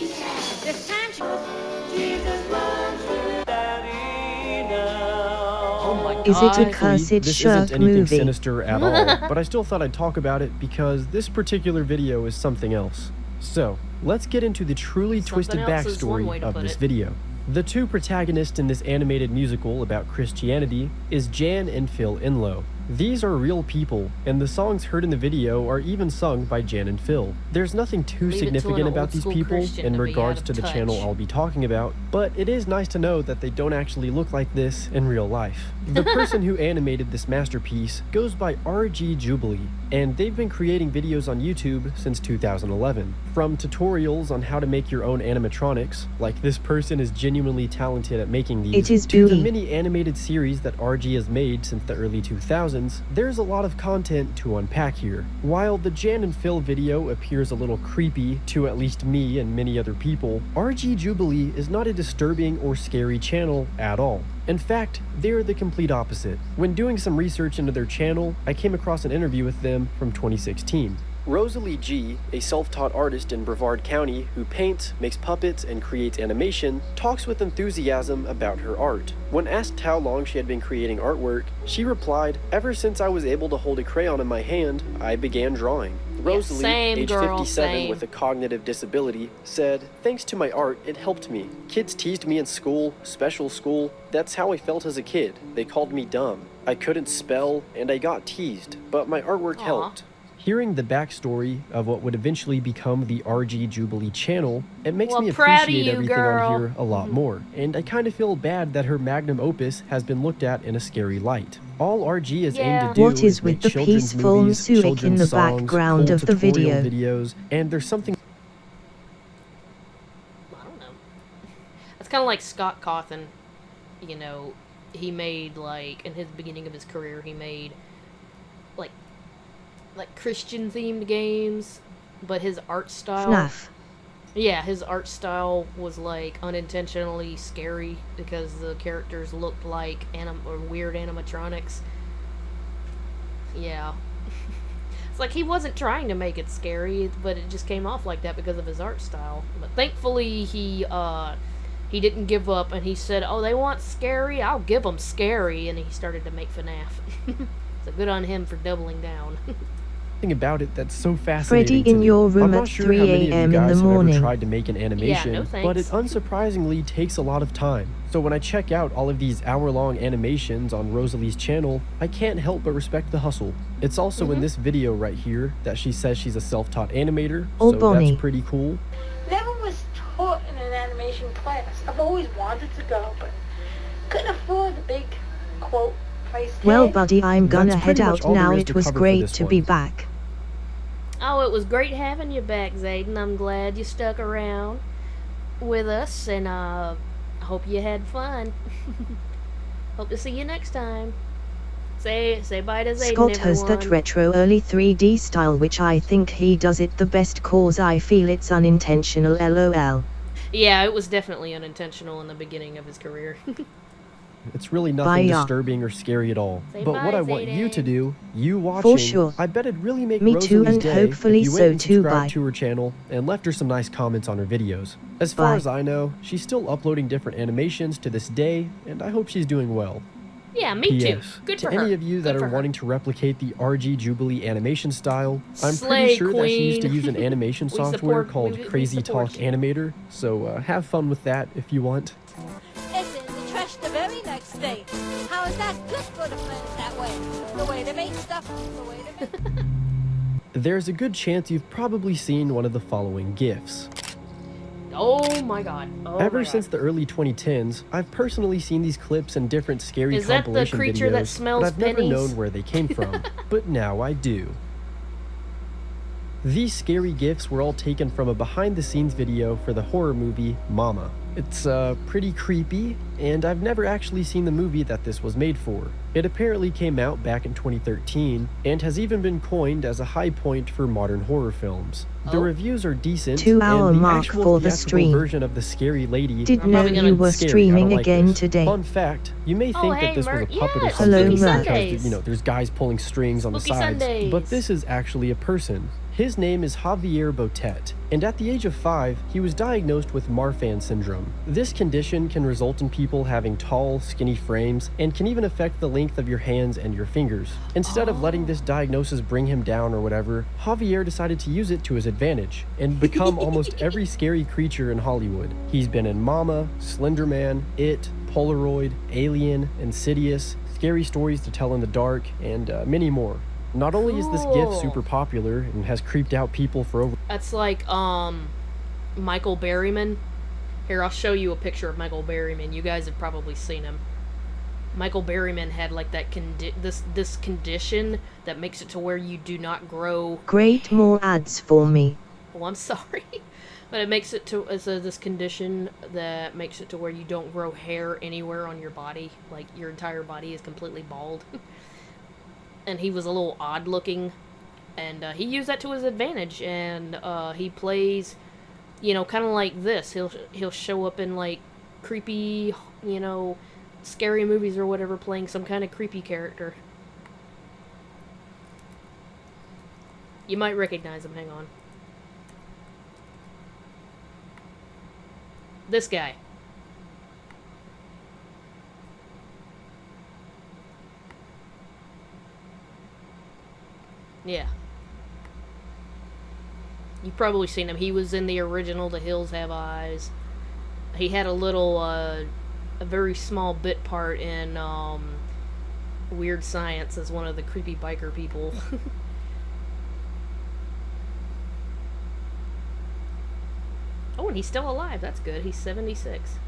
Oh my god.
Is it a
Thankfully,
cursed
this
shark
isn't anything
movie?
sinister at all, but I still thought I'd talk about it because this particular video is something else. So, let's get into the truly twisted
else is one way
backstory
to
of
put
this
it.
video. The two protagonists in this animated musical about Christianity is Jan and Phil Inlow. These are real people, and the songs heard in the video are even sung by Jan and Phil. There's nothing too
Leave it to
significant
an
about these
old-school
people
Christian
in
to be
regards
out
to
of
the
touch.
channel I'll be talking about, but it is nice to know that they don't actually look like this in real life. The person who animated this masterpiece goes by RG Jubilee, and they've been creating videos on YouTube since 2011. From tutorials on how to make your own animatronics, like this person is genuinely talented at making these,
It is
to the
Dewey.
many animated series that RG has made since the early 2000s, there's a lot of content to unpack here. While the Jan and Phil video appears a little creepy to at least me and many other people, RG Jubilee is not a disturbing or scary channel at all. In fact, they're the complete opposite. When doing some research into their channel, I came across an interview with them from 2016. Rosalie G, a self-taught artist in Brevard County who paints, makes puppets, and creates animation, talks with enthusiasm about her art. When asked how long she had been creating artwork, she replied, "Ever since I was able to hold a crayon in my hand, I began drawing." Rosalie,
same,
age
girl,
57
same.
with a cognitive disability, said, "Thanks to my art, it helped me. Kids teased me in school, special school. That's how I felt as a kid. They called me dumb. I couldn't spell, and I got teased, but my artwork helped." Hearing the backstory of what would eventually become the RG Jubilee channel, it makes
Well,
me
proud of
appreciate
you,
everything
girl.
on here a lot more, and I kind of feel bad that her magnum opus has been looked at in a scary light. All RG is aimed to do
What is
make
with the
children's
peaceful
movies,
music in
children's
the
songs,
background
cool
of the
tutorial
video?
videos, and there's something
I don't know. It's kind of like Scott Cawthon. You know, he made, like, in his beginning of his career, he made, like Christian-themed games, but his art style...
FNAF.
Yeah, his art style was, like, unintentionally scary because the characters looked like weird animatronics. Yeah. It's like he wasn't trying to make it scary, but it just came off like that because of his art style. But thankfully, he didn't give up, and he said, "Oh, they want scary? I'll give them scary," and he started to make FNAF. So good on him for doubling down.
about it that's so fascinating
Freddy
to
in
me.
your room
I'm not
at
sure
3
how many of
a.m.
you
in the
guys have ever
morning.
tried to make an animation,
no
but it
thanks.
unsurprisingly takes a lot of time. So when I check out all of these hour-long animations on Rosalie's channel, I can't help but respect the hustle. It's also in this video right here that she says she's a self-taught animator,
Oh,
so
Bonnie.
that's pretty cool.
Never was taught in an animation class. I've always wanted to go, but couldn't afford the big, quote, price tag.
Well, buddy, I'm gonna
That's
head
pretty much
out
all there
now.
is
It
to
was
cover for
great
this
to
one.
be back.
Oh, it was great having you back, Zayden. I'm glad you stuck around with us, and hope you had fun. Hope to see you next time. Say bye to Zayden,
Scott has that
everyone.
retro early 3D style, which I think he does it the best, cause I feel it's unintentional, lol.
Yeah, it was definitely unintentional in the beginning of his career.
It's really nothing
Bye-ya.
disturbing or scary at all.
Say
But what
bye,
I want you to
Zayden.
do, you watching,
sure.
I bet it'd really make
Me too,
Rosalie's
and
day
hopefully
if you
so
went and
too,
subscribed
bye.
to her channel and left her some nice comments on her videos. As far
Bye.
as I know, she's still uploading different animations to this day, and I hope she's doing well.
Yeah, me too.
P.S.
Good
to
for her.
any of you that
Good
are
for her.
wanting to replicate the RG Jubilee animation style, I'm
Slay,
pretty sure that she used to
queen.
use an animation
We
software
support-
called
we
Crazy
support
Talk
you.
Animator, so have fun with that if you want.
And then the trash the very next day. How is that good for the planet that way? The way they make stuff, the way they make...
There's a good chance you've probably seen one of the following GIFs.
Oh my god. Oh
Ever
my
since
god.
the early 2010s, I've personally seen these clips and different scary
Is that the
compilation
creature
videos,
that smells
but I've never
pennies?
known where they came from. But now I do. These scary GIFs were all taken from a behind-the-scenes video for the horror movie Mama. It's pretty creepy, and I've never actually seen the movie that this was made for. It apparently came out back in 2013, and has even been coined as a high point for modern horror films. The
Oh.
reviews are decent,
2 hour
and the
mark
actual
for the
theatrical
stream.
version of the scary lady
Did
I'm
know
probably gonna-
you were
scary. I
streaming
don't like
again
this.
today.
Fun fact, you may
Oh,
think
hey,
that this was a
Mert,
puppet or
yes,
something
Hello,
because,
Mert.
Sundays.
you know, there's guys pulling strings on the
Spooky
sides,
Sundays.
but this is actually a person. His name is Javier Botet, and at the age of 5, he was diagnosed with Marfan syndrome. This condition can result in people having tall, skinny frames, and can even affect the length of your hands and your fingers. Instead of letting this diagnosis bring him down or whatever, Javier decided to use it to his advantage, and become almost every scary creature in Hollywood. He's been in Mama, Slender Man, It, Polaroid, Alien, Insidious, scary stories to tell in the dark, and many more. Not only is this GIF super popular and has creeped out people for over...
That's like, Michael Berryman. Here, I'll show you a picture of Michael Berryman. You guys have probably seen him. Michael Berryman had like that this condition that makes it to where you do not grow.
Great, more ads for me.
Oh, I'm sorry. But it makes it to this condition that makes it to where you don't grow hair anywhere on your body. Like, your entire body is completely bald. And he was a little odd looking. And he used that to his advantage. And he plays, you know, kind of like this. He'll show up in, like, creepy, you know, scary movies or whatever, playing some kind of creepy character. You might recognize him. Hang on. This guy. Yeah. You've probably seen him. He was in the original The Hills Have Eyes. He had a little, a very small bit part in, Weird Science as one of the creepy biker people. Oh, and he's still alive. That's good. He's 76.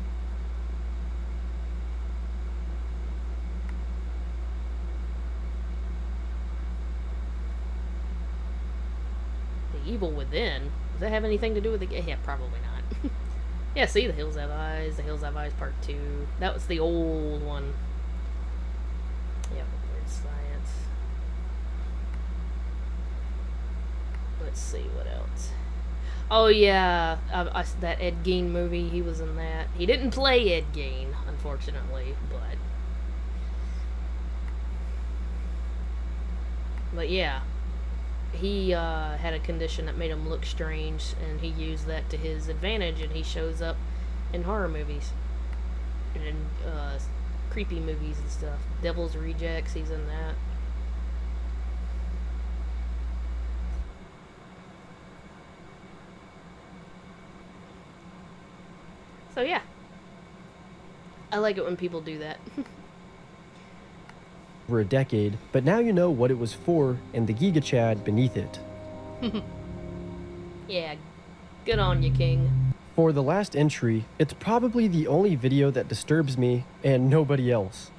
The Evil Within? Does that have anything to do with the... Yeah, probably not. Yeah, see, The Hills Have Eyes. The Hills Have Eyes Part 2. That was the old one. Yep, Weird Science. Let's see, what else? Oh, yeah, that Ed Gein movie, he was in that. He didn't play Ed Gein, unfortunately, but yeah, he had a condition that made him look strange, and he used that to his advantage, and he shows up in horror movies, and in creepy movies and stuff. Devil's Rejects, he's in that. So yeah, I like it when people do that.
over a decade, but now you know what it was for and the Giga Chad beneath it.
Yeah, good on you, King.
For the last entry, it's probably the only video that disturbs me and nobody else.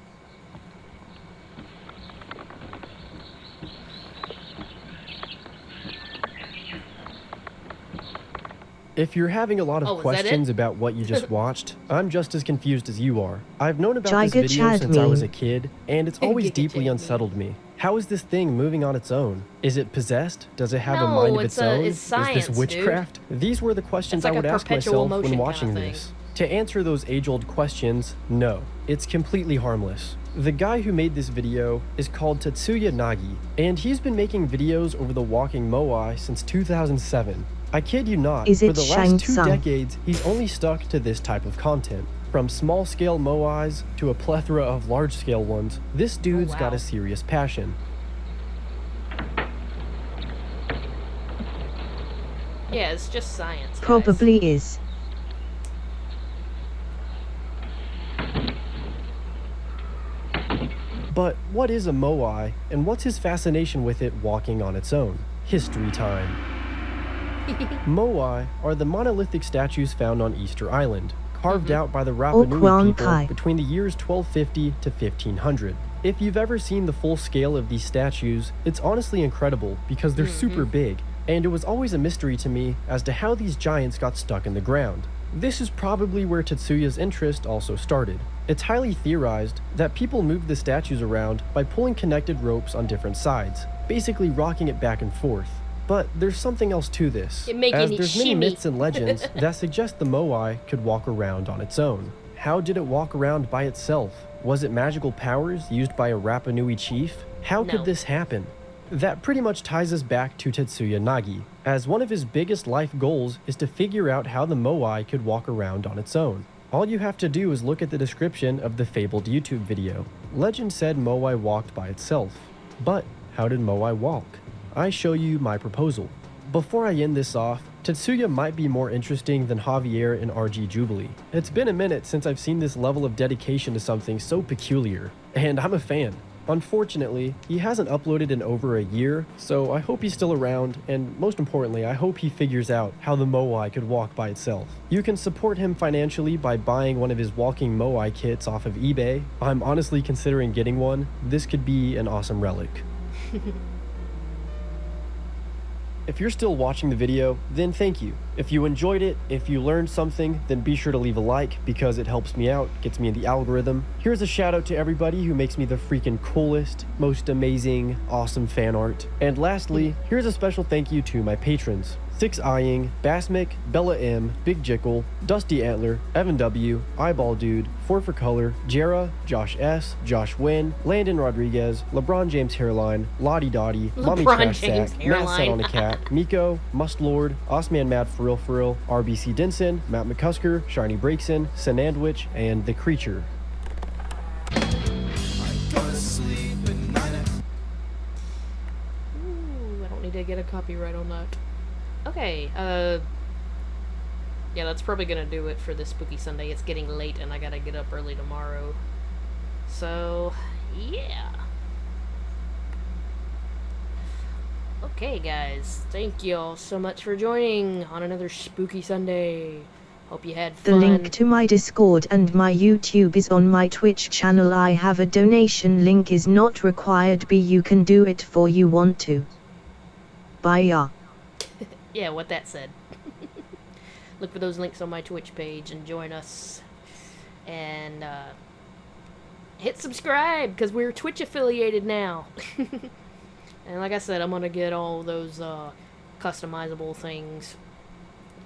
If you're having a lot of questions about what you just watched, I'm just as confused as you are. I've known about this video since I was a kid, and it's always deeply unsettled me. How is this thing moving on its own? Is it possessed? Does it have a mind of its own?
It's science,
is this witchcraft?
Dude.
These were the questions I would ask myself when watching this. To answer those age-old questions, no, it's completely harmless. The guy who made this video is called Tetsuya Nagi, and he's been making videos over the walking moai since 2007. I kid you not, for the last 2 decades, he's only stuck to this type of content. From small-scale moais to a plethora of large-scale ones, this dude's got a serious passion.
Yeah, it's just science, guys.
Probably is.
But what is a moai, and what's his fascination with it walking on its own? History time. Moai are the monolithic statues found on Easter Island, carved out by the Rapa Nui people between the years 1250 to 1500. If you've ever seen the full scale of these statues, it's honestly incredible because they're super big, and it was always a mystery to me as to how these giants got stuck in the ground. This is probably where Tetsuya's interest also started. It's highly theorized that people moved the statues around by pulling connected ropes on different sides, basically rocking it back and forth. But there's something else to this, as there's many myths and legends that suggest the moai could walk around on its own. How did it walk around by itself? Was it magical powers used by a Rapa Nui chief? How could this happen? That pretty much ties us back to Tetsuya Nagi, as one of his biggest life goals is to figure out how the moai could walk around on its own. All you have to do is look at the description of the fabled YouTube video. Legend said moai walked by itself. But how did moai walk? I show you my proposal. Before I end this off, Tetsuya might be more interesting than Javier and RG Jubilee. It's been a minute since I've seen this level of dedication to something so peculiar. and I'm a fan. Unfortunately, he hasn't uploaded in over a year, so I hope he's still around, and most importantly, I hope he figures out how the Moai could walk by itself. You can support him financially by buying one of his walking Moai kits off of eBay. I'm honestly considering getting one. This could be an awesome relic. If you're still watching the video, then thank you. If you enjoyed it, if you learned something, then be sure to leave a like because it helps me out, gets me in the algorithm. Here's a shout out to everybody who makes me the freaking coolest, most amazing, awesome fan art. And lastly, here's a special thank you to my patrons. Six Eyeing, Basmic, Bella M, Big Jickle, Dusty Antler, Evan W, Eyeball Dude, Ford for Color, Jera, Josh S, Josh Wynn, Landon Rodriguez, LeBron James Hairline, Lottie Dottie, Mommy Trash Sack, Matt Sat on a Cat, Miko, Must Lord, Osman Mad For Real, RBC Denson, Matt McCusker, Shiny Breakson, Sanandwich, and The Creature.
Ooh, I don't need to get a copyright on that. Okay, yeah, that's probably gonna do it for this Spooky Sunday. It's getting late and I gotta get up early tomorrow. So, yeah. Okay, guys, thank you all so much for joining on another Spooky Sunday. Hope you had fun.
The link to my Discord and my YouTube is on my Twitch channel. I have a donation link is not required, but you can do it for you want to. Bye ya.
Yeah, what that said. Look for those links on my Twitch page and join us. And hit subscribe because we're Twitch affiliated now. And like I said, I'm gonna get all those customizable things,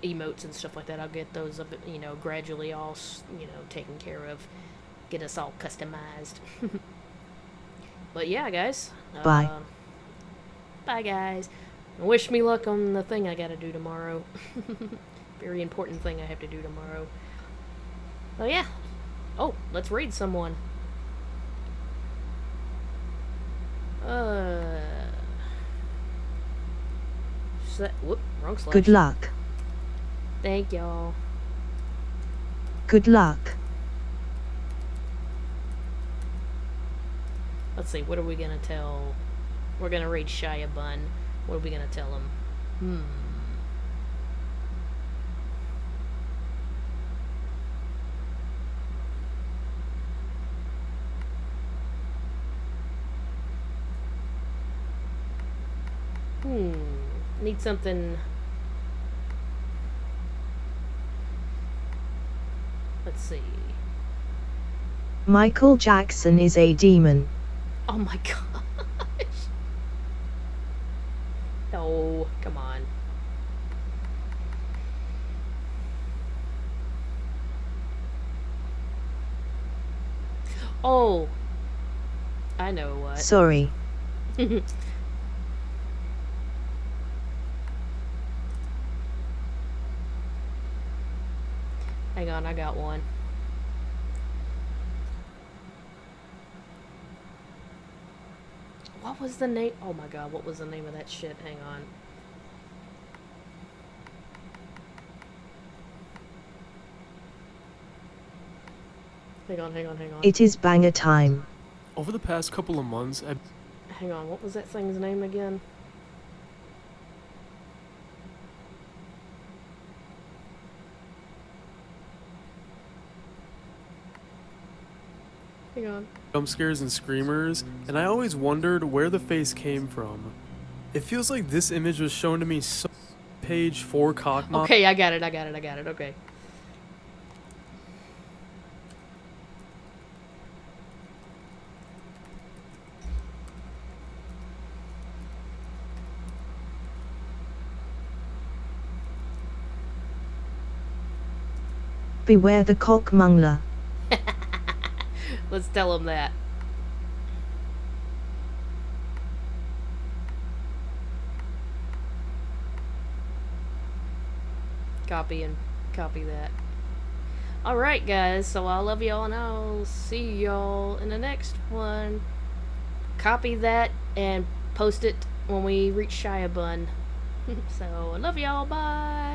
emotes and stuff like that. I'll get those, you know, gradually all, you know, taken care of. Get us all customized. But yeah, guys.
Bye.
Bye, guys. Wish me luck on the thing I gotta do tomorrow. Very important thing I have to do tomorrow. Oh yeah. Oh, let's raid someone. Whoop, wrong slash.
Good luck.
Thank y'all.
Good luck.
Let's see, what are we gonna tell? We're gonna raid Shia Bun. What are we gonna tell him? Need something. Let's see.
Michael Jackson is a demon.
Oh my gosh. Oh, come on. Oh. I know what.
Sorry.
Hang on, I got one. What was the name? Oh my god, what was the name of that shit? Hang on. Hang on.
It is banger time.
Over the past couple of months,
Hang on, what was that thing's name again? Hang on.
Jump scares and screamers, and I always wondered where the face came from. It feels like this image was shown to me so page 4 cockmop.
Okay, I got it, okay.
Beware the cockmongler.
Let's tell him that. Copy that. Alright guys, so I love y'all and I'll see y'all in the next one. Copy that and post it when we reach Shia Bun. So I love y'all, bye!